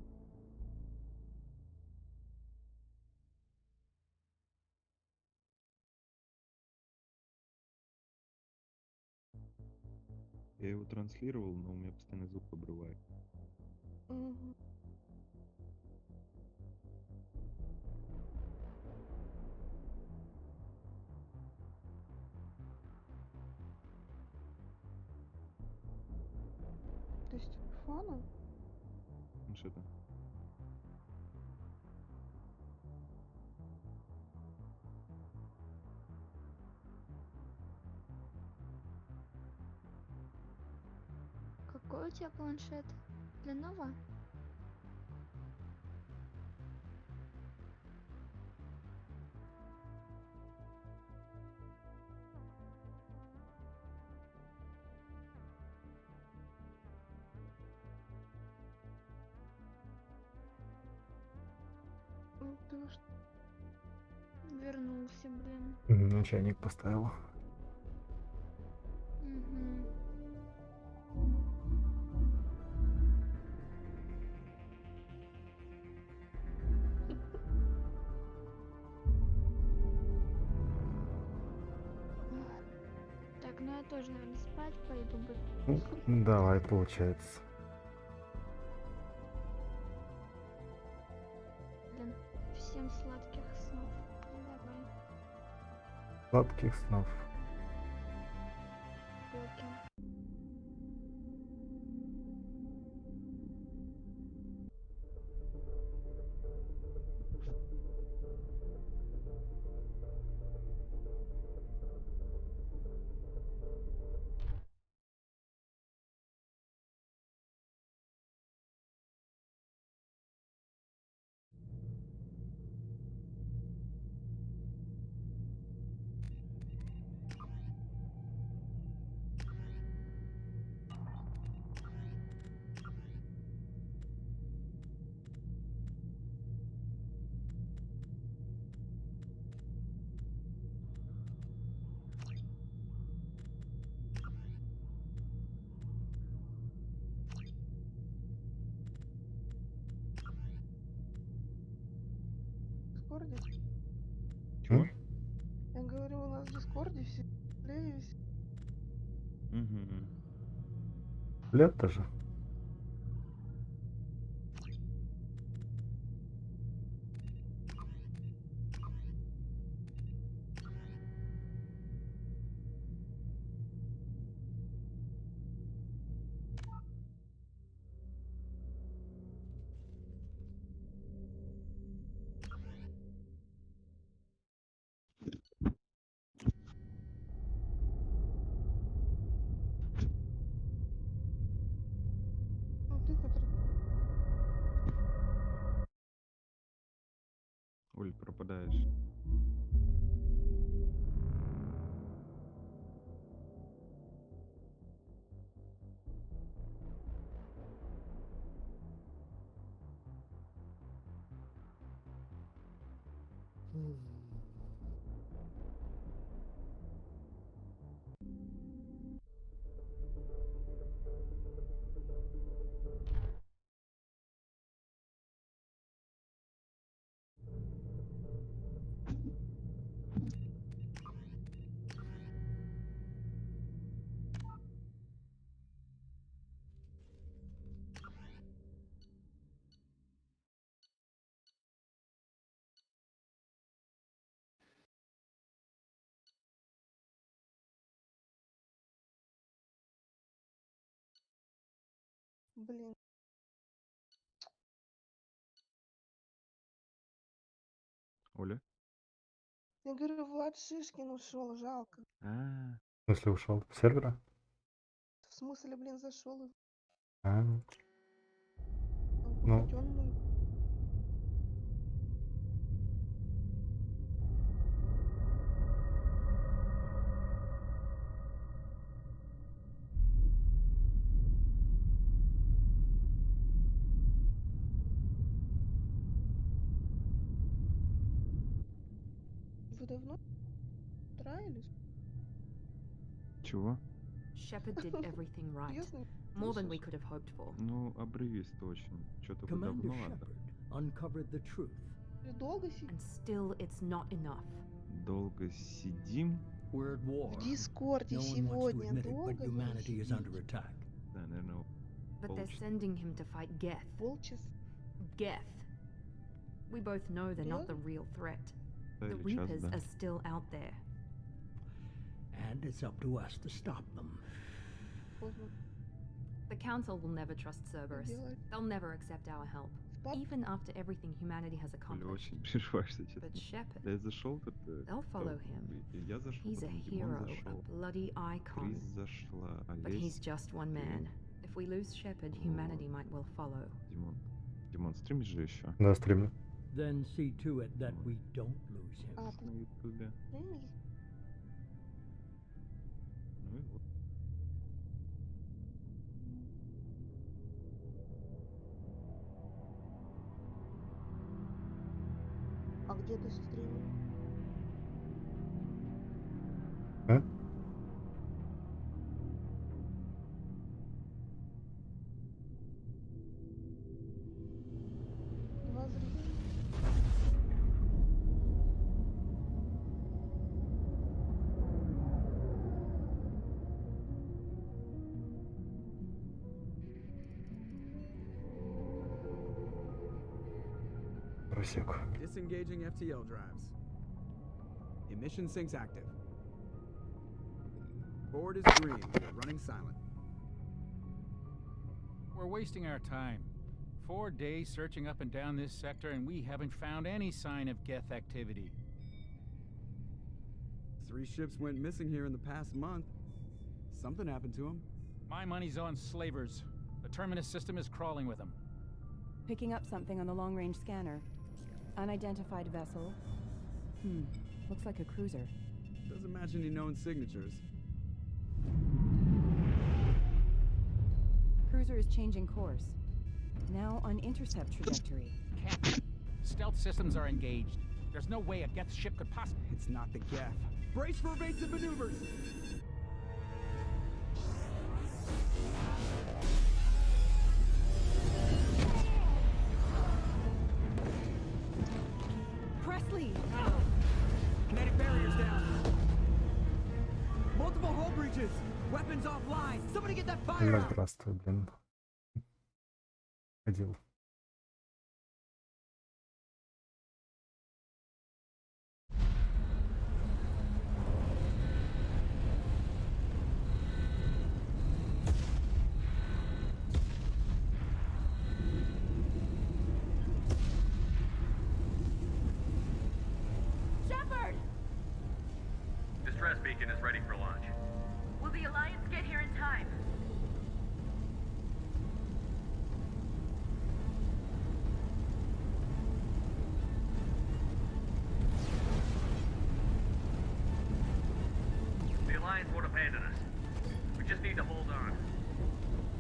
Я его транслировал, но у меня постоянно звук обрывает. Угу. То есть телефона? Планшета. Какой у тебя планшет? Lenovo? Ну, ты во что? Вернулся, блин. На чайник поставил. Угу. Так, ну я тоже, наверное, спать пойду бы. Давай, получается. Блин, всем сладких снов. Давай. Сладких снов. Поки. В Дискорде? Чего? Я говорю, у нас в Дискорде все клеились. Угу. Лет тоже. Ну, ты, который... Оль, пропадаешь. Блин. Оля? Я говорю, Влад Шишкин ушел, жалко. А, В смысле ушел? С сервера? В смысле, блин, зашел и А, ну, путённую. Вы давно траились? чего? Shepard did everything right. Серьезно? More than we could have hoped for. Ну, обрывисто очень. Что-то вы Commander давно Shepard uncovered the truth. Долго сидим? And still, it's not enough. долго сидим. We're at war. В Дискорде No one wants to сегодня admit it, долго but humanity is under attack. Да, наверное, But they're полчаса. sending him to fight Geth. Полчаса. Geth. We both know they're not the real threat. The Или час, Reapers да. are still out there. And it's up to us to stop them. Поздно. The Council will never trust Cerberus. Делать. They'll never accept our help. Even after everything humanity has Оля, accomplished. очень переживаешь, честно. But Shepard, Да я зашел как-то. they'll follow him. Я зашел, He's a потом Димон hero, a зашел. bloody icon. Крис зашла, But he's Олесь. just one man. If we lose Shepard, humanity might well follow. Димон, стримишь же еще? да, стримлю. Then see to it that we don't lose him. А, На ютубе. ты? Ну и вот. А где ты стримишь? А? Два зрителя. Просек. Disengaging FTL drives. Emission sinks active. Board is green. We're running silent. We're wasting our time. 4 days searching up and down this sector, and we haven't found any sign of Geth activity. 3 ships went missing here in the past month. Something happened to them. My money's on slavers. The Terminus system is crawling with them. Picking up something on the long-range scanner. Unidentified vessel. Looks like a cruiser. Doesn't match any known signatures. Cruiser is changing course. Now on intercept trajectory. Captain, stealth systems are engaged. There's no way a Geth ship could possibly... It's not the Geth. Brace for evasive maneuvers! Presley! Kinetic barriers down. Multiple hull breaches. Weapons offline. Somebody get that fire Ну, out. здравствуй, блин. Ходил. Shepard! Distress beacon is ready for launch. Will the Alliance get here in time? The Alliance won't abandon us. We just need to hold on.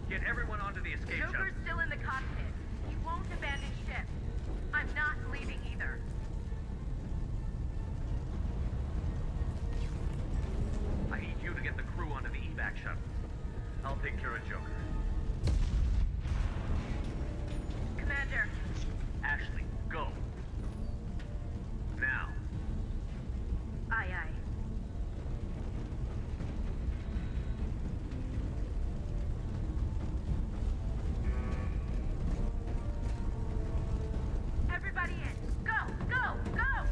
Get everyone onto the escape shuttle. Joker's still in the cockpit. He won't abandon ship. I'm not leaving either. I need you to get the crew onto the evac shuttle. I'll take care of Joker. Commander, Ashley, go. Now. aye aye. Everybody in. Go, go, go!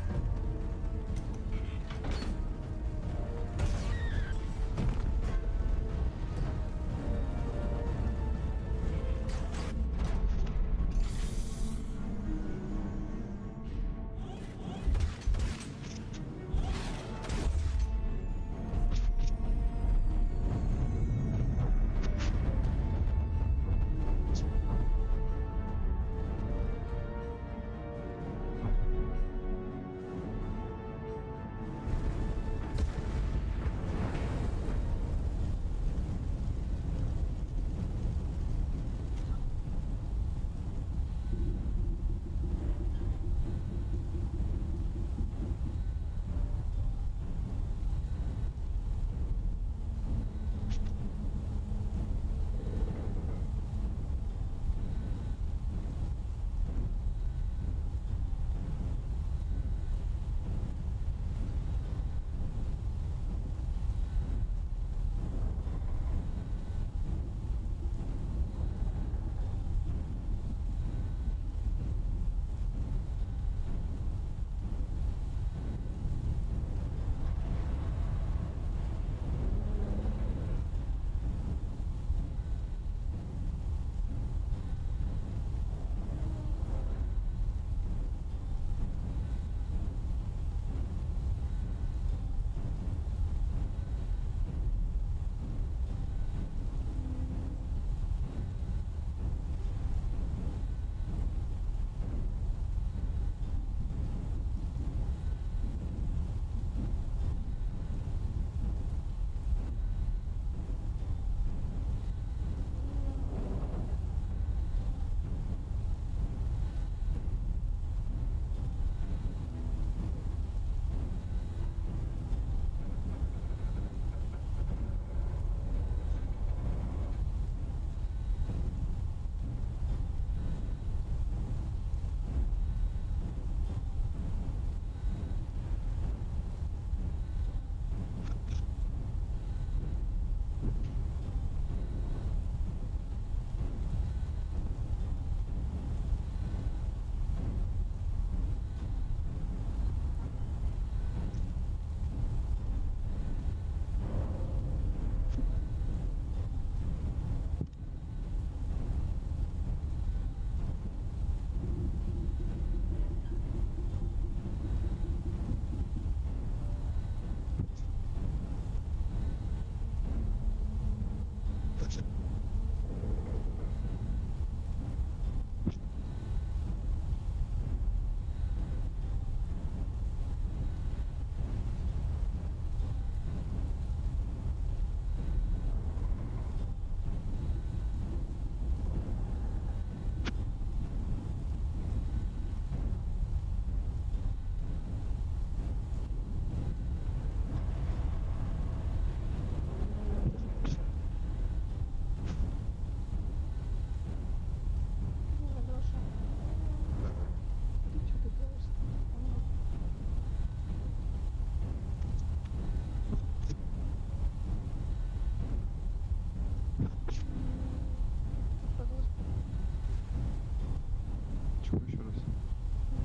Чего еще раз?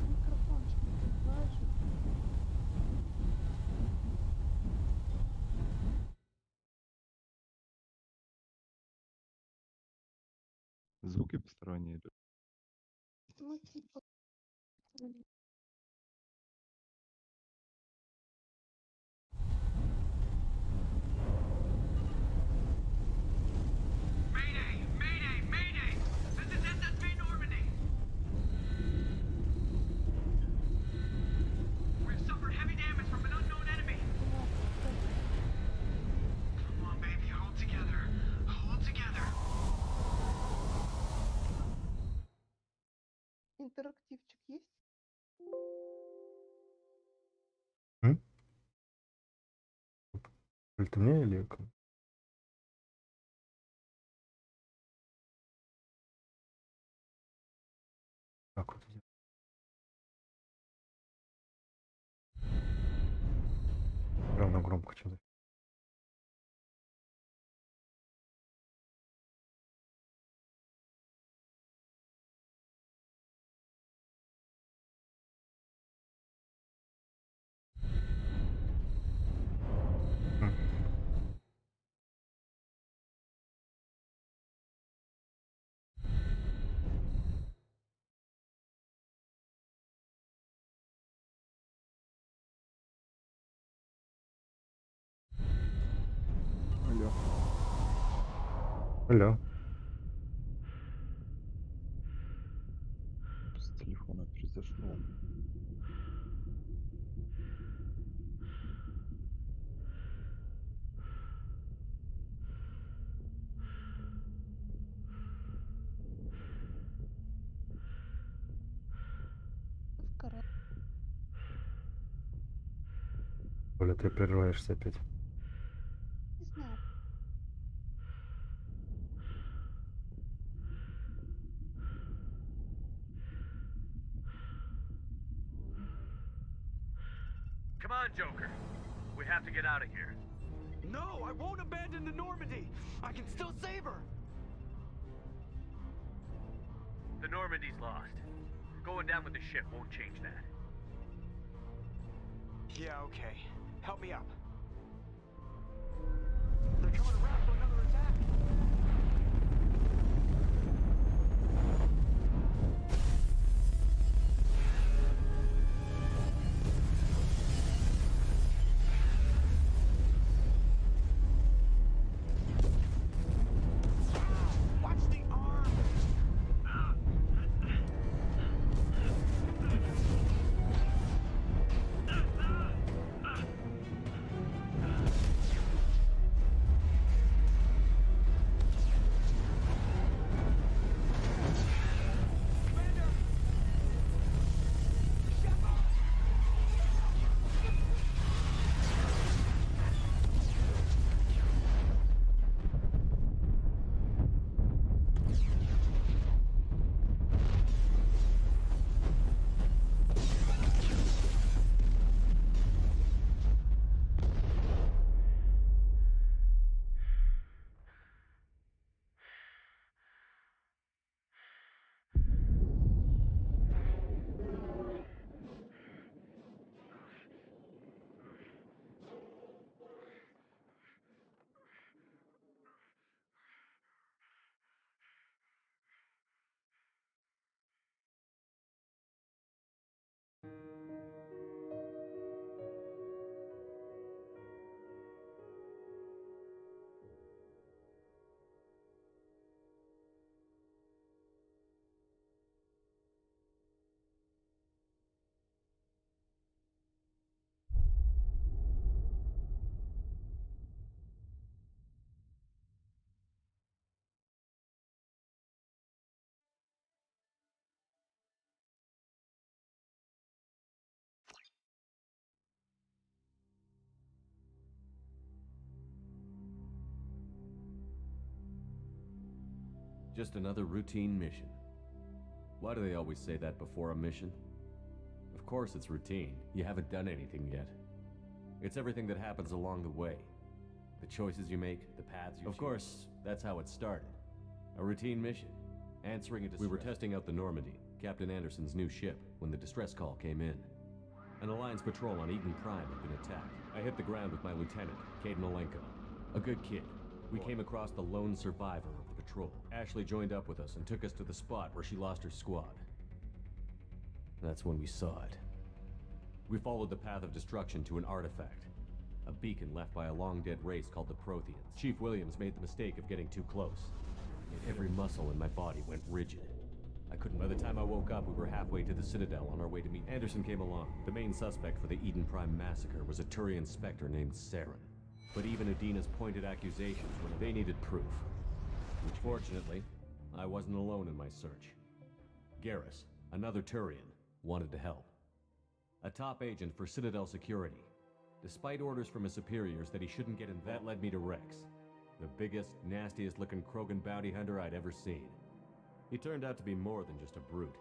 Микрофончик открываешь. Звуки посторонние идут. Ну, типа. Mayday! Mayday! Mayday! This is SSB Normandy! We've suffered heavy damage from an unknown enemy. Come on, baby, hold together. Hold together. Интерактивчик есть? Это мне или кому? Как вот это? Равно громко что-то. Алло. Алло. С телефона произошло. Оля, ты прерываешься опять. Не знаю. Come on, Joker. We have to get out of here. No, I won't abandon the Normandy. I can still save her. The Normandy's lost. Going down with the ship won't change that. Yeah, okay. Help me up. They're coming around for another attack. Watch the arm. Just another routine mission. Why do they always say that before a mission? Of course it's routine. You haven't done anything yet. It's everything that happens along the way. The choices you make, the paths you choose. Of course, that's how it started. A routine mission. Answering a distress. We were testing out the Normandy, Captain Anderson's new ship, when the distress call came in. An Alliance patrol on Eden Prime had been attacked. I hit the ground with my lieutenant, Caden Olenko. A good kid. We came across the lone survivor of the patrol. Ashley joined up with us and took us to the spot where she lost her squad. That's when we saw it. We followed the path of destruction to an artifact. A beacon left by a long-dead race called the Protheans. Chief Williams made the mistake of getting too close. Every muscle in my body went rigid. I couldn't. By the time I woke up, we were halfway to the Citadel on our way to meet. Anderson came along. The main suspect for the Eden Prime massacre was a Turian Spectre named Saren. But even Adina's pointed accusations were they needed proof. Which, fortunately, I wasn't alone in my search. Garrus, another Turian, wanted to help. A top agent for Citadel security. Despite orders from his superiors that he shouldn't get involved, that led me to Rex, the biggest, nastiest-looking Krogan bounty hunter I'd ever seen. He turned out to be more than just a brute.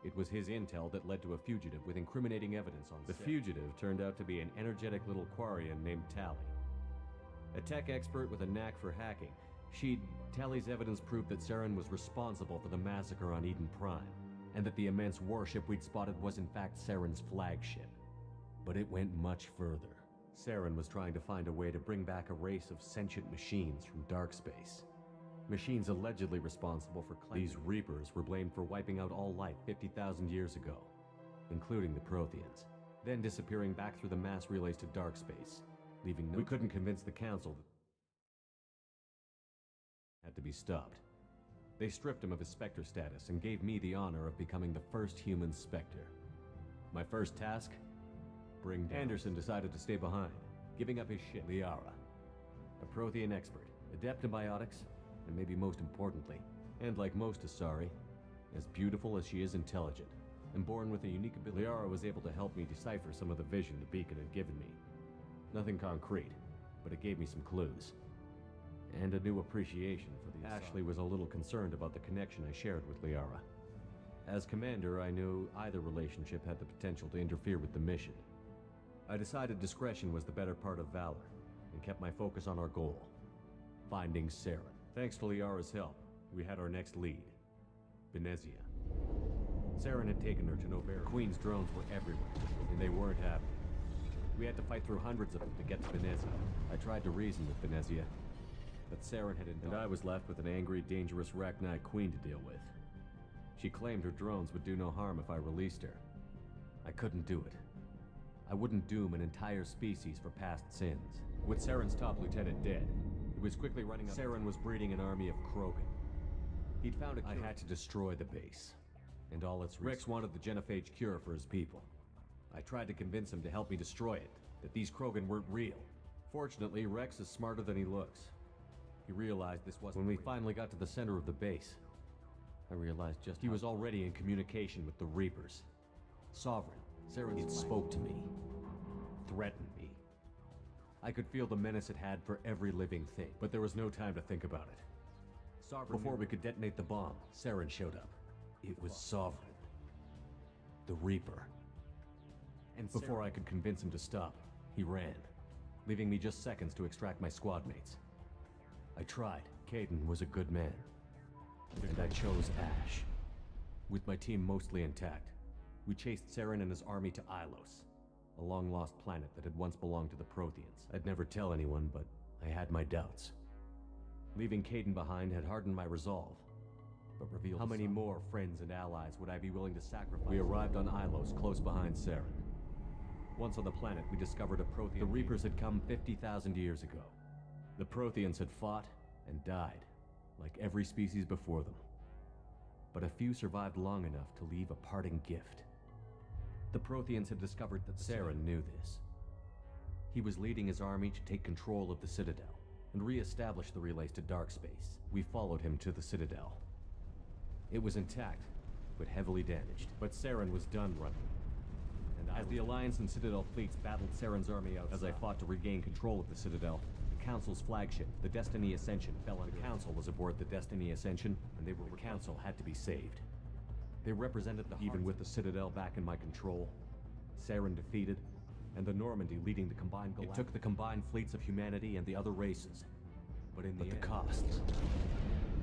It was his intel that led to a fugitive with incriminating evidence on the fugitive turned out to be an energetic little Quarian named Tally. A tech expert with a knack for hacking, Tally's evidence proved that Saren was responsible for the massacre on Eden Prime, and that the immense warship we'd spotted was in fact Saren's flagship. But it went much further. Saren was trying to find a way to bring back a race of sentient machines from dark space. Machines allegedly responsible for cleansing. These Reapers were blamed for wiping out all life 50,000 years ago, including the Protheans, then disappearing back through the mass relays to dark space, leaving no... We couldn't convince the Council that had to be stopped. They stripped him of his Spectre status and gave me the honor of becoming the first human Spectre. My first task? Bring down. Anderson decided to stay behind, giving up his ship, Liara. A Prothean expert, adept in biotics, and maybe most importantly, and like most Asari, as beautiful as she is intelligent, and born with a unique ability. Liara was able to help me decipher some of the vision the beacon had given me. Nothing concrete, but it gave me some clues. And a new appreciation for the Ashley was a little concerned about the connection I shared with Liara. As commander, I knew either relationship had the potential to interfere with the mission. I decided discretion was the better part of valor, and kept my focus on our goal, finding Saren. Thanks to Liara's help, we had our next lead, Benezia. Saren had taken her to Novara. Queen's drones were everywhere, and they weren't happy. We had to fight through hundreds of them to get to Benezia. I tried to reason with Benezia, but Saren had indulged, and I was left with an angry, dangerous Rachni queen to deal with. She claimed her drones would do no harm if I released her. I couldn't do it. I wouldn't doom an entire species for past sins. With Saren's top lieutenant dead, it was quickly running up. Saren was breeding an army of Krogan. He'd found a cure. I had to destroy the base, and all its Rex wanted the genophage cure for his people. I tried to convince him to help me destroy it, that these Krogan weren't real. Fortunately, Rex is smarter than he looks. He realized this wasn't When we finally got to the center of the base, I realized just he was already in communication with the Reapers. Sovereign, Saren spoke to me, threatened me. I could feel the menace it had for every living thing, but there was no time to think about it. Sovereign Before we could detonate the bomb, Saren showed up. It was Sovereign, the Reaper. And before I could convince him to stop, he ran, leaving me just seconds to extract my squad mates. I tried. Caden was a good man, and I chose Ash. With my team mostly intact, we chased Saren and his army to Ilos, a long-lost planet that had once belonged to the Protheans. I'd never tell anyone, but I had my doubts. Leaving Caden behind had hardened my resolve, but revealed how many more friends and allies would I be willing to sacrifice. We arrived on Ilos, close behind Saren. Once on the planet, we discovered a Prothean. The Reapers had come 50,000 years ago. The Protheans had fought and died, like every species before them. But a few survived long enough to leave a parting gift. The Protheans had discovered that Saren knew this. He was leading his army to take control of the Citadel and re-establish the relays to dark space. We followed him to the Citadel. It was intact, but heavily damaged. But Saren was done running. And as the Alliance and Citadel fleets battled Saren's army outside, as I fought to regain control of the Citadel, the Council's flagship, the Destiny Ascension, fell on. The Council was aboard the Destiny Ascension, and the Council had to be saved. They represented the even with the Citadel back in my control, Saren defeated, and the Normandy leading the combined It took the combined fleets of humanity and the other races. But the costs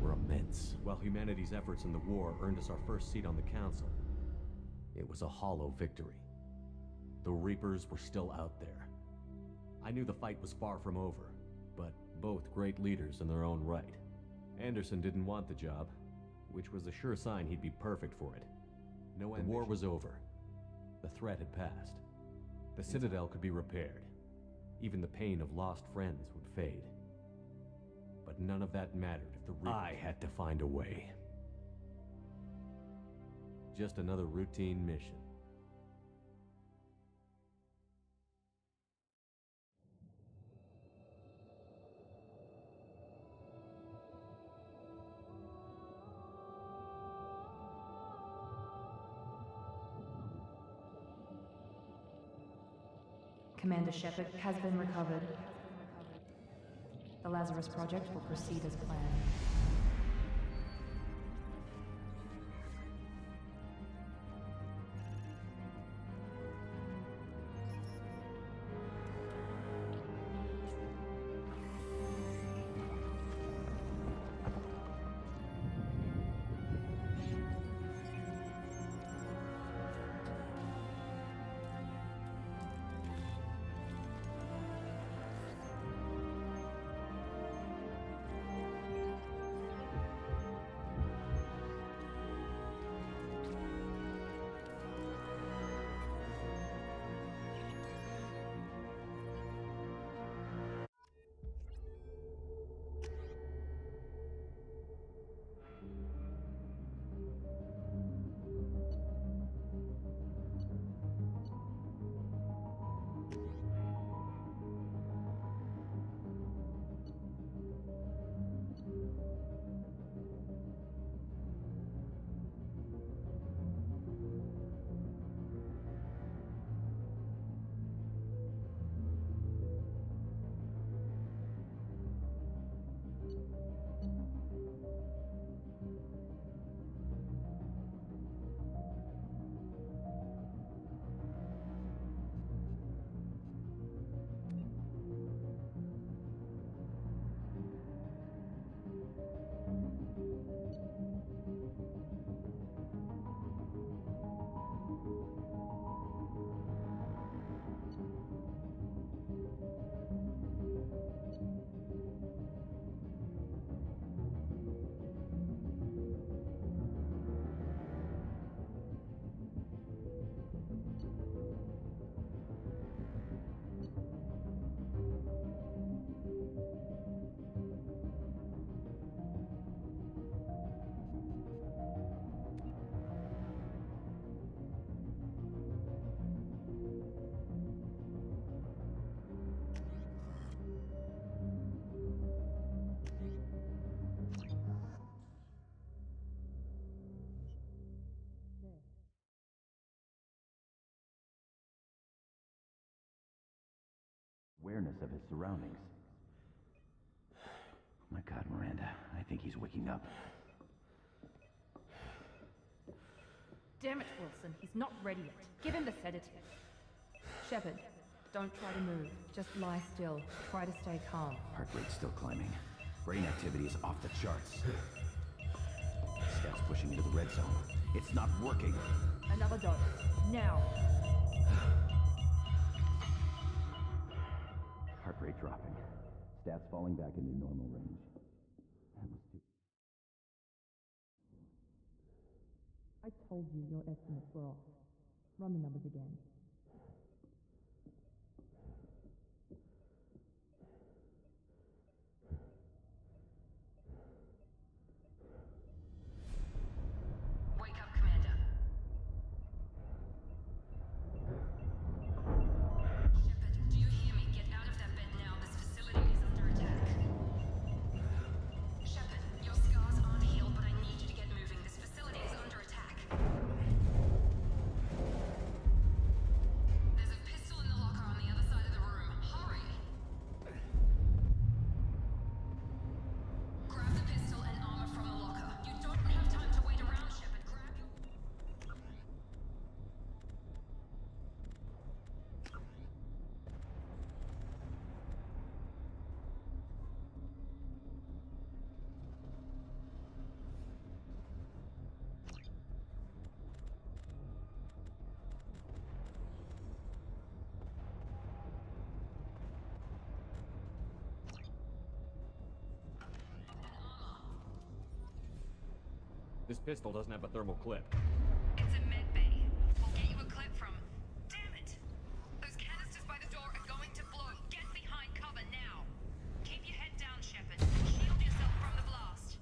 were immense. While humanity's efforts in the war earned us our first seat on the Council, it was a hollow victory. The Reapers were still out there. I knew the fight was far from over, but both great leaders in their own right. Anderson didn't want the job, which was a sure sign he'd be perfect for it. The war was over. The threat had passed. The Citadel could be repaired. Even the pain of lost friends would fade. But none of that mattered if the Reapers... I had to find a way. Just another routine mission. Commander Shepard has been recovered. The Lazarus Project will proceed as planned. Awareness of his surroundings. Oh my God, Miranda, I think he's waking up. Damn it, Wilson, he's not ready yet. Give him the sedative. Shepard, don't try to move. Just lie still. Try to stay calm. Heart rate's still climbing. Brain activity is off the charts. Scout's pushing into the red zone. It's not working. Another dose. Now. Heart rate dropping. Stats falling back into normal range. I told you your estimates were off. Run the numbers again. Wake up, Commander. Shepard, do you hear me? Get out of that bed now. This facility is under attack. Shepard, your scars aren't healed, but I need you to get moving. This facility is under attack. This pistol doesn't have a thermal clip. It's a med bay. We'll get you a clip from... Damn it! Those canisters by the door are going to blow. Get behind cover now. Keep your head down, Shepard. Shield yourself from the blast.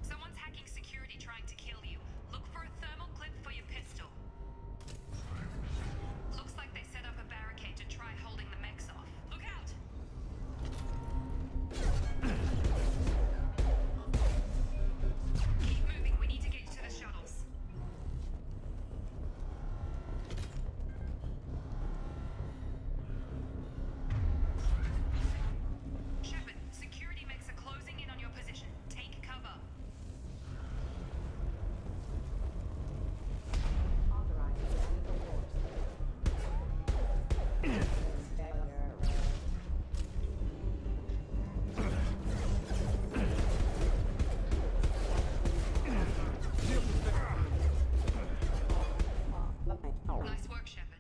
Someone's hacking security trying to kill you. Look for a thermal clip for your pistol. Looks like they set up a barricade to try holding the mechs off. Look out! Keep moving. We need to get you to the shuttles. Shepard, security mechs are closing in on your position. Take cover. Nice work, Shepard.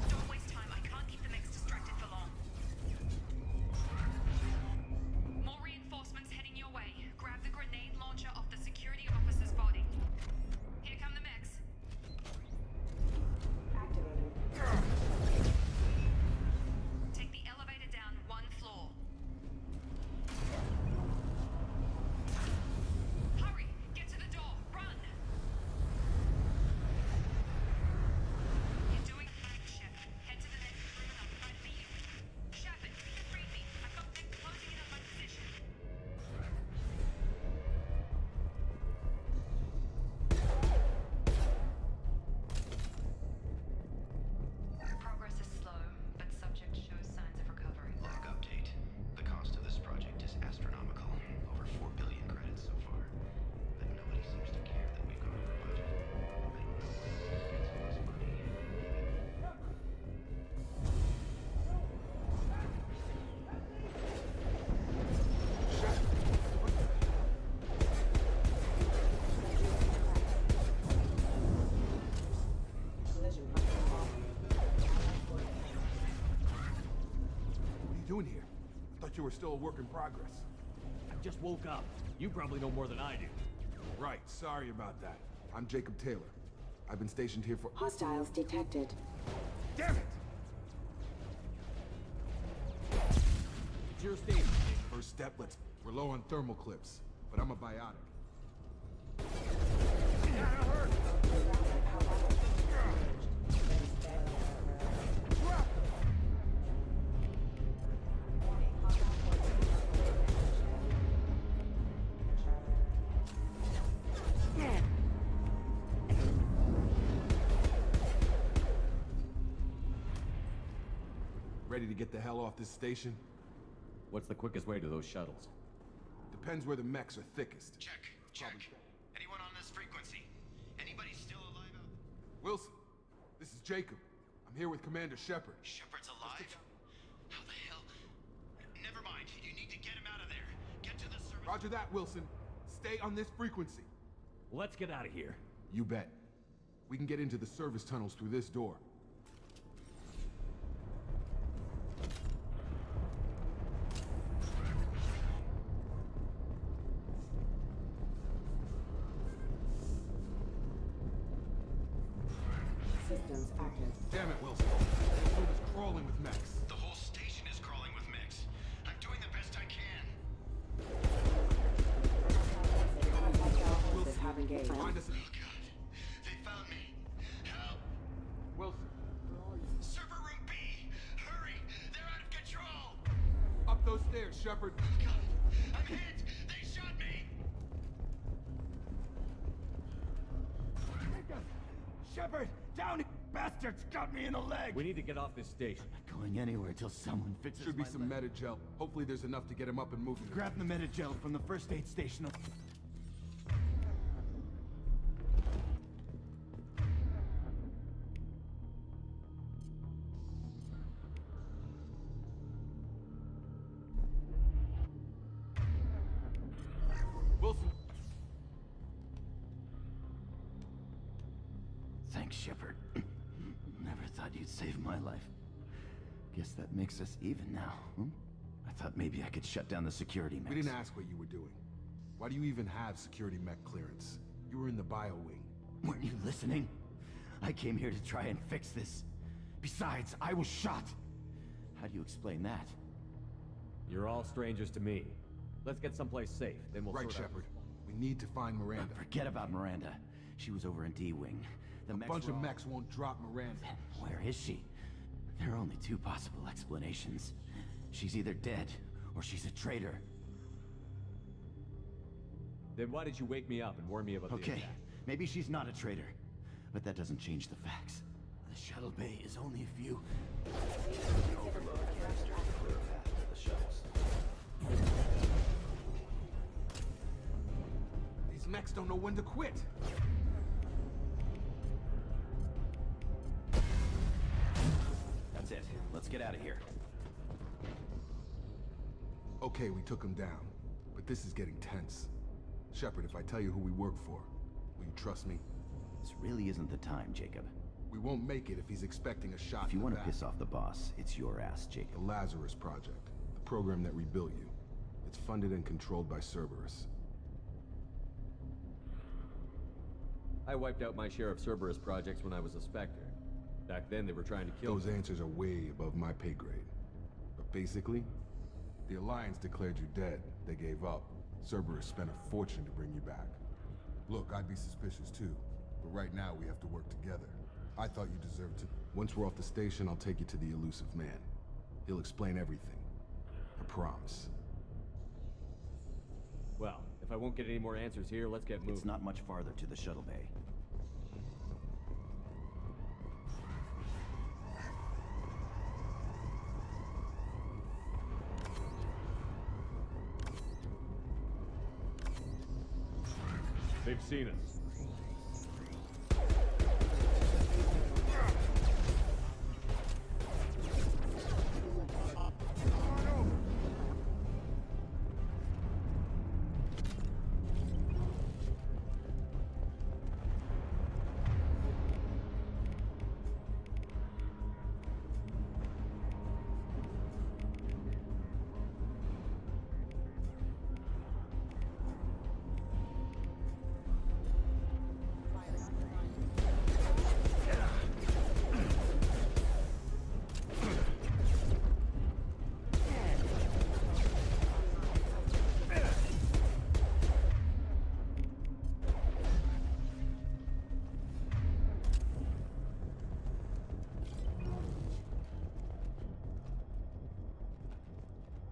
Don't waste time. I can't keep the mechs distracted for long. More reinforcements heading your way. Grab the grenade launcher off the security officer's body. Here come the mechs. Take the elevator down one floor. Hurry! Get to the door! Run! You're doing fine, Shepard. Head to the next room and I'll try to beat you. Shepard, read me. I've got them closing in on my position. Progress is slow, but subject shows signs of recovery. Log update. The cost of this project is astronomical. Over 4 billion credits so far. But nobody seems to care that we've gone over budget. I don't know where this gets us money. What are you doing here? I thought you were still a work in progress. I just woke up. You probably know more than I do. Right, sorry about that. I'm Jacob Taylor. I've been stationed here for... Hostiles detected. Damn it! It's your station. First step, we're low on thermal clips, but I'm a biotic. Ready to get the hell off this station? What's the quickest way to those shuttles? Depends where the mechs are thickest. Check. Anyone on this frequency? Anybody still alive out there? Wilson, this is Jacob. I'm here with Commander Shepard. Shepard's alive? How the hell? Never mind. You need to get him out of there. Get to the service... Roger that, Wilson. Stay on this frequency. Let's get out of here. You bet. We can get into the service tunnels through this door. Systems active. Damn it, Wilson. This room is crawling with mechs. The whole station is crawling with mechs. I'm doing the best I can. Forces have engaged. Find us... Oh, God. They found me. Help! Wilson, where are you? Server room B! Hurry! They're out of control! Up those stairs, Shepard. Oh, God. I'm hit! They shot me! Shepard! Down! Bastards got me in the leg! We need to get off this station. Not going anywhere till someone fixes Should be my some leg. Metagel. Hopefully there's enough to get him up and moving. Grab the Metagel from the first aid station. Wilson! Thanks, Shepard. Never thought you'd save my life. Guess that makes us even now, hmm? I thought maybe I could shut down the security mechs. We didn't ask what you were doing. Why do you even have security mech clearance? You were in the bio wing. Weren't you listening? I came here to try and fix this. Besides, I was shot. How do you explain that? You're all strangers to me. Let's get someplace safe, then we'll Right, sort Shepard. We need to find Miranda. Forget about Miranda. She was over in D-Wing. A bunch of mechs won't drop Miranda. Where is she? There are only two possible explanations. She's either dead, or she's a traitor. Then why did you wake me up and warn me about the Okay, attack? maybe she's not a traitor. But that doesn't change the facts. The shuttle bay is only a few... Overload canisters to clear a path to the shuttles. These mechs don't know when to quit. That's it. Let's get out of here. Okay, we took him down. But this is getting tense. Shepard, if I tell you who we work for, will you trust me? This really isn't the time, Jacob. We won't make it if he's expecting a shot. If you in the want to back. piss off the boss, it's your ass, Jacob. The Lazarus Project, the program that rebuilt you. It's funded and controlled by Cerberus. I wiped out my share of Cerberus projects when I was a Spectre. Back then, they were trying to kill Those me. answers are way above my pay grade. But basically, the Alliance declared you dead. They gave up. Cerberus spent a fortune to bring you back. Look, I'd be suspicious too. But right now, we have to work together. I thought you deserved to. Once we're off the station, I'll take you to the elusive man. He'll explain everything. I promise. Well, if I won't get any more answers here, let's get moving. It's not much farther to the shuttle bay. They've seen us.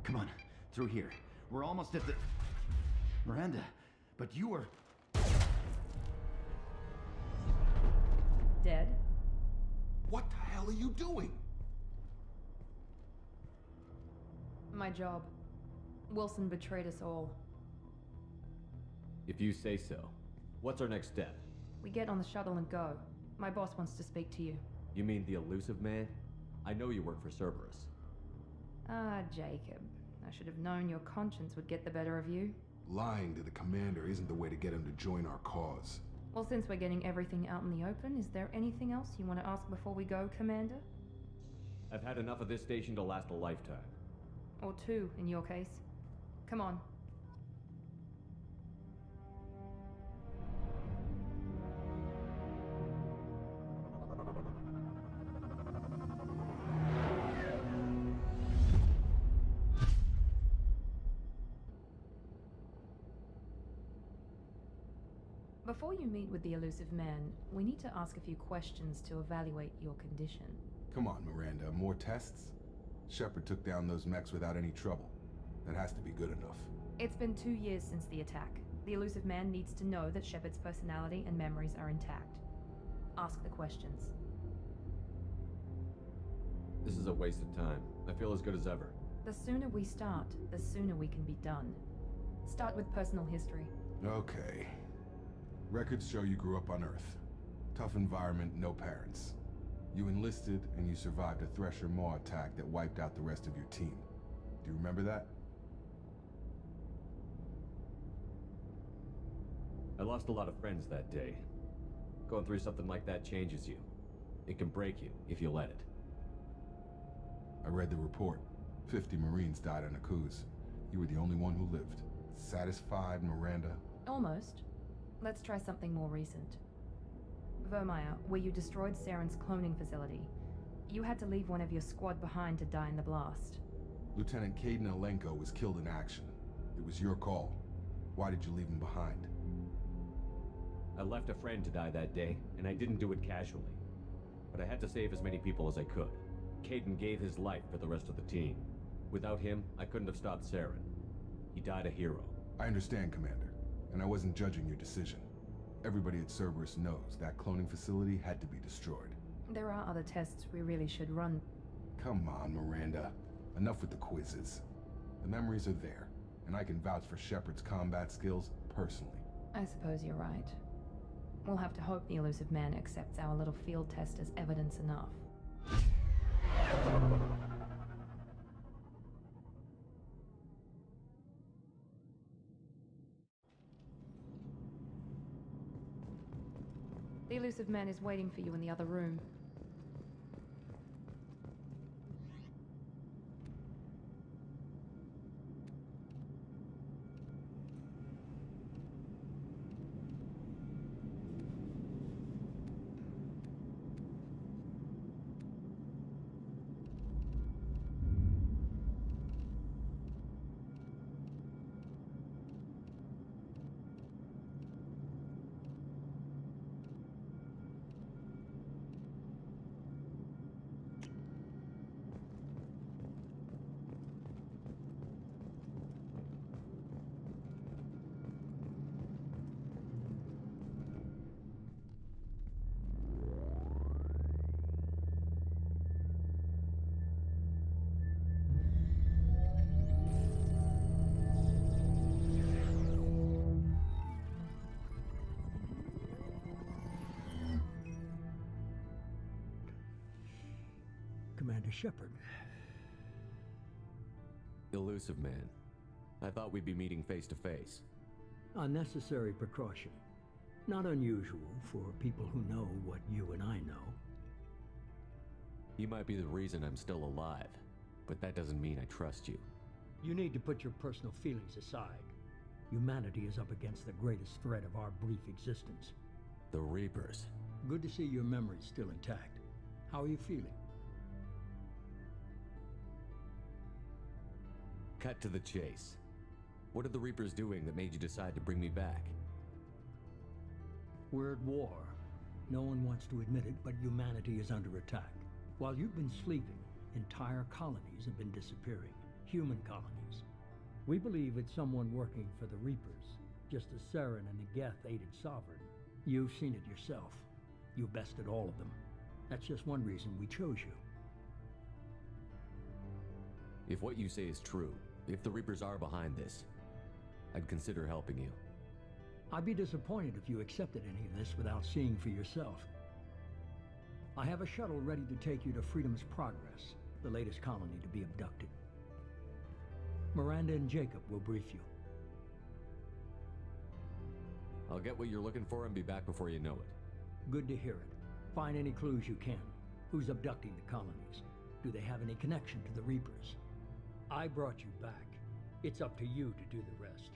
Come on, through here. We're almost at the... Miranda, but you were... Dead? What the hell are you doing? My job. Wilson betrayed us all. If you say so. What's our next step? We get on the shuttle and go. My boss wants to speak to you. You mean the elusive man? I know you work for Cerberus. Ah, Jacob. I should have known your conscience would get the better of you. Lying to the commander isn't the way to get him to join our cause. Well, since we're getting everything out in the open, is there anything else you want to ask before we go, Commander? I've had enough of this station to last a lifetime. Or two, in your case. Come on. Before you meet with the elusive man, we need to ask a few questions to evaluate your condition. Come on, Miranda, more tests? Shepard took down those mechs without any trouble. That has to be good enough. It's been 2 years since the attack. The elusive man needs to know that Shepard's personality and memories are intact. Ask the questions. This is a waste of time. I feel as good as ever. The sooner we start, the sooner we can be done. Start with personal history. Okay. Records show you grew up on Earth. Tough environment, no parents. You enlisted and you survived a Thresher Maw attack that wiped out the rest of your team. Do you remember that? I lost a lot of friends that day. Going through something like that changes you. It can break you if you let it. I read the report. 50 Marines died on a cruise. You were the only one who lived. Satisfied, Miranda? Almost. Let's try something more recent. Vermeer, where you destroyed Saren's cloning facility, you had to leave one of your squad behind to die in the blast. Lieutenant Caden Alenko was killed in action. It was your call. Why did you leave him behind? I left a friend to die that day, and I didn't do it casually. But I had to save as many people as I could. Caden gave his life for the rest of the team. Without him, I couldn't have stopped Saren. He died a hero. I understand, Commander, and I wasn't judging your decision. Everybody at Cerberus knows that cloning facility had to be destroyed. There are other tests we really should run. Come on, Miranda. Enough with the quizzes. The memories are there, and I can vouch for Shepard's combat skills personally. I suppose you're right. We'll have to hope the elusive man accepts our little field test as evidence enough. The elusive man is waiting for you in the other room. Commander Shepard. Elusive man. I thought we'd be meeting face to face. Unnecessary precaution. Not unusual for people who know what you and I know. You might be the reason I'm still alive, but that doesn't mean I trust you. You need to put your personal feelings aside. Humanity is up against the greatest threat of our brief existence. The Reapers. Good to see your memory's still intact. How are you feeling? Cut to the chase. What are the Reapers doing that made you decide to bring me back? We're at war. No one wants to admit it, but humanity is under attack. While you've been sleeping, entire colonies have been disappearing. Human colonies. We believe it's someone working for the Reapers, just as Saren and Negeth aided Sovereign. You've seen it yourself. You bested all of them. That's just one reason we chose you. If what you say is true, if the Reapers are behind this, I'd consider helping you. I'd be disappointed if you accepted any of this without seeing for yourself. I have a shuttle ready to take you to Freedom's Progress, the latest colony to be abducted. Miranda and Jacob will brief you. I'll get what you're looking for and be back before you know it. Good to hear it. Find any clues you can. Who's abducting the colonies? Do they have any connection to the Reapers? I brought you back. It's up to you to do the rest.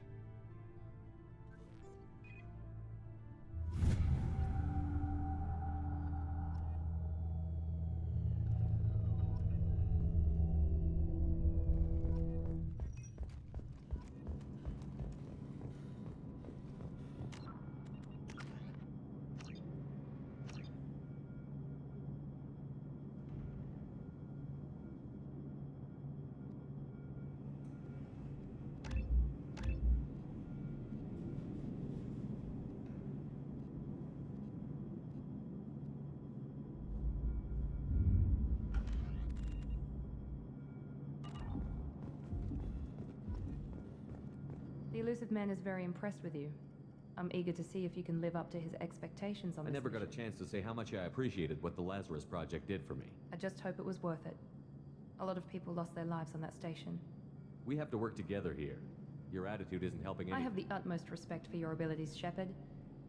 The elusive man is very impressed with you. I'm eager to see if you can live up to his expectations on this I never got a mission. chance to say how much I appreciated what the Lazarus Project did for me. I just hope it was worth it. A lot of people lost their lives on that station. We have to work together here. Your attitude isn't helping I any. have the utmost respect for your abilities, Shepard.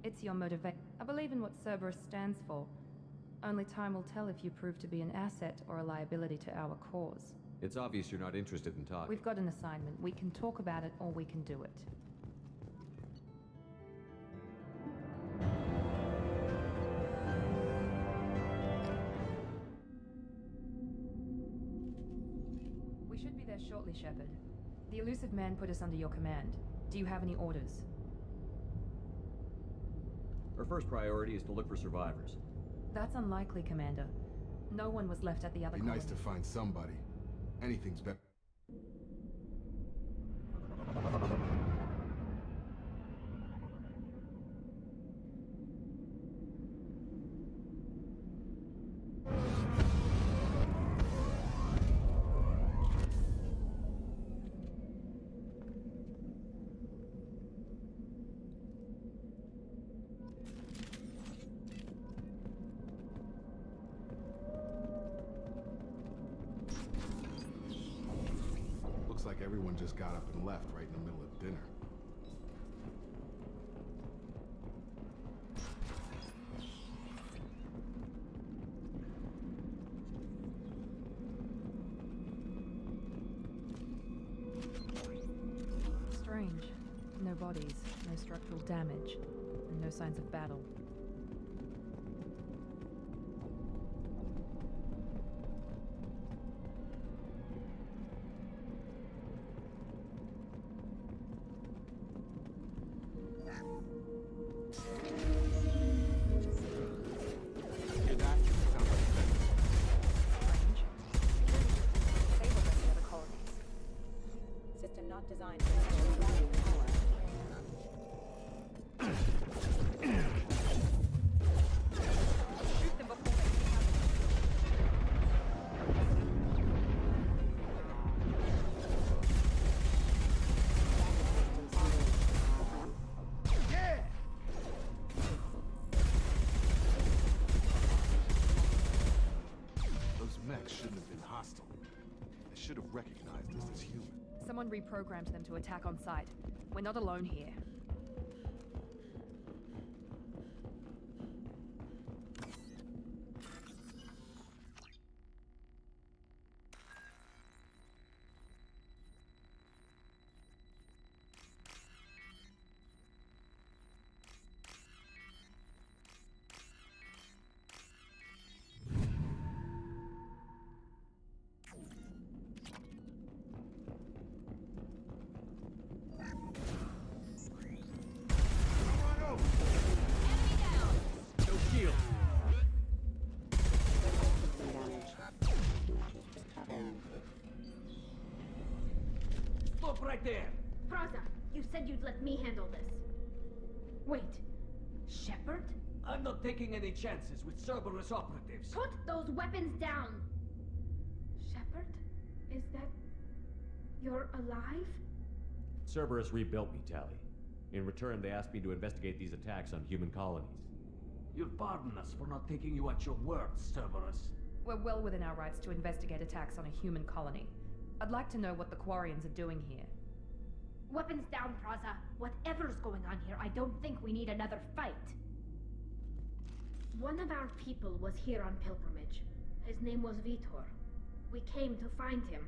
It's your motivation. I believe in what Cerberus stands for. Only time will tell if you prove to be an asset or a liability to our cause. It's obvious you're not interested in talking. We've got an assignment. We can talk about it or we can do it. We should be there shortly, Shepard. The elusive man put us under your command. Do you have any orders? Our first priority is to look for survivors. That's unlikely, Commander. No one was left at the other Be colony. nice to find somebody. Anything's better. Looks like everyone just got up and left right in the middle of dinner. Strange. No bodies, no structural damage, and no signs of battle. Hear that? Sounds like a fence. Disable the other colonies. System not designed for power. Shoot them before they Those mechs shouldn't have been hostile. They should have recognized us as human. Someone reprogrammed them to attack on sight. We're not alone here. No shield. Stop right there! Praza, you said you'd let me handle this. Wait, Shepard? I'm not taking any chances with Cerberus operatives. Put those weapons down! Shepard? Is that... you're alive? Cerberus rebuilt me, Tally. In return, they asked me to investigate these attacks on human colonies. You'll pardon us for not taking you at your word, Cerberus. We're well within our rights to investigate attacks on a human colony. I'd like to know what the Quarians are doing here. Weapons down, Praza. Whatever's going on here, I don't think we need another fight. One of our people was here on pilgrimage. His name was Vitor. We came to find him.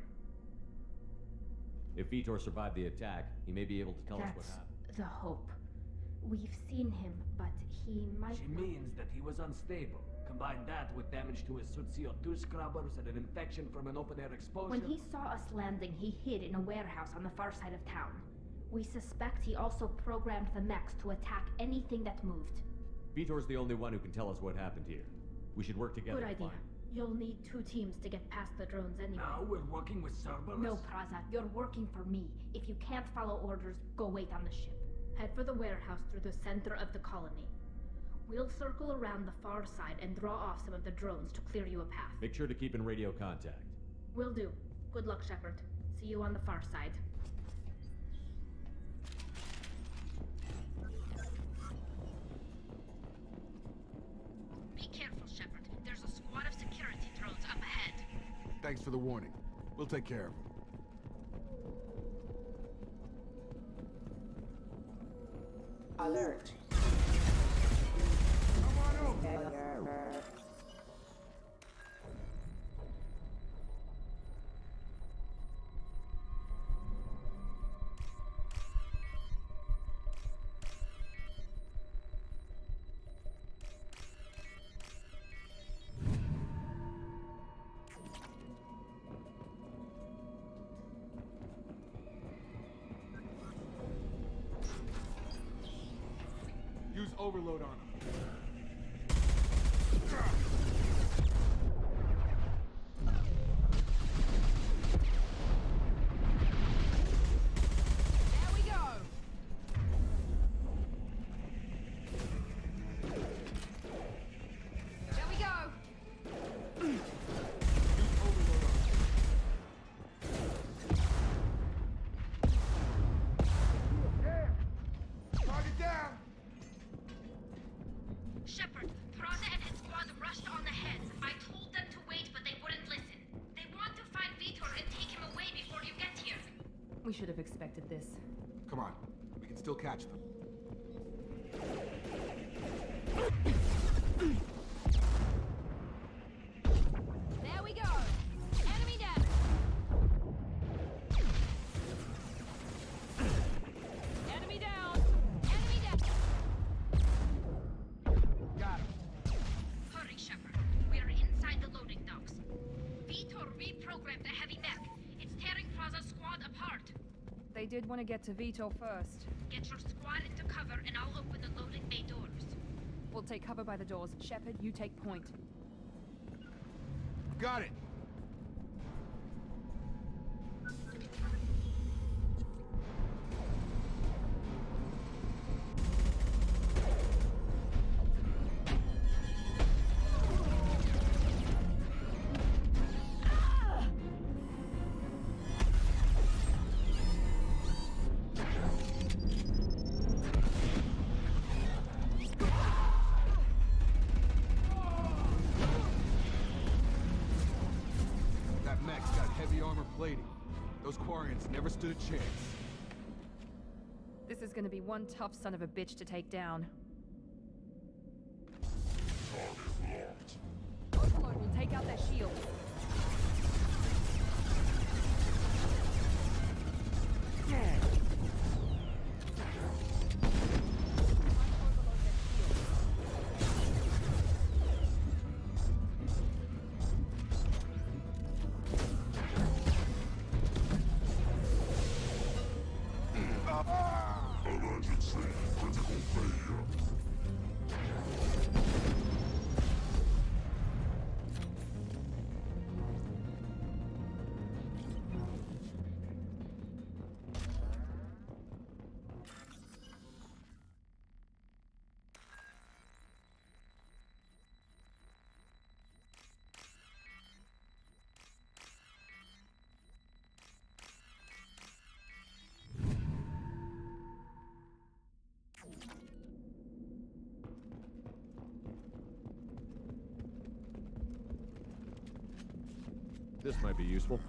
If Vitor survived the attack, he may be able to tell us what happened. That's the hope. We've seen him, but he might... She means that he was unstable. Combine that with damage to his suit CO2 scrubbers and an infection from an open-air exposure. When he saw us landing, he hid in a warehouse on the far side of town. We suspect he also programmed the mechs to attack anything that moved. Vitor's the only one who can tell us what happened here. We should work together. Good to idea. find him. You'll need 2 teams to get past the drones anyway. Now we're working with Cerberus? No, Praza. You're working for me. If you can't follow orders, go wait on the ship. Head for the warehouse through the center of the colony. We'll circle around the far side and draw off some of the drones to clear you a path. Make sure to keep in radio contact. Will do. Good luck, Shepard. See you on the far side. Be careful, Shepard. There's a squad of security drones up ahead. Thanks for the warning. We'll take care of them. Alert. Use overload on him. There we go. There we go. Use overload on him. Yeah! Target down! Shepard, Prada and his squad rushed on ahead. I told them to wait, but they wouldn't listen. They want to find Vitor and take him away before you get here. We should have expected this. Come on, we can still catch them. There we go. Enemy down. Enemy down. Enemy down. Got him. Hurry, Shepard. We are inside the loading docks. Vitor reprogrammed the heavy mech. It's tearing Praza's squad apart. They did want to get to Vito first. Get your squad into cover and I'll open the loading bay doors. We'll take cover by the doors. Shepard, you take point. Got it! That mech's got heavy armor plating. Those Quarians never stood a chance. This is gonna be one tough son of a bitch to take down. Overload will take out their shields. This might be useful.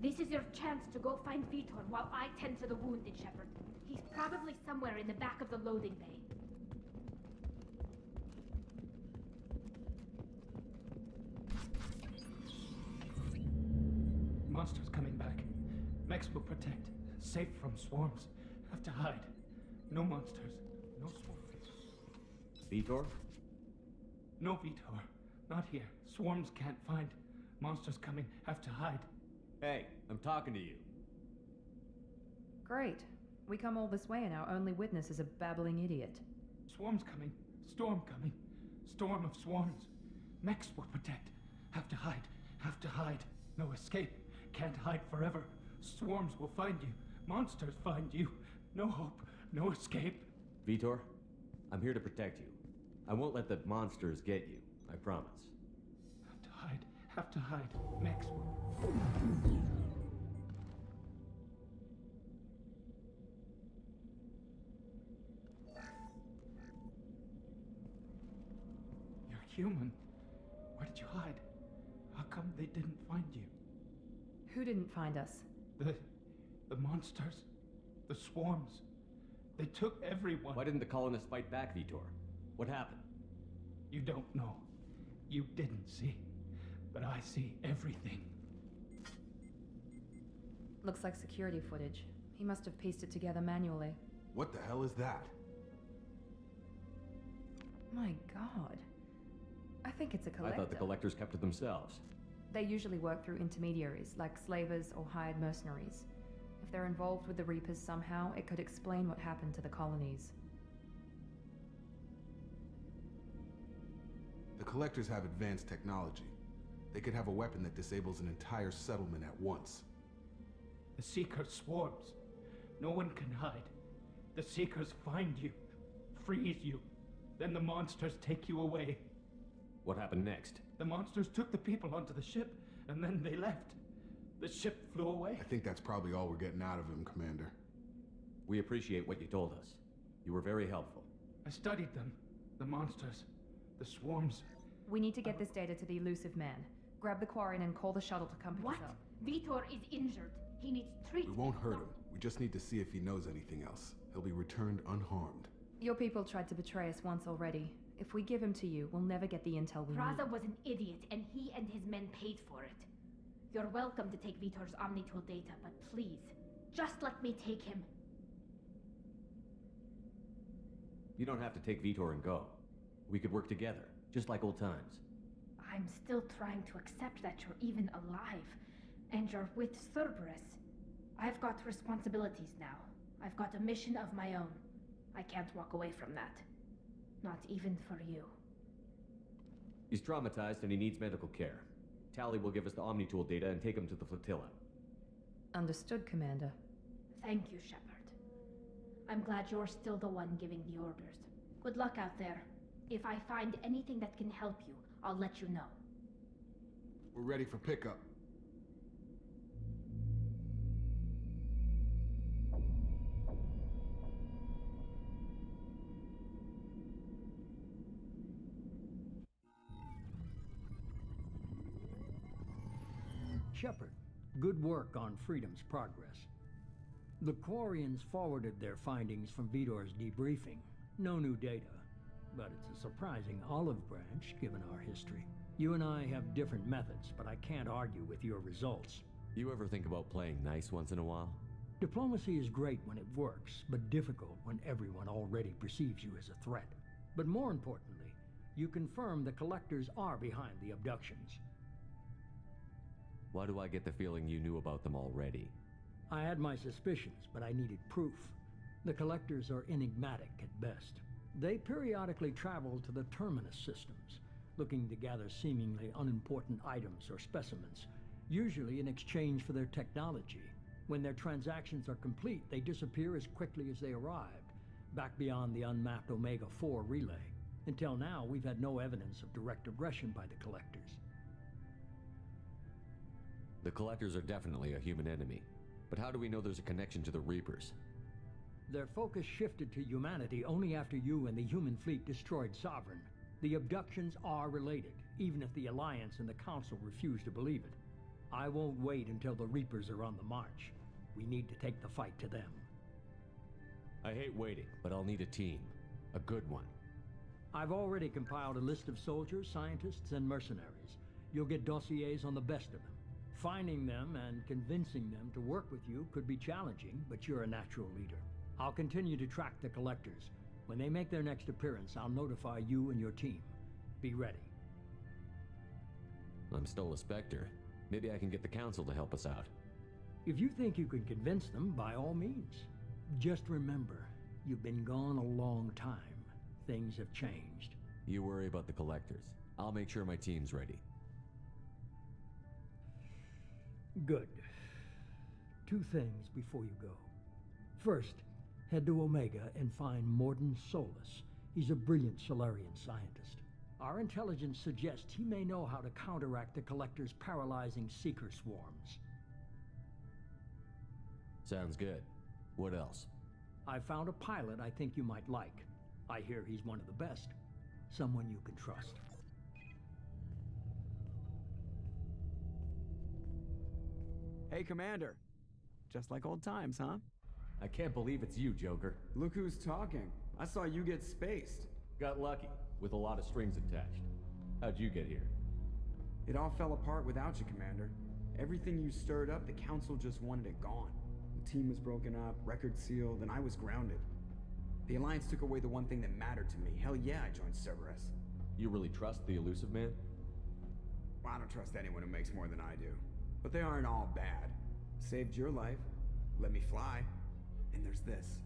This is your chance to go find Vitor while I tend to the wounded, Shepard. He's probably somewhere in the back of the loading bay. Monsters coming back. Mechs will protect. Safe from swarms. Have to hide. No monsters. No swarms. Vitor? No Vitor. Not here. Swarms can't find. Monsters coming. Have to hide. Hey, I'm talking to you. Great. We come all this way and our only witness is a babbling idiot. Swarms coming. Storm coming. Storm of swarms. Mechs will protect. Have to hide. Have to hide. No escape. Can't hide forever. Swarms will find you. Monsters find you. No hope. No escape. Vitor, I'm here to protect you. I won't let the monsters get you. I promise. Have to hide. Have to hide. Mechs will... You're human. Where did you hide? come they didn't find you? Who didn't find us? The monsters. The swarms. They took everyone. Why didn't the colonists fight back, Vitor? What happened? You don't know. You didn't see. But I see everything. Looks like security footage. He must have pieced it together manually. What the hell is that? My god. I think it's a collector. I thought the collectors kept it themselves. They usually work through intermediaries, like slavers or hired mercenaries. If they're involved with the Reapers somehow, it could explain what happened to the colonies. The collectors have advanced technology. They could have a weapon that disables an entire settlement at once. The Seekers swarms. No one can hide. The Seekers find you, freeze you. Then the monsters take you away. What happened next? The monsters took the people onto the ship, and then they left. The ship flew away. I think that's probably all we're getting out of him, Commander. We appreciate what you told us. You were very helpful. I studied them. The monsters. The swarms. We need to get this data to the elusive man. Grab the Quarian and call the shuttle to come pick us up. Vitor is injured. He needs treatment. We won't hurt him. We just need to see if he knows anything else. He'll be returned unharmed. Your people tried to betray us once already. If we give him to you, we'll never get the intel we Praza need. was an idiot, and he and his men paid for it. You're welcome to take Vitor's Omnitool data, but please, just let me take him. You don't have to take Vitor and go. We could work together, just like old times. I'm still trying to accept that you're even alive, and you're with Cerberus. I've got responsibilities now. I've got a mission of my own. I can't walk away from that. Not even for you. He's traumatized and he needs medical care. Tally will give us the Omnitool data and take him to the flotilla. Understood, Commander. Thank you, Shepard. I'm glad you're still the one giving the orders. Good luck out there. If I find anything that can help you, I'll let you know. We're ready for pickup. Shepard, good work on Freedom's progress. The Quarians forwarded their findings from Vitor's debriefing. No new data, but it's a surprising olive branch given our history. You and I have different methods, but I can't argue with your results. You ever think about playing nice once in a while? Diplomacy is great when it works, but difficult when everyone already perceives you as a threat. But more importantly, you confirm the collectors are behind the abductions. Why do I get the feeling you knew about them already? I had my suspicions, but I needed proof. The collectors are enigmatic at best. They periodically travel to the terminus systems, looking to gather seemingly unimportant items or specimens, usually in exchange for their technology. When their transactions are complete, they disappear as quickly as they arrived, back beyond the unmapped Omega-4 relay. Until now, we've had no evidence of direct aggression by the collectors. The collectors are definitely a human enemy, but how do we know there's a connection to the Reapers? Their focus shifted to humanity only after you and the human fleet destroyed Sovereign. The abductions are related, even if the Alliance and the Council refuse to believe it. I won't wait until the Reapers are on the march. We need to take the fight to them. I hate waiting, but I'll need a team. A good one. I've already compiled a list of soldiers, scientists, and mercenaries. You'll get dossiers on the best of them. Finding them and convincing them to work with you could be challenging, but you're a natural leader. I'll continue to track the collectors. When they make their next appearance, I'll notify you and your team. Be ready. I'm still a Spectre. Maybe I can get the Council to help us out. If you think you can convince them, by all means. Just remember, you've been gone a long time. Things have changed. You worry about the collectors. I'll make sure my team's ready. Good. 2 things before you go. First, head to Omega and find Morden Solus. He's a brilliant Solarian scientist. Our intelligence suggests he may know how to counteract the Collector's paralyzing Seeker swarms. Sounds good. What else? I found a pilot I think you might like. I hear he's one of the best. Someone you can trust. Hey, Commander. Just like old times, huh? I can't believe it's you, Joker. Look who's talking. I saw you get spaced. Got lucky, with a lot of strings attached. How'd you get here? It all fell apart without you, Commander. Everything you stirred up, the Council just wanted it gone. The team was broken up, record sealed, and I was grounded. The Alliance took away the one thing that mattered to me. Hell yeah, I joined Cerberus. You really trust the elusive man? Well, I don't trust anyone who makes more than I do. But they aren't all bad. Saved your life, let me fly, and there's this.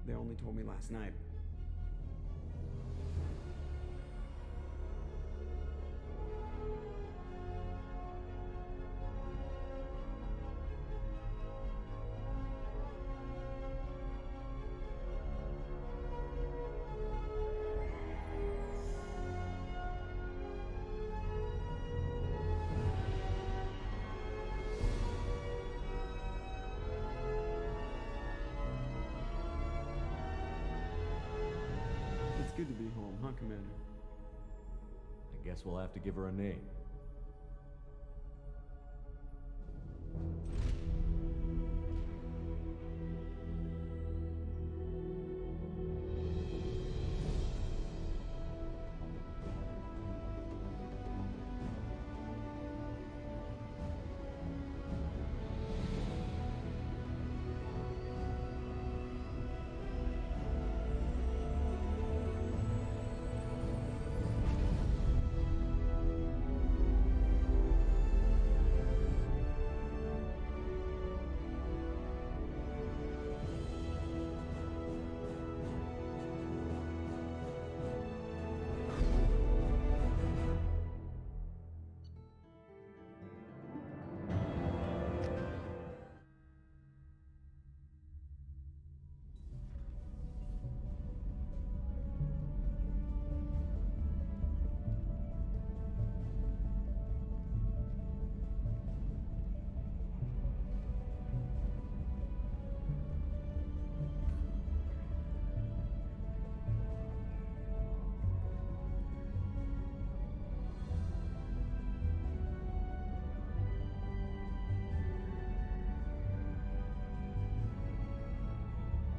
They only told me last night. Good to be home, huh, Commander? I guess we'll have to give her a name.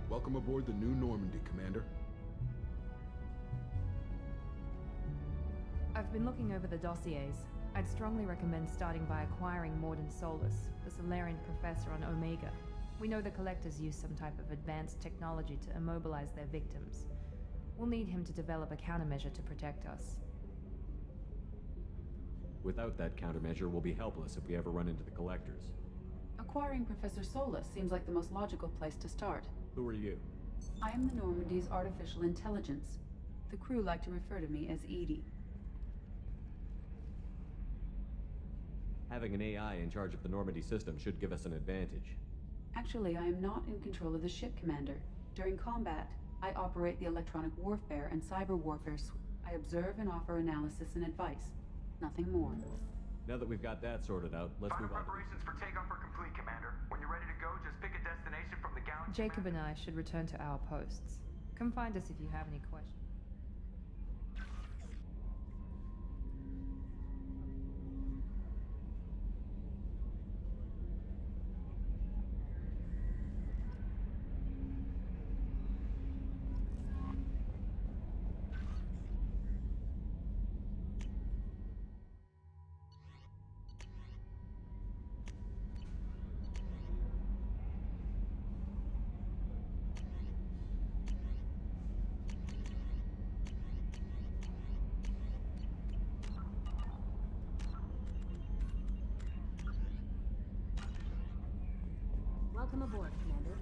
Welcome aboard the New Normandy, Commander. I've been looking over the dossiers. I'd strongly recommend starting by acquiring Morden Solus, the Solarian professor on Omega. We know the Collectors use some type of advanced technology to immobilize their victims. We'll need him to develop a countermeasure to protect us. Without that countermeasure, we'll be helpless if we ever run into the Collectors. Acquiring Professor Solus seems like the most logical place to start. Who are you? I am the Normandy's artificial intelligence. The crew like to refer to me as Edie. Having an AI in charge of the Normandy system should give us an advantage. Actually, I am not in control of the ship, Commander. During combat, I operate the electronic warfare and cyber warfare suite. I observe and offer analysis and advice. Nothing more. Now that we've got that sorted out, let's move on. Preparations for takeoff are complete, Commander. When you're ready to go, just pick a destination from the galaxy. Jacob and I should return to our posts. Come find us if you have any questions. Welcome aboard, Commander.